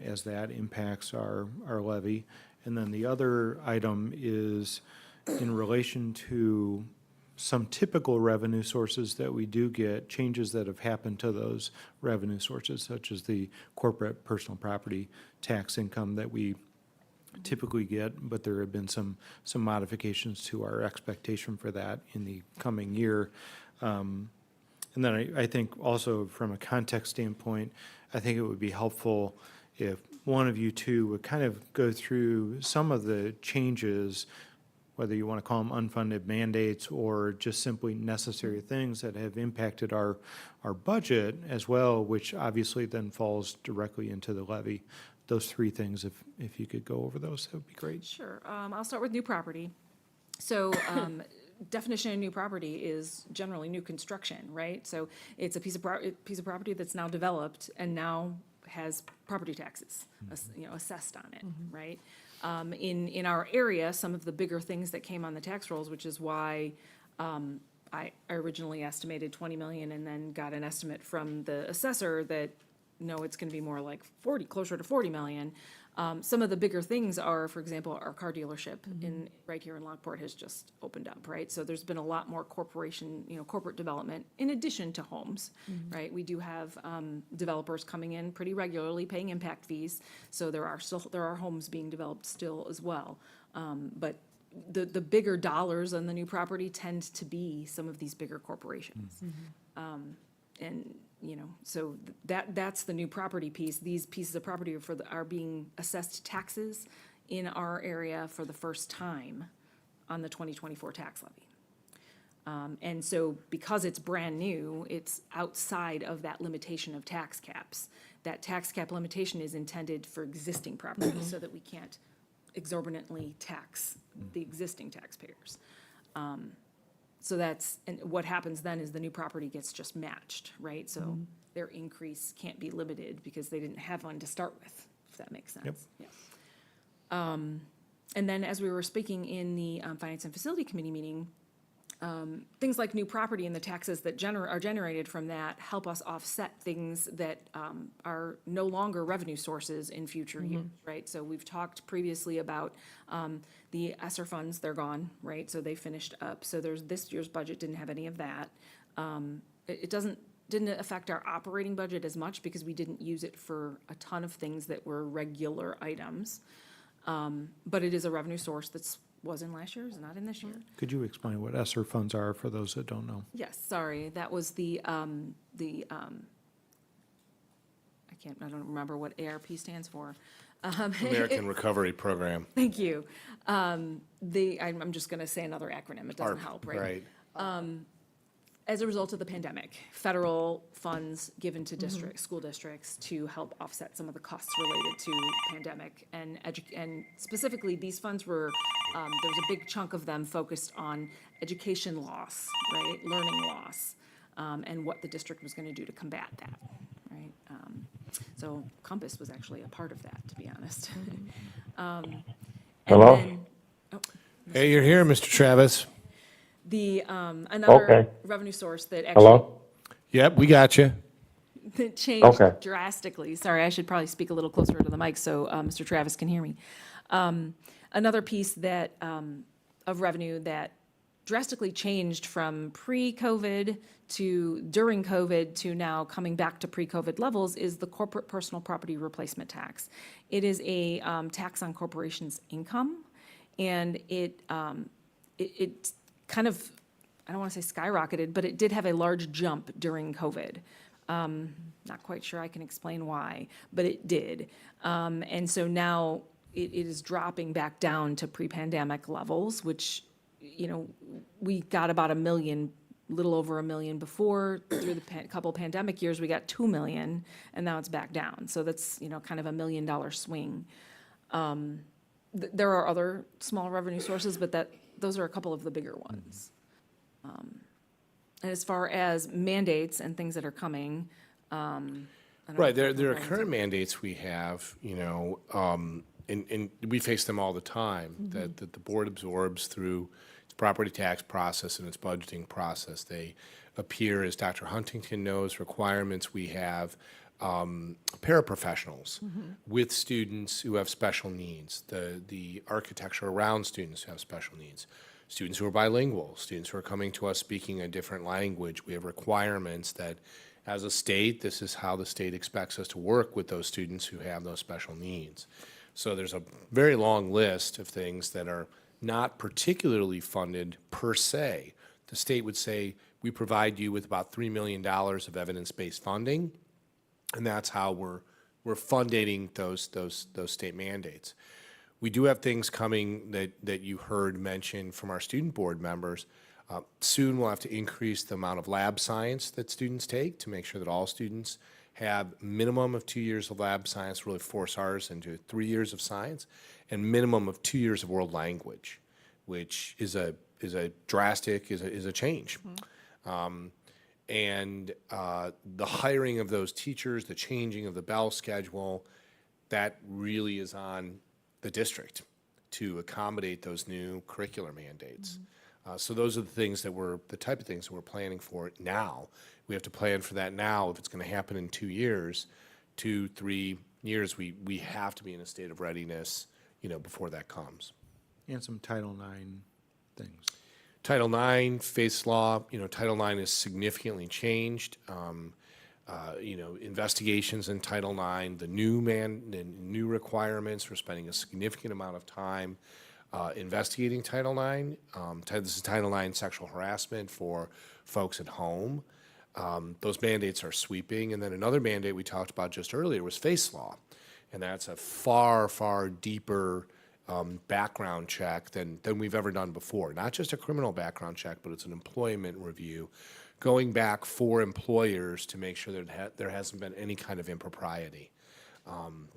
as that impacts our levy? And then the other item is in relation to some typical revenue sources that we do get, changes that have happened to those revenue sources, such as the corporate personal property tax income that we typically get, but there have been some modifications to our expectation for that in the coming year. And then I think also from a context standpoint, I think it would be helpful if one of you two would kind of go through some of the changes, whether you want to call them unfunded mandates or just simply necessary things that have impacted our budget as well, which obviously then falls directly into the levy. Those three things, if you could go over those, that would be great. Sure. I'll start with new property. So definition of new property is generally new construction, right? So it's a piece of property that's now developed and now has property taxes, assessed on it, right? In our area, some of the bigger things that came on the tax rolls, which is why I originally estimated 20 million and then got an estimate from the assessor that, no, it's gonna be more like 40, closer to 40 million. Some of the bigger things are, for example, our car dealership right here in Lockport has just opened up, right? So there's been a lot more corporate development in addition to homes, right? We do have developers coming in pretty regularly paying impact fees. So there are homes being developed still as well. But the bigger dollars on the new property tend to be some of these bigger corporations. And, so that's the new property piece. These pieces of property are being assessed taxes in our area for the first time on the 2024 tax levy. And so because it's brand new, it's outside of that limitation of tax caps. That tax cap limitation is intended for existing properties so that we can't exorbitantly tax the existing taxpayers. So and what happens then is the new property gets just matched, right? So their increase can't be limited because they didn't have one to start with, if that makes sense. Yep. Yeah. And then as we were speaking in the Finance and Facility Committee meeting, things like new property and the taxes that are generated from that help us offset things that are no longer revenue sources in future years, right? So we've talked previously about the ESSER funds, they're gone, right? So they finished up. So this year's budget didn't have any of that. It didn't affect our operating budget as much because we didn't use it for a ton of things that were regular items. But it is a revenue source was in last year, is not in this year. Could you explain what ESSER funds are for those that don't know? Yes, sorry, that was I don't remember what ARP stands for. American Recovery Program. Thank you. I'm just gonna say another acronym, it doesn't help, right? As a result of the pandemic, federal funds given to school districts to help offset some of the costs related to pandemic. And specifically, these funds were, there was a big chunk of them focused on education loss, right? Learning loss. and what the district was going to do to combat that, right? So Compass was actually a part of that, to be honest. And Hello? then- oh, Hey, you're here, Mr. Travis. The, another Okay. revenue source that actually Hello? Yep, we got you. that changed Okay. drastically. Sorry, I should probably speak a little closer to the mic so Mr. Travis can hear me. Another piece that, of revenue that drastically changed from pre-COVID to during COVID to now coming back to pre-COVID levels is the corporate personal property replacement tax. It is a tax on corporations' income, and it kind of, I don't want to say skyrocketed, but it did have a large jump during COVID. Not quite sure I can explain why, but it did. And so now it is dropping back down to pre-pandemic levels, which, you know, we got about $1 million, little over $1 million before. Through the couple pandemic years, we got $2 million, and now it's back down. So that's, you know, kind of $1 million swing. There are other small revenue sources, but those are a couple of the bigger ones. And as far as mandates and things that are coming, I don't know Right, if there we're are going to- current mandates we have, you know, and we face them all the time, that the board absorbs through its property tax process and its budgeting process. They appear, as Dr. Huntington knows, requirements we have, paraprofessionals with students who have special needs, the architecture around students who have special needs, students who are bilingual, students who are coming to us speaking a different language. We have requirements that, as a state, this is how the state expects us to work with those students who have those special needs. So there's a very long list of things that are not particularly funded per se. The state would say, we provide you with about $3 million of evidence-based funding, and that's how we're funding those state mandates. We do have things coming that you heard mentioned from our student board members. Soon we'll have to increase the amount of lab science that students take to make sure that all students have minimum of 2 years of lab science, really force ours into 3 years of science, and minimum of 2 years of world language, which is a drastic change. And the hiring of those teachers, the changing of the bell schedule, that really is on the district to accommodate those new curricular mandates. So those are the type of things that we're planning for now. We have to plan for that now. If it's going to happen in 2 years, 2, 3 years, we have to be in a state of readiness, you know, before that comes. And some Title IX things. Title IX, face law, you know, Title IX is significantly changed. You know, investigations in Title IX, the new requirements, we're spending a significant amount of time investigating Title IX. This is Title IX sexual harassment for folks at home. Those mandates are sweeping. And then another mandate we talked about just earlier was face law. And that's a far, far deeper background check than we've ever done before. Not just a criminal background check, but it's an employment review, going back for employers to make sure that there hasn't been any kind of impropriety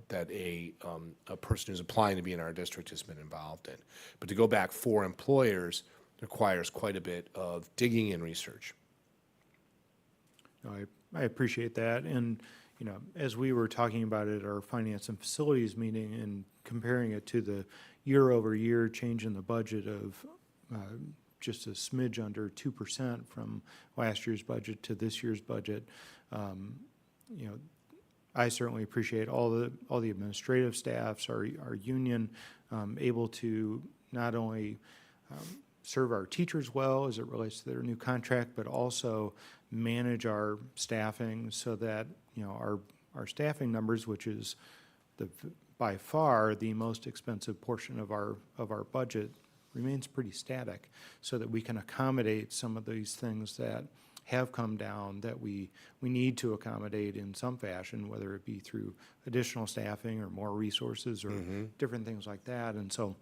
that a person who's applying to be in our district has been involved in. But to go back for employers requires quite a bit of digging and research. No, I appreciate that. And, you know, as we were talking about it at our finance and facilities meeting and comparing it to the year-over-year change in the budget of just a smidge under 2% from last year's budget to this year's budget, you know, I certainly appreciate all the administrative staffs, our union, able to not only serve our teachers well as it relates to their new contract, but also manage our staffing so that, you know, our staffing numbers, which is by far the most expensive portion of our budget, remains pretty static, so that we can accommodate some of these things that have come down that we need to accommodate in some fashion, whether it be through additional staffing or more resources or different things like that. And so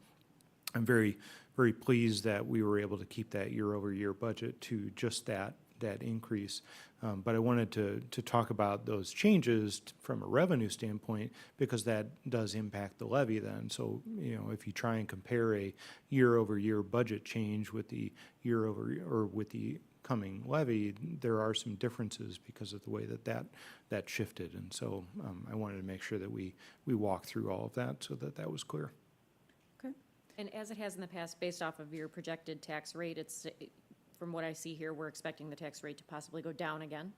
I'm very, very pleased that we were able to keep that year-over-year budget to just that increase. But I wanted to talk about those changes from a revenue standpoint, because that does impact the levy then. So, you know, if you try and compare a year-over-year budget change with the year-over, or with the upcoming levy, there are some differences because of the way that shifted. And so I wanted to make sure that we walk through all of that so that was clear. Okay. And as it has in the past, based off of your projected tax rate, from what I see here, we're expecting the tax rate to possibly go down again?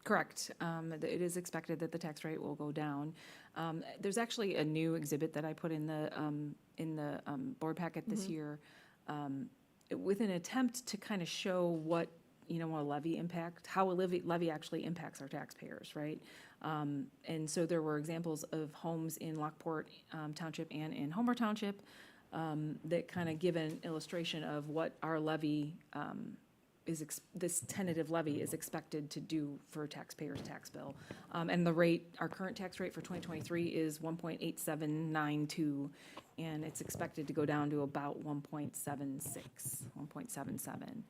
Correct. It is expected that the tax rate will go down. There's actually a new exhibit that I put in the board packet this year with an attempt to kind of show what, a levy impact, how a levy actually impacts our taxpayers, right? And so there were examples of homes in Lockport Township and in Homer Township that kind of give an illustration of what our levy this tentative levy is expected to do for a taxpayer's tax bill. And the rate, our current tax rate for 2023 is 1.8792, and it's expected to go down to about 1.76, 1.77.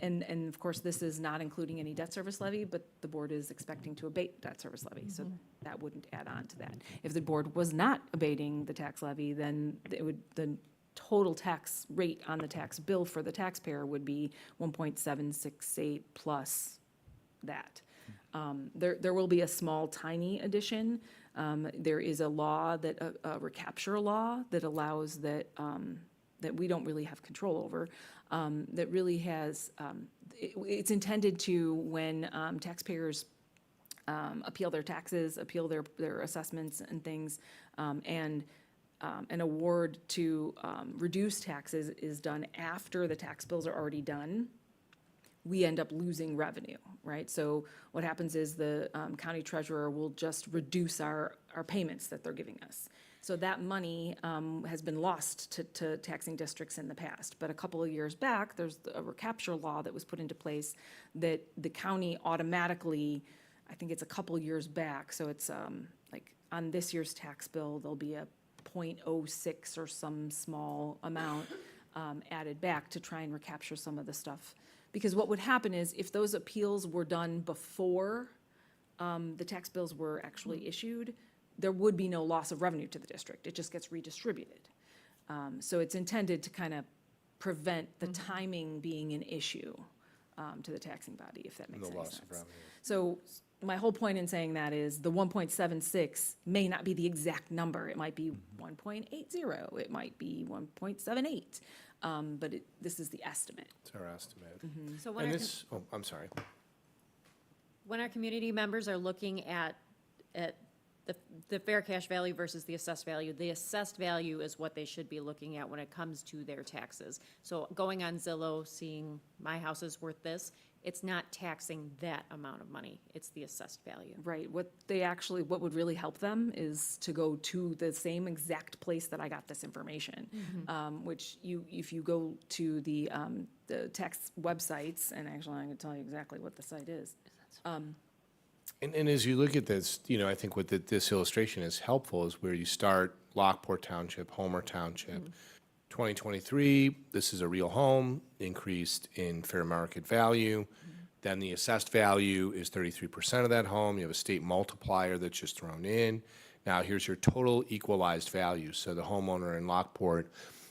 And of course, this is not including any debt service levy, but the board is expecting to abate debt service levy, so that wouldn't add on to that. If the board was not abating the tax levy, then the total tax rate on the tax bill for the taxpayer would be 1.768 plus that. There will be a small, tiny addition. There is a law a recapture law that allows that we don't really have control over, that really has, it's intended to, when taxpayers appeal their taxes, appeal their assessments and things, and an award to reduce taxes is done after the tax bills are already done, we end up losing revenue, right? So what happens is the county treasurer will just reduce our payments that they're giving us. So that money has been lost to taxing districts in the past. But a couple of years back, there's a recapture law that was put into place that the county automatically, I think it's a couple years back, so it's like on this year's tax bill, there'll be a 0.06 or some small amount added back to try and recapture some of the stuff. Because what would happen is if those appeals were done before the tax bills were actually issued, there would be no loss of revenue to the district. It just gets redistributed. So it's intended to kind of prevent the timing being an issue to the taxing body, if that makes any sense. So my whole point in saying that is the 1.76 may not be the exact number. It might be 1.80, it might be 1.78, but this is the estimate. It's our estimate. So And I'm sorry. when our community members are looking at the fair cash value versus the assessed value is what they should be looking at when it comes to their taxes. So going on Zillow, seeing my house is worth this, it's not taxing that amount of money, it's the assessed value. Right, what would really help them is to go to the same exact place that I got this information. Which if you go to the tax websites, and actually I'm gonna tell you exactly what the site is. And as you look at this, I think what this illustration is helpful is where you start Lockport Township, Homer Township. 2023, this is a real home, increased in fair market value. Then the assessed value is 33% of that home. You have a state multiplier that's just thrown in. Now here's your total equalized value. So the homeowner in Lockport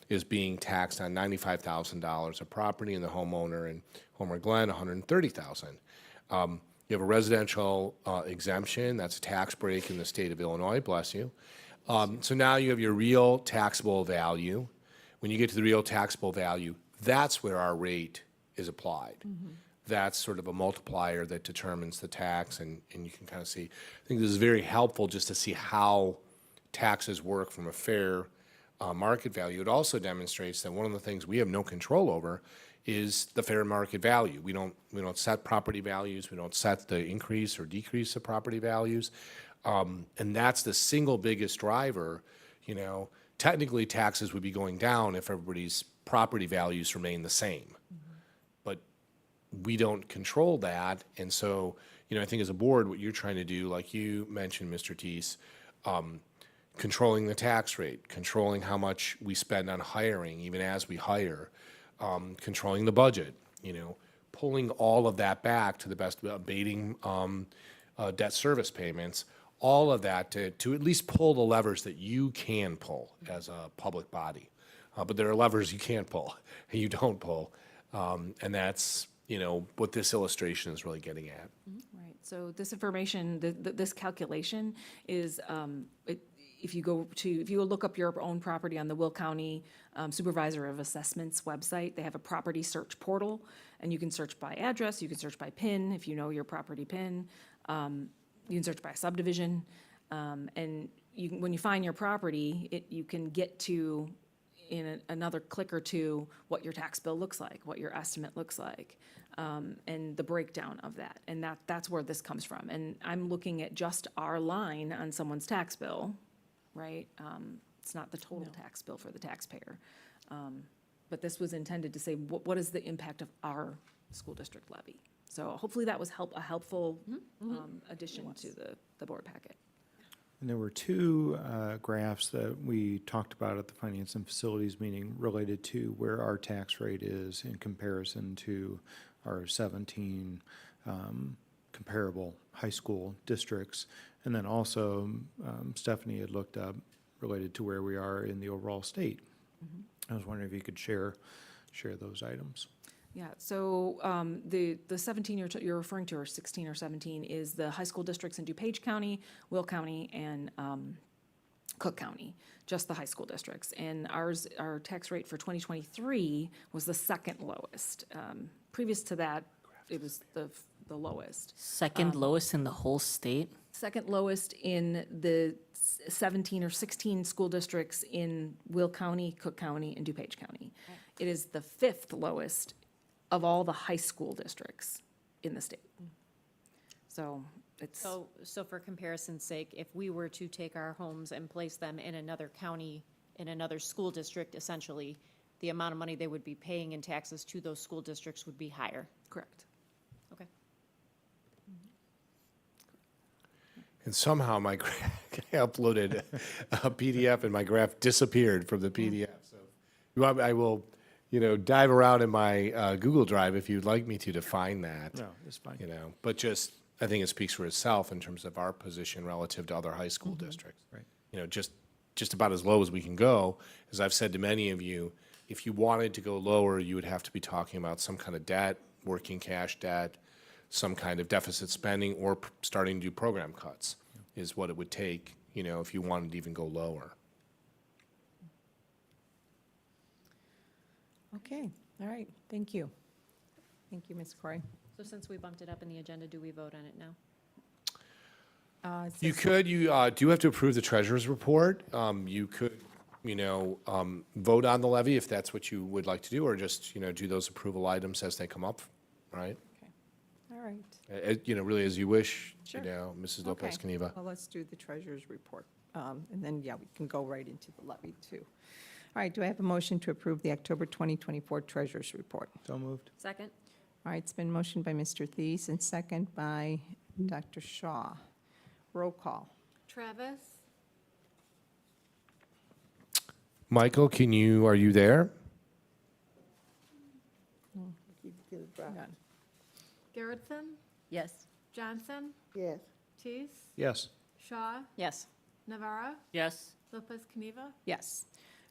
is being taxed on $95,000 of property, and the homeowner in Homer Glen, $130,000. You have a residential exemption. That's a tax break in the state of Illinois, bless you. So now you have your real taxable value. When you get to the real taxable value, that's where our rate is applied. That's sort of a multiplier that determines the tax, and you can kind of see. I think this is very helpful just to see how taxes work from a fair market value. It also demonstrates that one of the things we have no control over is the fair market value. We don't set property values. We don't set the increase or decrease of property values. And that's the single biggest driver. Technically taxes would be going down if everybody's property values remain the same. But we don't control that. And so, I think as a board, what you're trying to do, like you mentioned, Mr. Teese, controlling the tax rate, controlling how much we spend on hiring, even as we hire, controlling the budget, pulling all of that back to the best, abating debt service payments, all of that to at least pull the levers that you can pull as a public body. But there are levers you can't pull and you don't pull. And that's, what this illustration is really getting at. Right, so this information, this calculation is, if you look up your own property on the Will County Supervisor of Assessments website, they have a property search portal, and you can search by address, you can search by PIN, if you know your property PIN, you can search by subdivision, and when you find your property, you can get to, in another click or two, what your tax bill looks like, what your estimate looks like, and the breakdown of that. And that's where this comes from. And I'm looking at just our line on someone's tax bill, right? It's not the total tax bill for the taxpayer. But this was intended to say, what is the impact of our school district levy? So hopefully that was a helpful addition to the board packet. And there were two graphs that we talked about at the Finance and Facilities meeting related to where our tax rate is in comparison to our 17 comparable high school districts. And then also Stephanie had looked up related to where we are in the overall state. I was wondering if you could share those items. Yeah, so the 17 you're referring to, or 16 or 17, is the high school districts in DuPage County, Will County, and Cook County, just the high school districts. And our tax rate for 2023 was the second lowest. Previous to that, it was the lowest. Second lowest in the whole state? Second lowest in the 17 or 16 school districts in Will County, Cook County, and DuPage County. It is the fifth lowest of all the high school districts in the state. So it's. So for comparison's sake, if we were to take our homes and place them in another county, in another school district, essentially, the amount of money they would be paying in taxes to those school districts would be higher. Correct. Okay. And somehow I uploaded a PDF and my graph disappeared from the PDF. So I will, dive around in my Google Drive if you'd like me to find that. No, it's fine. But I think it speaks for itself in terms of our position relative to other high school districts. Right. Just about as low as we can go. As I've said to many of you, if you wanted to go lower, you would have to be talking about some kind of debt, working cash debt, some kind of deficit spending, or starting to do program cuts is what it would take, if you wanted to even go lower. Okay, all right, thank you. Thank you, Ms. Corey. So since we bumped it up in the agenda, do we vote on it now? You could, do have to approve the treasurer's report. You could, vote on the levy if that's what you would like to do, or just, do those approval items as they come up, right? All right. Really as you wish, Sure. Mrs. Lopez Okay. Caniva. Well, let's do the treasurer's report. And then, we can go right into the levy, too. All right, do I have a motion to approve the October 2024 treasurer's report? So moved. Second? All right, it's been motioned by Mr. Thies and second by Dr. Shaw. Roll call. Travis, Michael, are you there? Get it dry. None. Garrettson, Yes. Johnson, Yes. Tease, Yes. Shaw, Yes. Navarra, Yes. Lopez Caniva, Yes.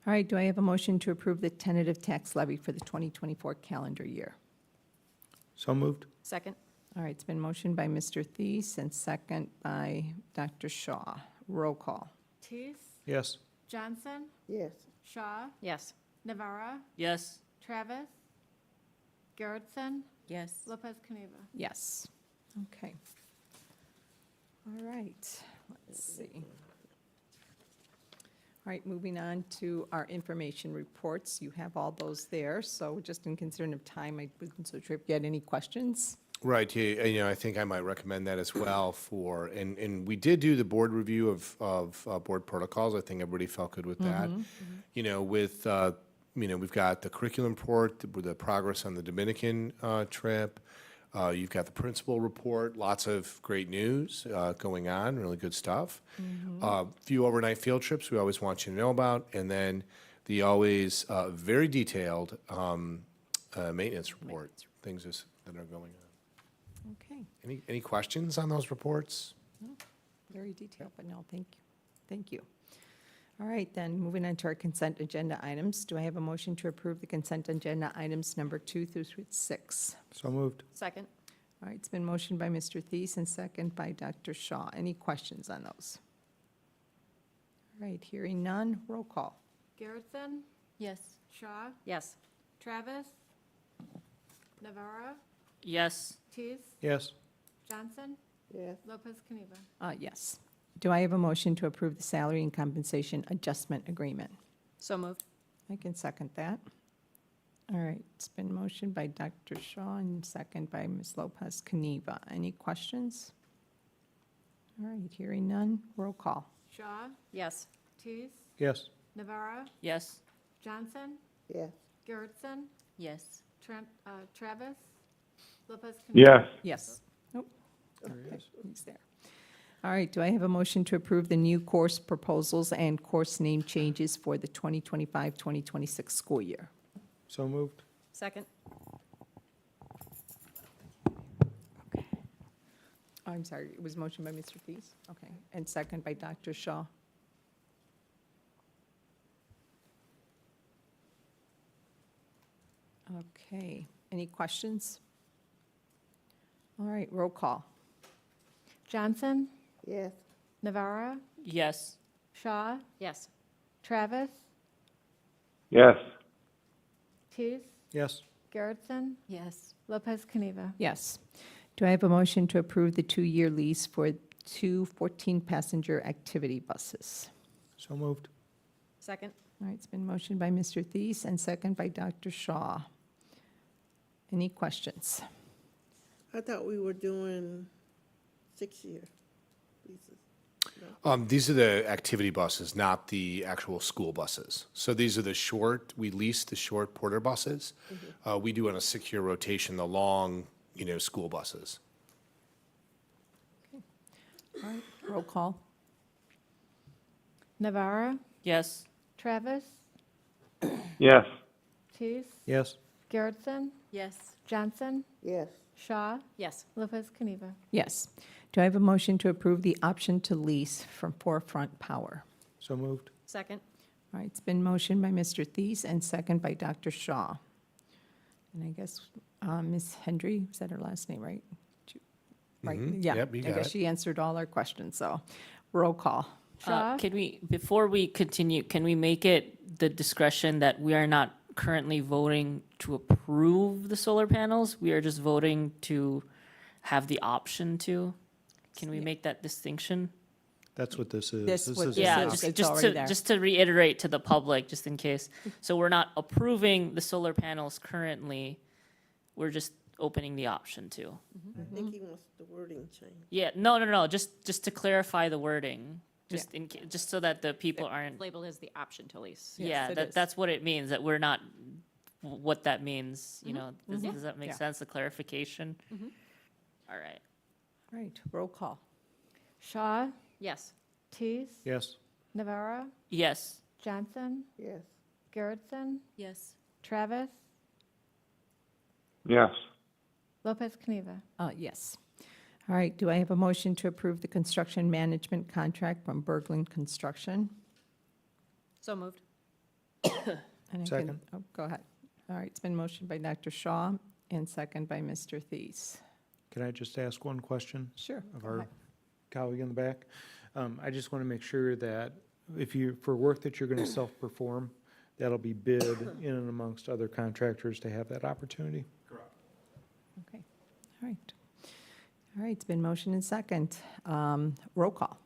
All right, do I have a motion to approve the tentative tax levy for the 2024 calendar year? So moved. Second? All right, it's been motioned by Mr. Thies and second by Dr. Shaw. Roll call. Tease, Yes. Johnson, Yes. Shaw, Yes. Navarra, Yes. Travis, Garrettson, Yes. Lopez Caniva. Yes. Okay. All right, let's see. All right, moving on to our information reports. You have all those there, so just in consideration of time, I wasn't so sure if you had any questions. Right, I think I might recommend that as well and we did do the board review of board protocols. I think everybody felt good with that. We've got the curriculum report, the progress on the Dominican trip. You've got the principal report, lots of great news going on, really good stuff. Few overnight field trips we always want you to know about, and then the always very detailed maintenance report, things that are going on. Okay, Any questions on those reports? very detailed, but no, thank you. Thank you. All right, then, moving on to our consent agenda items. Do I have a motion to approve the consent agenda items number 2 through 6? So moved. Second. All right, it's been motioned by Mr. Thies and second by Dr. Shaw. Any questions on those? All right, hearing none, roll call. Garrettson, Yes. Shaw, Yes. Travis, Navarro, Yes. Tease, Yes. Johnson, Yes. Lopez Caniva. Yes. Do I have a motion to approve the salary and compensation adjustment agreement? So moved. I can second that. All right, it's been motioned by Dr. Shaw and second by Ms. Lopez Caniva. Any questions? All right, hearing none, roll call. Shaw, Yes. Tease, Yes. Navarro, Yes. Johnson, Yes. Garrettson, Yes. Travis, Lopez Caniva. Yes. Yes. Nope. Okay, he's there. All right, do I have a motion to approve the new course proposals and course name changes for the 2025-2026 school year? So moved. Second. I'm sorry, it was motion by Mr. Thies? Okay, and second by Dr. Shaw. Okay, any questions? All right, roll call. Johnson, Yes. Navarro, Yes. Shaw, Yes. Travis, Yes. Tease, Yes. Garrettson, Yes. Lopez Caniva. Yes. Do I have a motion to approve the 2-year lease for 2 14-passenger activity buses? So moved. Second. All right, it's been motioned by Mr. Thies and second by Dr. Shaw. Any questions? I thought we were doing 6-year leases. These are the activity buses, not the actual school buses. So these are the short, we lease the short porter buses. We do on a 6-year rotation, the long, school buses. All right, roll call. Navarro, Yes. Travis, Yes. Tease, Yes. Garrettson, Yes. Johnson, Yes. Shaw, Yes. Lopez Caniva. Yes. Do I have a motion to approve the option to lease from Forefront Power? So moved. Second. All right, it's been motioned by Mr. Thies and second by Dr. Shaw. And I guess Ms. Hendry, is that her last name, right? Right, yeah. Yep, you I got guess it. she answered all our questions, so roll call. Shaw, Can we, before we continue, can we make it the discretion that we are not currently voting to approve the solar panels? We are just voting to have the option to? Can we make that distinction? That's what this is. This what is this Yeah, is. just, It's just already to, there. just to reiterate to the public, just in case. So we're not approving the solar panels currently, we're just opening the option to. I think he wants the wording changed. Yeah, no, just to clarify the wording, just just so that the people aren't, Labeled as the option to lease. yeah, it that, is. that's what it means, that we're not, what that means, does that make Yeah. sense, the clarification? All right. All right, roll call. Shaw, Yes. Tease, Yes. Navarro, Yes. Johnson, Yes. Garrettson, Yes. Travis, Yes. Lopez Caniva. Yes. All right, do I have a motion to approve the construction management contract from Berglund Construction? So moved. And I can- Second. Oh, go ahead. All right, it's been motioned by Dr. Shaw and second by Mr. Thies. Can I just ask one question Sure. of go our ahead. colleague in the back? I just want to make sure that for work that you're going to self-perform, that'll be bid in and amongst other contractors to have that opportunity? Okay, all right. All right, it's been motioned and second. Roll call.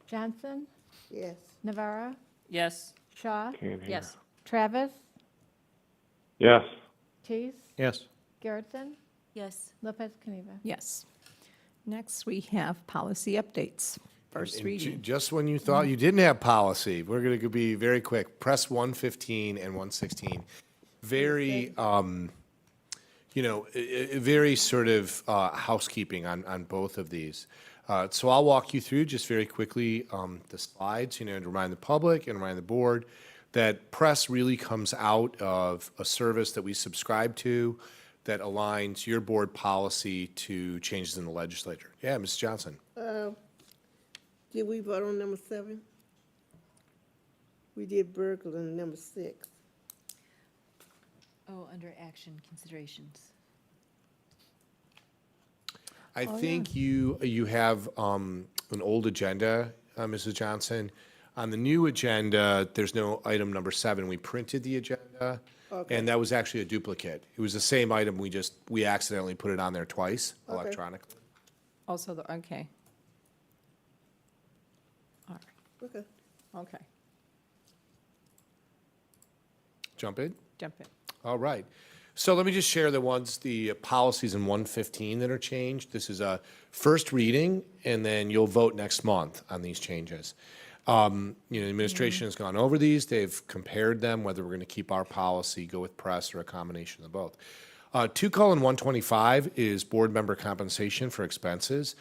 Johnson, Yes. Navarro, Yes. Shaw, Can't hear. Yes. Travis, Yes. Tease, Yes. Garrettson, Yes. Lopez Caniva. Yes. Next, we have policy updates. First And ju- reading. Just when you thought you didn't have policy, we're going to be very quick. Press 115 and 116. Very, very sort of housekeeping on both of these. So I'll walk you through just very quickly the slides, to remind the public and remind the board that press really comes out of a service that we subscribe to that aligns your board policy to changes in the legislature. Yeah, Ms. Johnson. Did we vote on number 7? We did burglar, number 6. Oh, under action considerations. I think you have an old agenda, Mrs. Johnson. On the new agenda, there's no item number 7. We printed the agenda, Okay. and that was actually a duplicate. It was the same item, we accidentally put it on there twice Okay. electronically. Also, okay. All right, Okay. okay, Jump in? jump in. All right. So let me just share the policies in 115 that are changed. This is a first reading, and then you'll vote next month on these changes. The administration has gone over these. They've compared them, whether we're going to keep our policy, go with press, or a combination of both. 2:125 is board member compensation for expenses.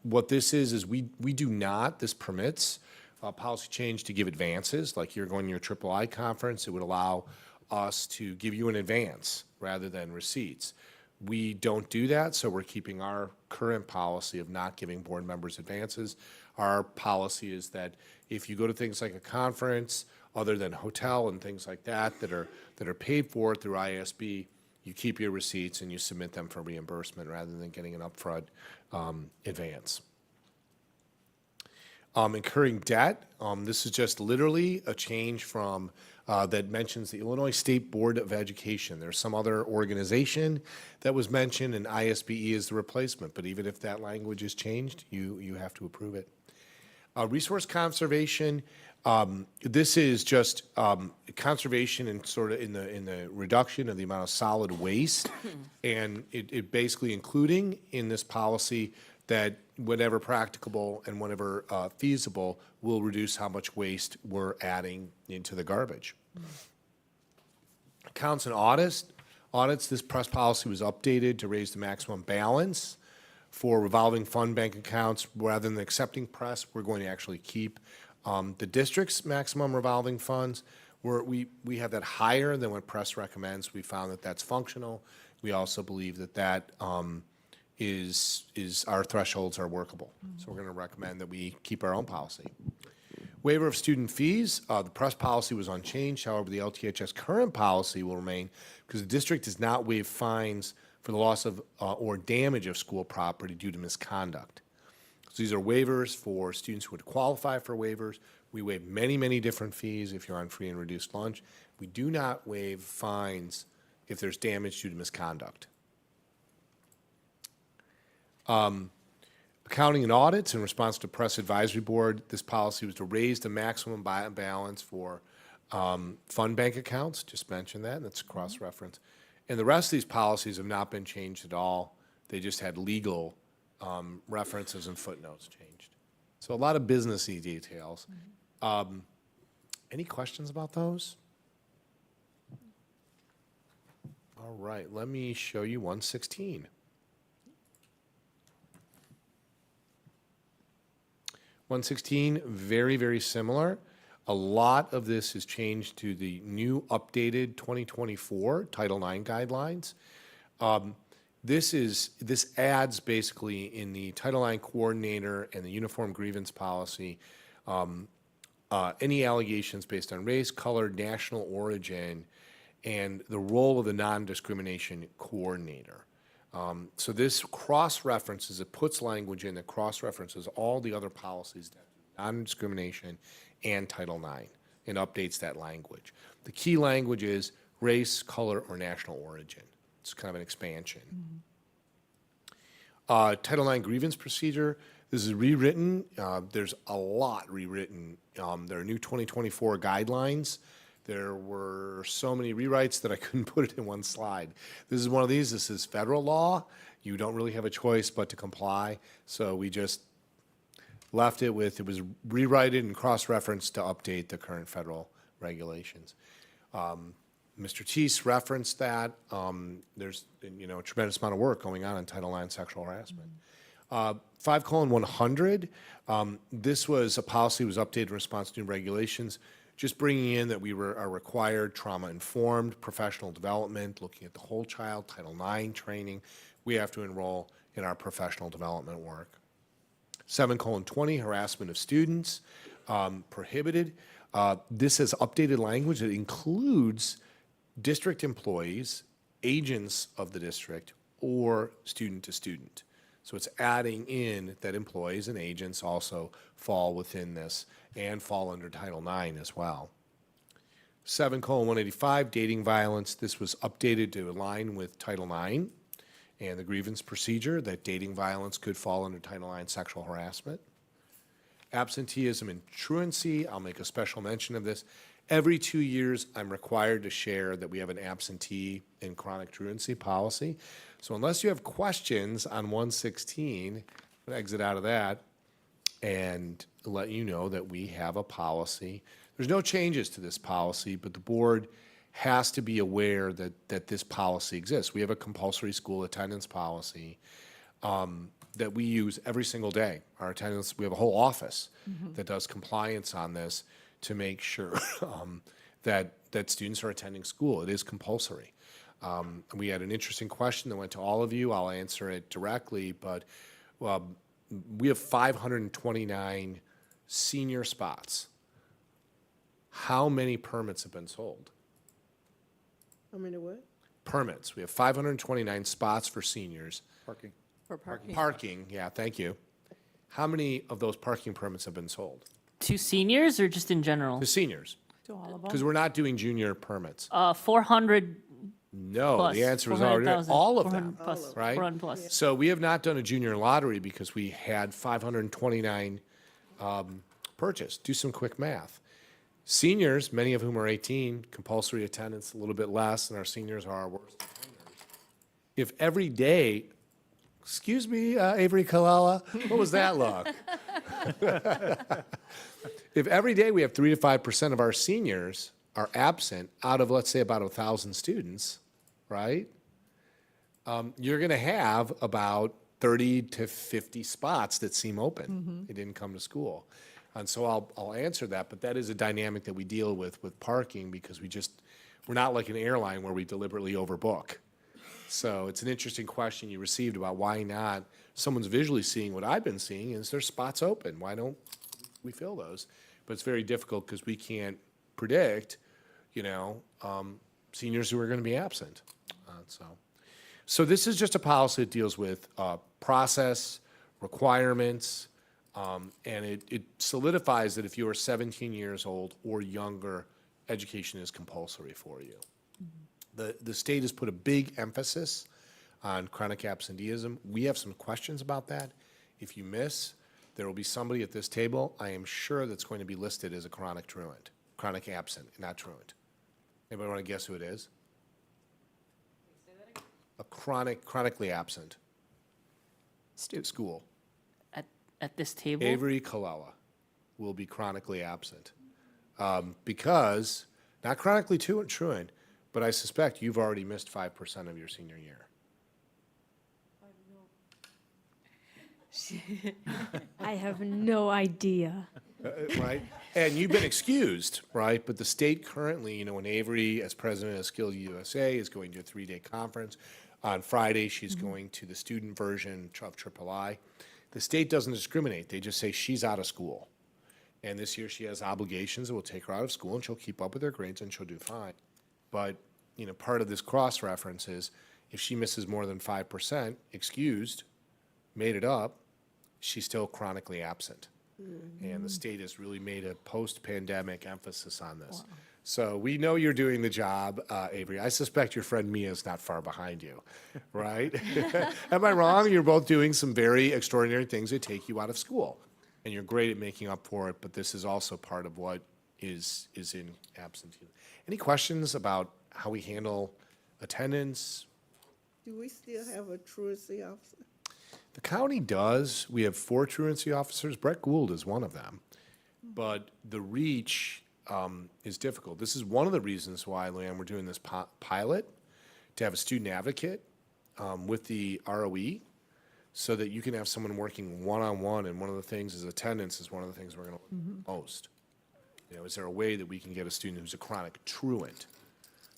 What this is we do not, this permits a policy change to give advances, like you're going to your III conference. It would allow us to give you an advance rather than receipts. We don't do that, so we're keeping our current policy of not giving board members advances. Our policy is that if you go to things like a conference, other than hotel and things like that, that are paid for through ISB, you keep your receipts and you submit them for reimbursement rather than getting an upfront advance. Incurring debt, this is just literally a change from that mentions the Illinois State Board of Education. There's some other organization that was mentioned, and ISBE is the replacement. But even if that language is changed, you have to approve it. Resource conservation, this is just conservation and sort of in the reduction of the amount of solid waste, and it basically including in this policy that whenever practicable and whenever feasible, will reduce how much waste we're adding into the garbage. Accounts and audits, this press policy was updated to raise the maximum balance for revolving fund bank accounts. Rather than accepting press, we're going to actually keep the district's maximum revolving funds. We have that higher than what press recommends. We found that that's functional. We also believe that is our thresholds are workable. So we're going to recommend that we keep our own policy. Waiver of student fees, the press policy was unchanged. However, the LTHS current policy will remain because the district does not waive fines for the loss of or damage of school property due to misconduct. So these are waivers for students who would qualify for waivers. We waive many, many different fees if you're on free and reduced lunch. We do not waive fines if there's damage due to misconduct. Accounting and audits, in response to Press Advisory Board, this policy was to raise the maximum balance for fund bank accounts, just mentioned that, and that's cross-reference. And the rest of these policies have not been changed at all. They just had legal references and footnotes changed. So a lot of businessy details. Any questions about those? All right, let me show you 116. 116, very, very similar. A lot of this is changed to the new updated 2024 Title IX guidelines. This adds basically in the Title IX coordinator and the uniform grievance policy any allegations based on race, color, national origin, and the role of the non-discrimination coordinator. So this cross-references, it puts language in that cross-references all the other policies that do non-discrimination and Title IX and updates that language. The key language is race, color, or national origin. It's kind of an expansion. Title IX grievance procedure, this is rewritten. There's a lot rewritten. There are new 2024 guidelines. There were so many rewrites that I couldn't put it in one slide. This is one of these. This is federal law. You don't really have a choice but to comply. So we just left it with, it was rewrited and cross-referenced to update the current federal regulations. Mr. Teese referenced that. There's a tremendous amount of work going on in Title IX sexual harassment. 5:100, this was a policy was updated in response to new regulations, just bringing in that we are required trauma-informed professional development, looking at the whole child, Title IX training. We have to enroll in our professional development work. 7:20, harassment of students, prohibited. This has updated language that includes district employees, agents of the district, or student to student. So it's adding in that employees and agents also fall within this and fall under Title IX as well. 7:185, dating violence. This was updated to align with Title IX and the grievance procedure, that dating violence could fall under Title IX sexual harassment. Absenteeism and truancy, I'll make a special mention of this. Every 2 years, I'm required to share that we have an absentee and chronic truancy policy. So unless you have questions on 116, I'm gonna exit out of that and let you know that we have a policy. There's no changes to this policy, but the board has to be aware that this policy exists. We have a compulsory school attendance policy that we use every single day. Our attendance, we have a whole office that does compliance on this to make sure that students are attending school. It is compulsory. We had an interesting question that went to all of you. I'll answer it directly, but we have 529 senior spots. How many permits have been sold? How many what? Permits. We have 529 spots for seniors. Parking. For parking. Parking, yeah, thank you. How many of those parking permits have been sold? To seniors or just in general? To seniors, To all of because them? we're not doing junior permits. 400 No, plus. the answer is already, 400,000. all of 400 them, plus, right? 400 plus. So we have not done a junior lottery because we had 529 purchased. Do some quick math. Seniors, many of whom are 18, compulsory attendance a little bit less, and our seniors are our worst offenders. If every day, excuse me, Avery Kalala, what was that look? If every day we have 3 to 5% of our seniors are absent out of, let's say, about 1,000 students, right? You're going to have about 30 to 50 spots that seem open. They didn't come to school. And so I'll answer that, but that is a dynamic that we deal with parking because we're not like an airline where we deliberately overbook. So it's an interesting question you received about why not. Someone's visually seeing what I've been seeing, is there's spots open. Why don't we fill those? But it's very difficult because we can't predict, seniors who are going to be absent. So this is just a policy that deals with process, requirements, and it solidifies that if you are 17 years old or younger, education is compulsory for you. The state has put a big emphasis on chronic absenteeism. We have some questions about that. If you miss, there will be somebody at this table, I am sure, that's going to be listed as a chronic truant, chronic absent, not truant. Anybody want to guess who it is? A chronically absent. School. At this table? Avery Kalala will be chronically absent. Because, not chronically truant, but I suspect you've already missed 5% of your senior year. I have no idea. Right? And you've been excused, right? But the state currently, when Avery, as president of Skills USA, is going to a 3-day conference. On Friday, she's going to the student version of III. The state doesn't discriminate. They just say she's out of school. And this year she has obligations that will take her out of school, and she'll keep up with her grades and she'll do fine. But, part of this cross-reference is if she misses more than 5%, excused, made it up, she's still chronically absent. And the state has really made a post-pandemic emphasis on this. Wow. So we know you're doing the job, Avery. I suspect your friend Mia is not far behind you, right? Am I wrong? You're both doing some very extraordinary things that take you out of school. And you're great at making up for it, but this is also part of what is in absentee. Any questions about how we handle attendance? Do we still have a truancy officer? The county does. We have 4 truancy officers. Brett Gould is one of them. But the reach is difficult. This is one of the reasons why, Luann, we're doing this pilot, to have a student advocate with the ROE, so that you can have someone working one-on-one, and one of the things is attendance is one of the things we're going to look at most. Is there a way that we can get a student who's a chronic truant,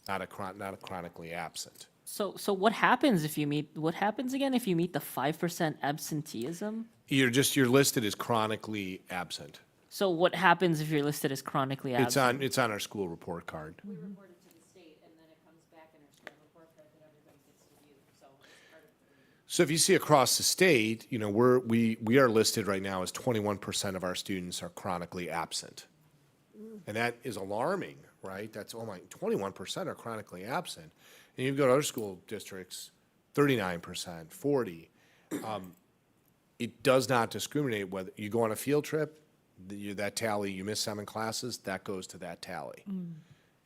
not a chronically absent? So what happens if you meet, what happens again if you meet the 5% absenteeism? You're listed as chronically absent. So what happens if you're listed as chronically absent? It's on our school report card. We report it to the state, and then it comes back in our school report card that everybody gets to view, so it's part of the. So if you see across the state, you know, we are listed right now as 21% of our students are chronically absent. And that is alarming, right? That's, oh my, 21% are chronically absent. And you go to other school districts, 39%, 40. It does not discriminate whether you go on a field trip, that tally, you miss 7 classes, that goes to that tally.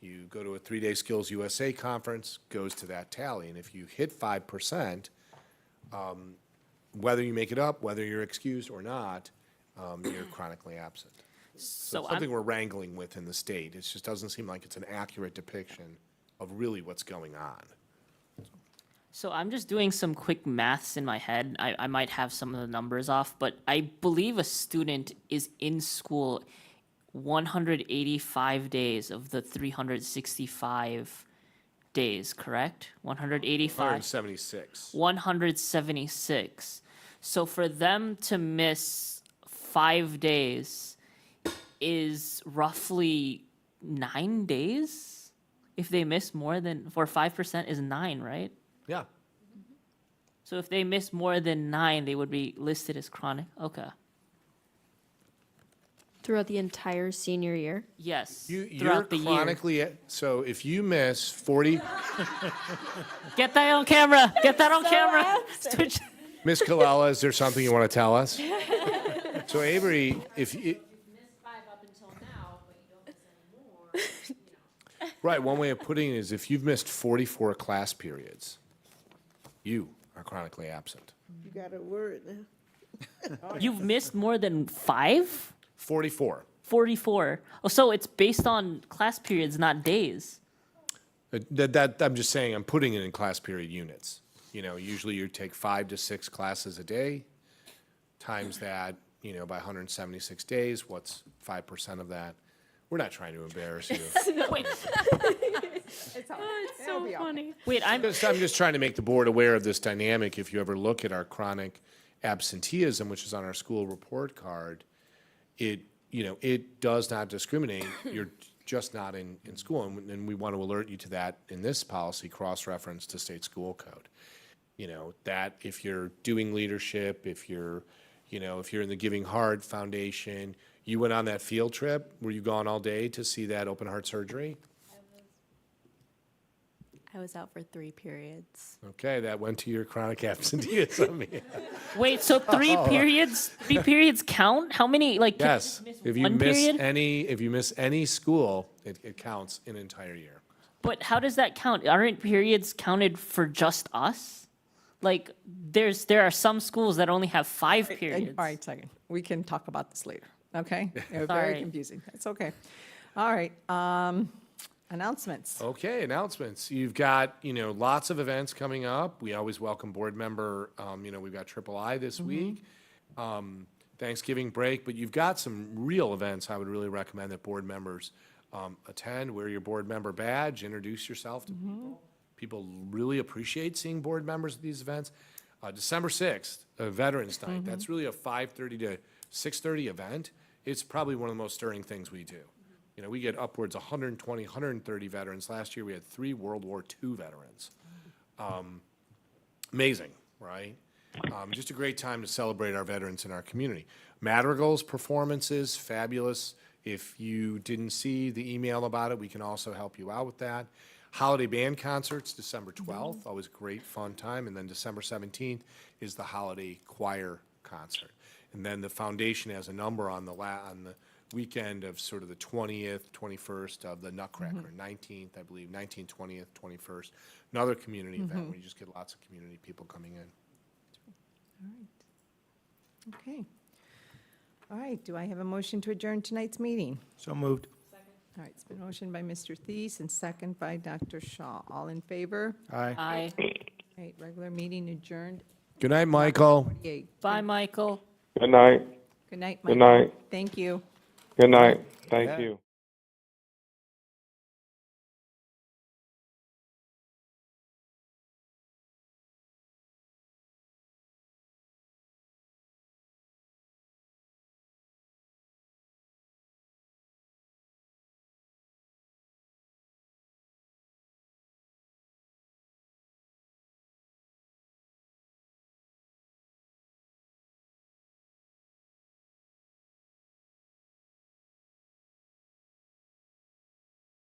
You go to a 3-day Skills USA conference, goes to that tally. And if you hit 5%, whether you make it up, whether you're excused or not, you're chronically absent. So it's something we're wrangling with in the state. It just doesn't seem like it's an accurate depiction of really what's going on. So I'm just doing some quick maths in my head. I might have some of the numbers off, but I believe a student is in school 185 days of the 365 days, correct? 185? 176. 176. So for them to miss 5 days is roughly 9 days? If they miss more than, for 5% is 9, right? Yeah. So if they miss more than 9, they would be listed as chronic. Okay. Throughout the entire senior year? Yes. You're throughout the year. chronically, so if you miss 40, Get that on camera. Get that on camera. Switch. Ms. Kalala, is there something you want to tell us? So Avery, if you, Missed 5 up until now, but you don't miss any more, right, one way of putting it is if you've missed 44 class periods, you are chronically absent. You got a word now. You've missed more than 5? 44. 44. Oh, so it's based on class periods, not days. I'm just saying, I'm putting it in class period units. You know, usually you take 5 to 6 classes a day, times that, you know, by 176 days, what's 5% of that? We're not trying to embarrass you. Wait, It's so funny. wait, I'm just trying to make the board aware of this dynamic. If you ever look at our chronic absenteeism, which is on our school report card, it, you know, it does not discriminate. You're just not in school. And we want to alert you to that in this policy, cross-reference to state school code. You know, that if you're doing leadership, if you're, you know, if you're in the Giving Heart Foundation, you went on that field trip, were you gone all day to see that open heart surgery? I was out for 3 periods. Okay, that went to your chronic absenteeism. wait, so 3 periods? 3 periods count? How many, like, can Yes, you miss if you one miss period? if you miss any school, it counts an entire year. But how does that count? Aren't periods counted for just us? Like, there are some schools that only have 5 periods. All right, second. We can talk about this later, okay? Very Sorry. confusing. It's okay. All right, announcements. Okay, announcements. You've got, you know, lots of events coming up. We always welcome board member, you know, we've got Triple I this week, Thanksgiving break, but you've got some real events I would really recommend that board members attend. Wear your board member badge, introduce yourself to people. People really appreciate seeing board members at these events. December 6th, Veterans Night. That's really a 5:30 to 6:30 event. It's probably one of the most stirring things we do. You know, we get upwards 120, 130 veterans. Last year, we had 3 World War II veterans. Amazing, right? Just a great time to celebrate our veterans in our community. Madrigal's performances, fabulous. If you didn't see the email about it, we can also help you out with that. Holiday band concerts, December 12th, always a great fun time. And then December 17th is the holiday choir concert. And then the foundation has a number on the weekend of sort of the 20th, 21st of the Nutcracker, 19th, I believe, 19th, 20th, 21st. Another community event where you just get lots of community people coming in. Okay. All right, do I have a motion to adjourn tonight's meeting? So moved. All right, it's been motioned by Mr. Thies and second by Dr. Shaw. All in favor? Aye. Aye. All right, regular meeting adjourned. Good night, Michael. 48. Bye, Michael. Good night. Good night, Good Michael. night. Thank you. Good night. Thank you.